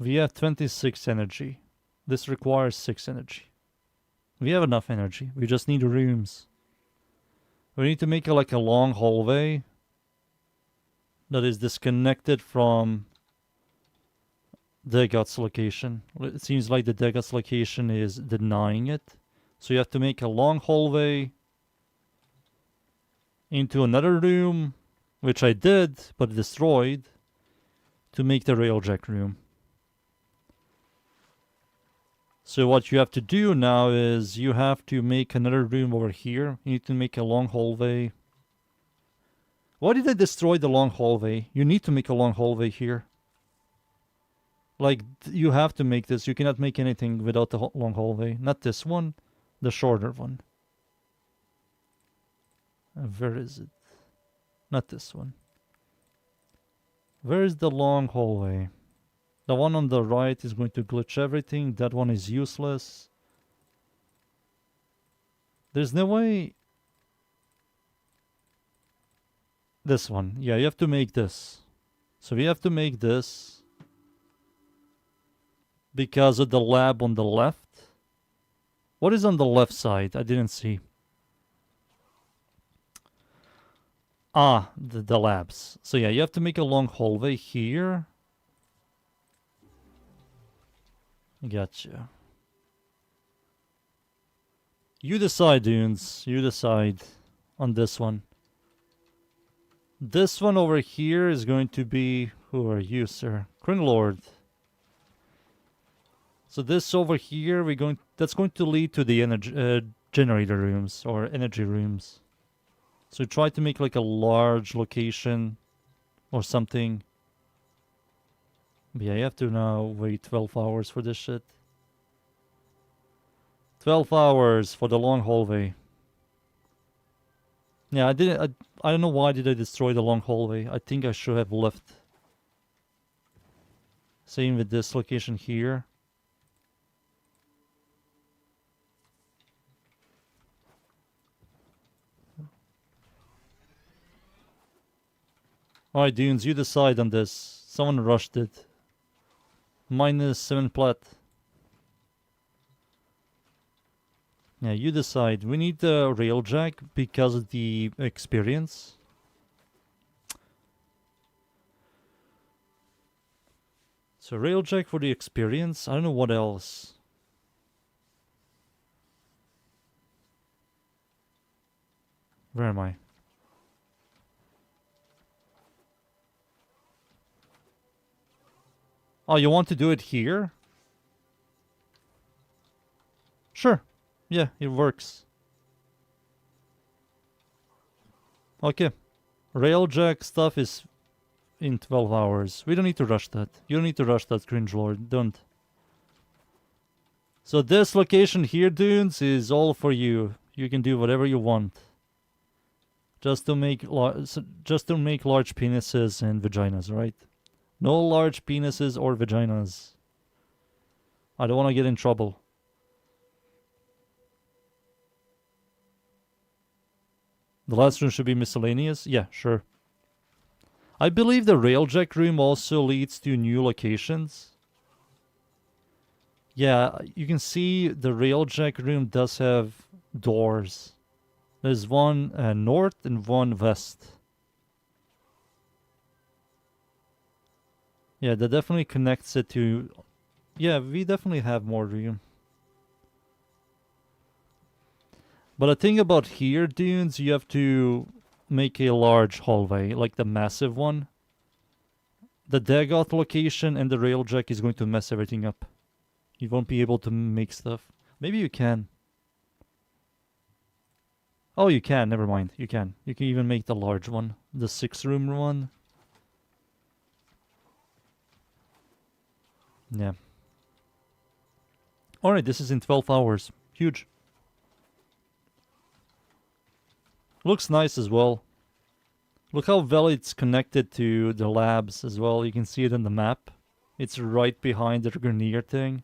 We have 26 energy. This requires 6 energy. We have enough energy. We just need rooms. We need to make like a long hallway that is disconnected from Degot's location. It seems like the Degot's location is denying it. So you have to make a long hallway into another room, which I did, but destroyed, to make the railjack room. So what you have to do now is you have to make another room over here. You need to make a long hallway. Why did I destroy the long hallway? You need to make a long hallway here. Like, you have to make this. You cannot make anything without the long hallway. Not this one, the shorter one. Where is it? Not this one. Where is the long hallway? The one on the right is going to glitch everything. That one is useless. There's no way... This one. Yeah, you have to make this. So we have to make this. Because of the lab on the left. What is on the left side? I didn't see. Ah, the labs. So yeah, you have to make a long hallway here. Gotcha. You decide, dunes. You decide on this one. This one over here is going to be... Who are you, sir? Kringlord. So this over here, that's going to lead to the energy generator rooms or energy rooms. So try to make like a large location or something. But yeah, you have to now wait 12 hours for this shit. 12 hours for the long hallway. Yeah, I don't know why did I destroy the long hallway. I think I should have left. Same with this location here. Alright, dunes, you decide on this. Someone rushed it. -7 plat. Yeah, you decide. We need the railjack because of the experience. So railjack for the experience. I don't know what else. Where am I? Oh, you want to do it here? Sure. Yeah, it works. Okay. Railjack stuff is in 12 hours. We don't need to rush that. You don't need to rush that, Cringe Lord. Don't. So this location here, dudes, is all for you. You can do whatever you want. Just to make large penises and vaginas, right? No large penises or vaginas. I don't want to get in trouble. The last room should be miscellaneous? Yeah, sure. I believe the railjack room also leads to new locations. Yeah, you can see the railjack room does have doors. There's one north and one west. Yeah, that definitely connects it to... Yeah, we definitely have more room. But the thing about here, dunes, you have to make a large hallway, like the massive one. The Dagoth location and the railjack is going to mess everything up. You won't be able to make stuff. Maybe you can. Oh, you can. Never mind. You can. You can even make the large one. The 6-room one. Yeah. Alright, this is in 12 hours. Huge. Looks nice as well. Look how well it's connected to the labs as well. You can see it on the map. It's right behind the Grenier thing.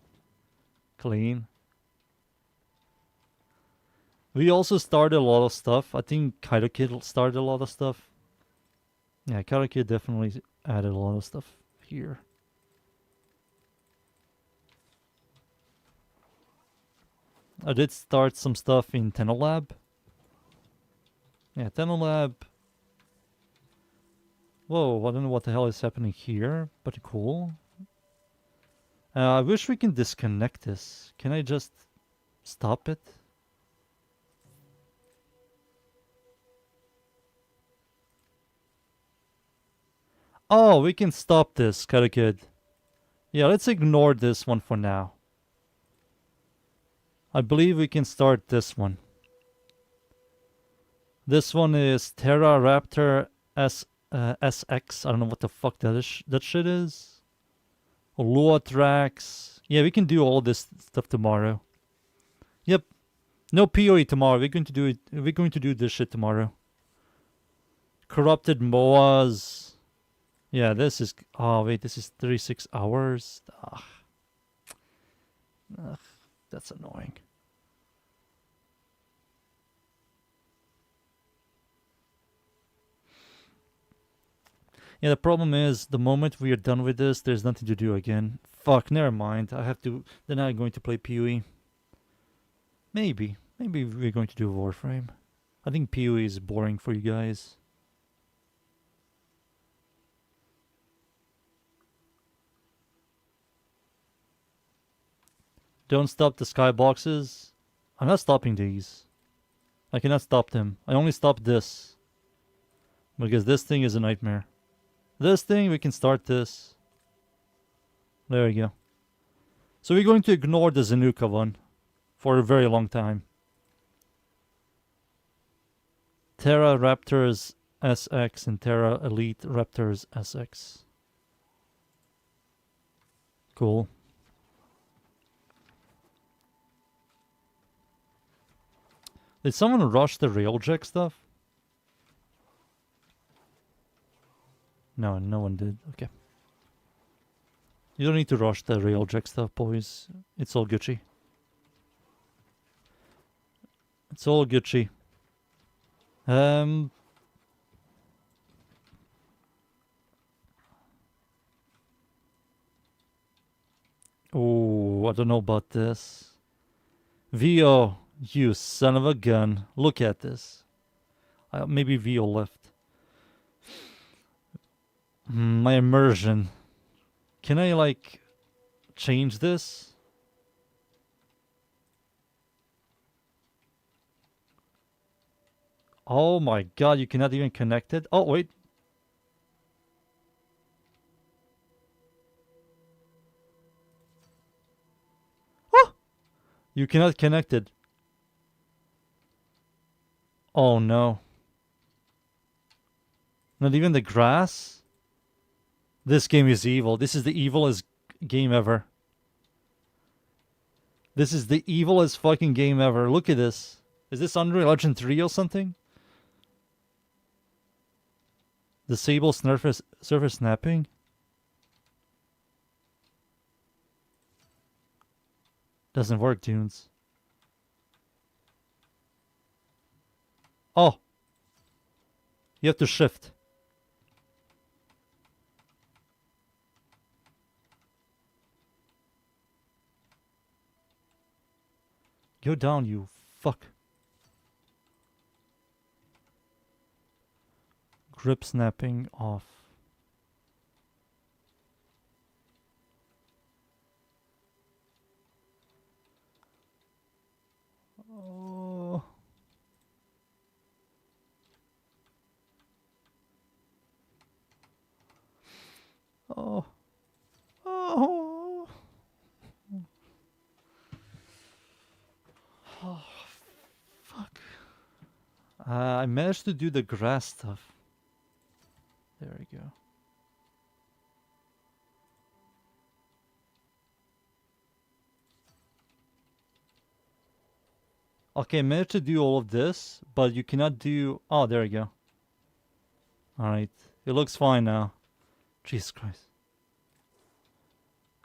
Clean. We also started a lot of stuff. I think Kairokid started a lot of stuff. Yeah, Kairokid definitely added a lot of stuff here. I did start some stuff in Tenolab. Yeah, Tenolab. Whoa, I don't know what the hell is happening here, but cool. I wish we can disconnect this. Can I just stop it? Oh, we can stop this. Kinda good. Yeah, let's ignore this one for now. I believe we can start this one. This one is Terra Raptor SX. I don't know what the fuck that shit is. Luatrax. Yeah, we can do all this stuff tomorrow. Yep. No PoE tomorrow. We're going to do it. We're going to do this shit tomorrow. Corrupted Moas. Yeah, this is. Oh wait, this is 36 hours. Ugh, that's annoying. Yeah, the problem is the moment we are done with this, there's nothing to do again. Fuck, never mind. I have to. Then I'm going to play PoE. Maybe we're going to do Warframe. I think PoE is boring for you guys. Don't stop the skyboxes. I'm not stopping these. I cannot stop them. I only stop this. Because this thing is a nightmare. This thing, we can start this. There we go. So we're going to ignore the Zanuka one for a very long time. Terra Raptors SX and Terra Elite Raptors SX. Cool. Did someone rush the Railjack stuff? No, no one did. Okay. You don't need to rush the Railjack stuff, boys. It's all Gucci. It's all Gucci. Oh, I don't know about this. VO, you son of a gun. Look at this. Maybe VO left. My immersion. Can I, like, change this? Oh my god, you cannot even connect it? Oh, wait. Oh! You cannot connect it. Oh no. Not even the grass? This game is evil. This is the evilest game ever. This is the evilest fucking game ever. Look at this. Is this Unreal Engine 3 or something? Disable surface snapping? Doesn't work, tunes. Oh. You have to shift. Go down, you fuck. Grip snapping off. Oh. Oh. Oh. Oh, fuck. I managed to do the grass stuff. There we go. Okay, I managed to do all of this, but you cannot do... Oh, there we go. Alright. It looks fine now. Jesus Christ.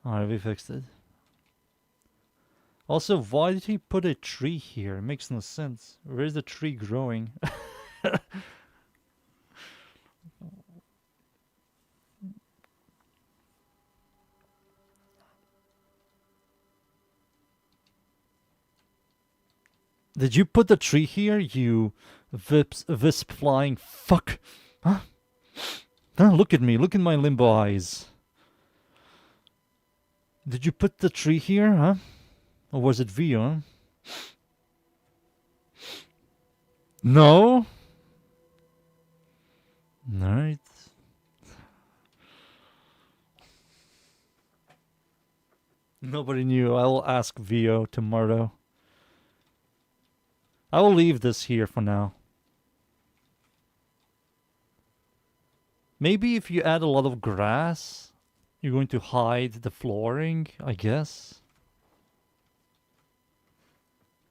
Alright, we fixed it. Also, why did he put a tree here? It makes no sense. Where is the tree growing? Did you put the tree here, you wisp flying fuck? Huh? Don't look at me. Look at my limbo eyes. Did you put the tree here, huh? Or was it Vio? Huh? No? Alright. Nobody knew. I will ask Vio tomorrow. I will leave this here for now. Maybe if you add a lot of grass, you're going to hide the flooring, I guess.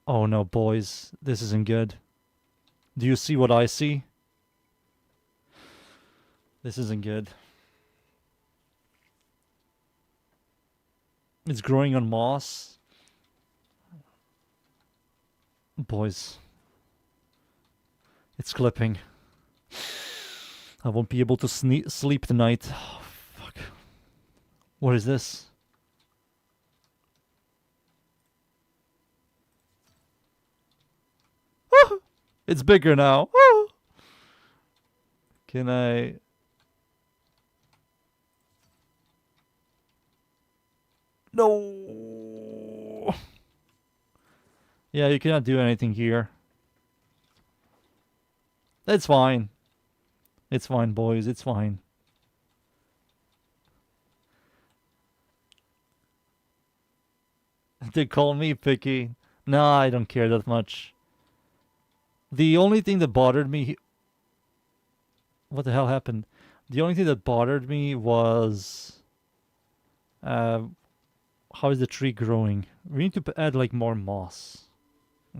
Oh no, boys. This isn't good. Do you see what I see? This isn't good. It's growing on moss. Boys. It's clipping. I won't be able to sleep tonight. Oh, fuck. What is this? It's bigger now. Can I... No! Yeah, you cannot do anything here. It's fine. It's fine, boys. It's fine. They call me picky. Nah, I don't care that much. The only thing that bothered me... What the hell happened? The only thing that bothered me was... how is the tree growing? We need to add like more moss.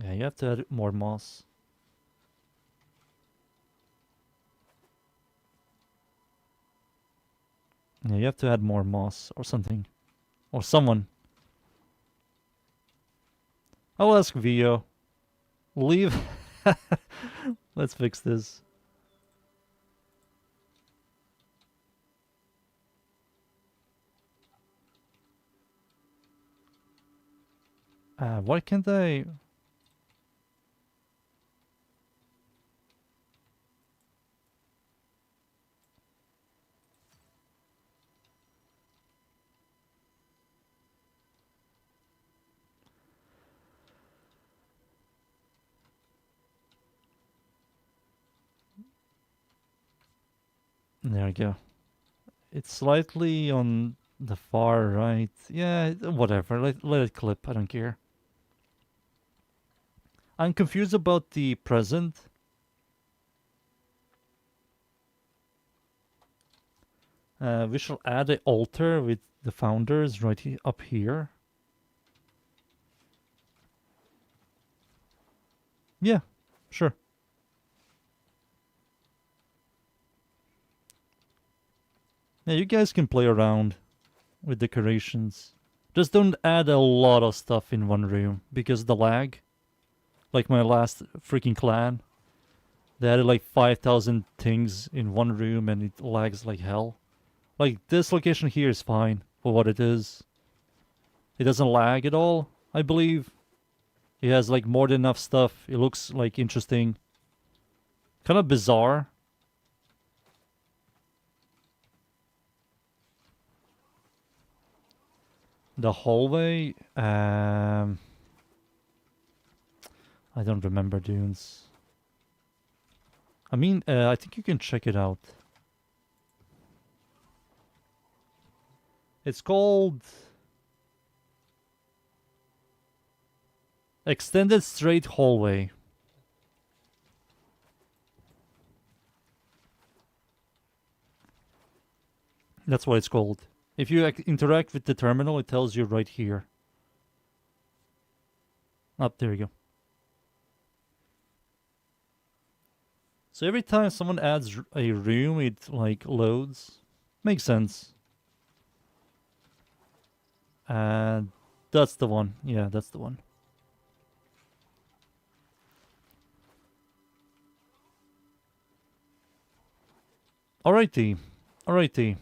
Yeah, you have to add more moss. Yeah, you have to add more moss or something. Or someone. I'll ask Vio. Leave. Let's fix this. Why can't I... There we go. It's slightly on the far right. Yeah, whatever. Let it clip. I don't care. I'm confused about the present. We shall add an altar with the founders right up here. Yeah, sure. Yeah, you guys can play around with decorations. Just don't add a lot of stuff in one room because the lag. Like my last freaking clan. They added like 5,000 things in one room and it lags like hell. Like this location here is fine for what it is. It doesn't lag at all, I believe. It has like more than enough stuff. It looks like interesting. Kind of bizarre. The hallway, I don't remember, dunes. I mean, I think you can check it out. It's called Extended Straight Hallway. That's what it's called. If you interact with the terminal, it tells you right here. Up there you go. So every time someone adds a room, it like loads. Makes sense. And that's the one. Yeah, that's the one. Alrighty. Alrighty.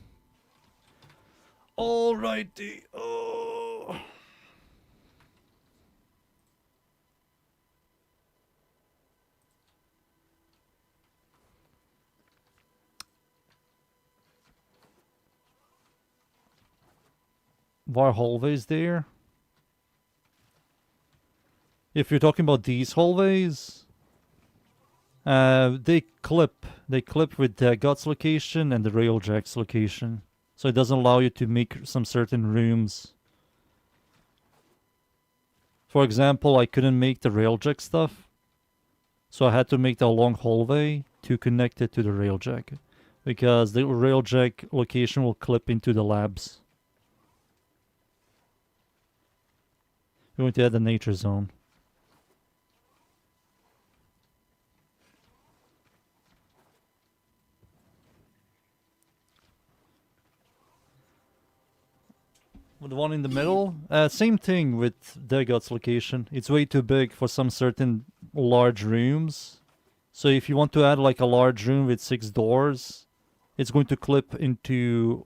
Alrighty. Oh. war hallways there. If you're talking about these hallways, they clip. They clip with the Guts location and the Railjack's location. So it doesn't allow you to make some certain rooms. For example, I couldn't make the Railjack stuff. So I had to make the long hallway to connect it to the Railjack. Because the Railjack location will clip into the labs. We're going to add the nature zone. The one in the middle, same thing with Dagod's location. It's way too big for some certain large rooms. So if you want to add like a large room with 6 doors, it's going to clip into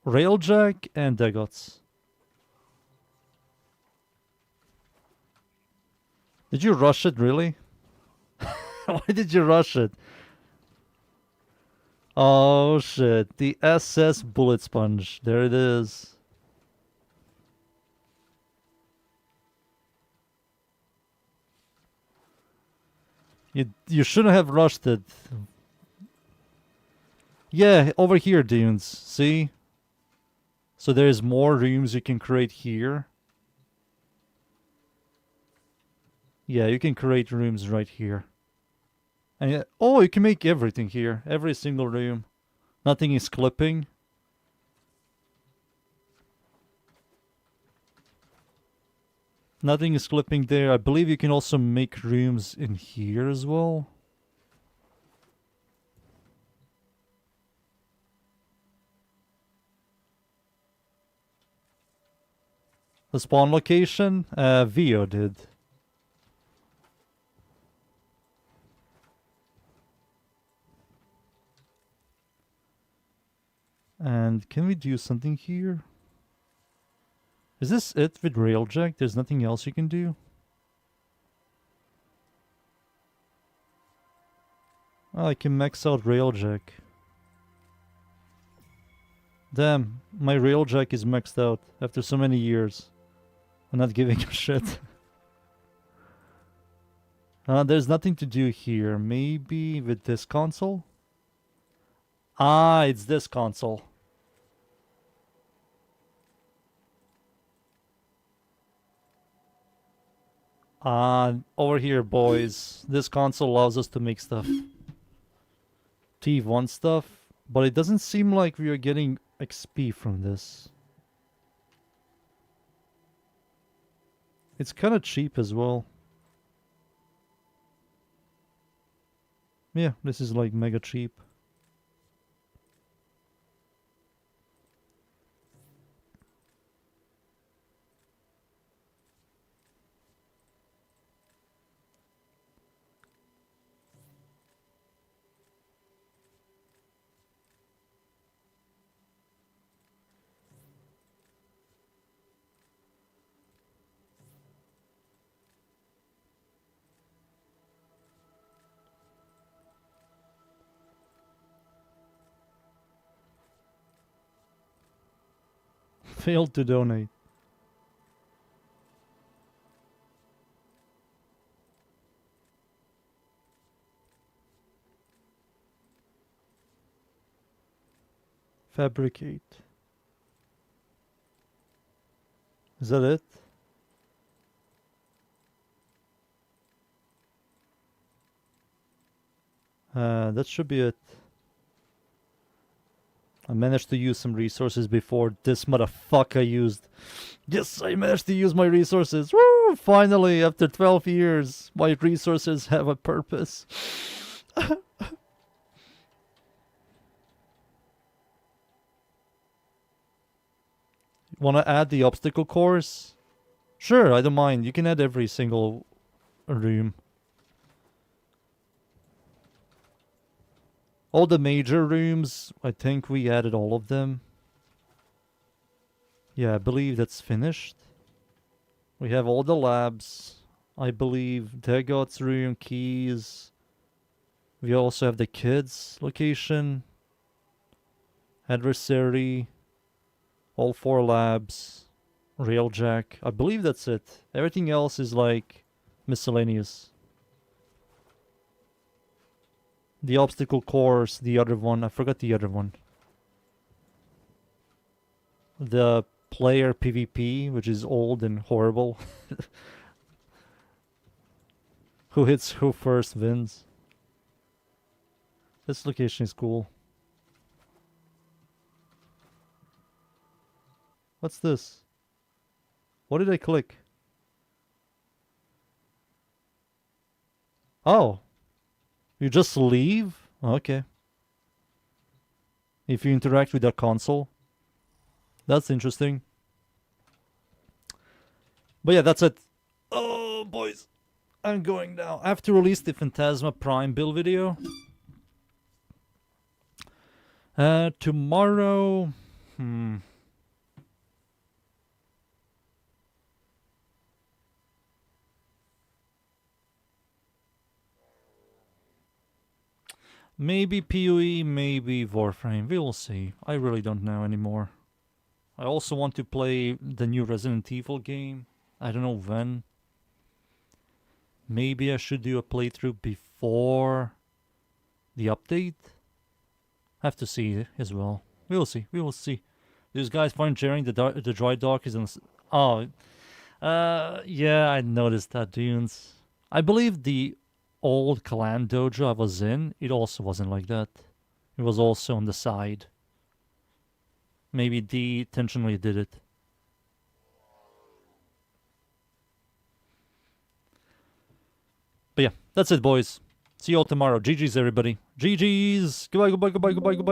Railjack and Dagod's. Did you rush it, really? Why did you rush it? Oh shit, the SS Bullet Sponge. There it is. You shouldn't have rushed it. Yeah, over here, dunes. See? So there's more rooms you can create here. Yeah, you can create rooms right here. And oh, you can make everything here. Every single room. Nothing is clipping. Nothing is clipping there. I believe you can also make rooms in here as well. The spawn location? Vio did. And can we do something here? Is this it with Railjack? There's nothing else you can do? Oh, I can max out Railjack. Damn, my Railjack is maxed out after so many years. I'm not giving a shit. There's nothing to do here. Maybe with this console? Ah, it's this console. Over here, boys. This console allows us to make stuff. T1 stuff. But it doesn't seem like we are getting XP from this. It's kind of cheap as well. Yeah, this is like mega cheap. Failed to donate. Fabricate. Is that it? That should be it. I managed to use some resources before this motherfucker used. Yes, I managed to use my resources. Woo! Finally, after 12 years, my resources have a purpose. Wanna add the obstacle course? Sure, I don't mind. You can add every single room. All the major rooms, I think we added all of them. Yeah, I believe that's finished. We have all the labs. I believe Dagod's room, keys. We also have the kids location. Adversary. All 4 labs. Railjack. I believe that's it. Everything else is like miscellaneous. The obstacle course, the other one. I forgot the other one. The player PvP, which is old and horrible. Who hits who first wins. This location is cool. What's this? What did I click? Oh. You just leave? Okay. If you interact with the console. That's interesting. But yeah, that's it. Oh, boys. I'm going now. I have to release the Phantasma Prime build video. Tomorrow... Maybe PoE, maybe Warframe. We will see. I really don't know anymore. I also want to play the new Resident Evil game. I don't know when. Maybe I should do a playthrough before the update. Have to see as well. We will see. We will see. These guys find Jerry the dry dock is on. Oh, yeah, I noticed that, dudes. I believe the old clan dojo I was in, it also wasn't like that. It was also on the side. Maybe D intentionally did it. But yeah, that's it, boys. See you all tomorrow. GG's, everybody. GG's. Goodbye, goodbye, goodbye, goodbye, goodbye.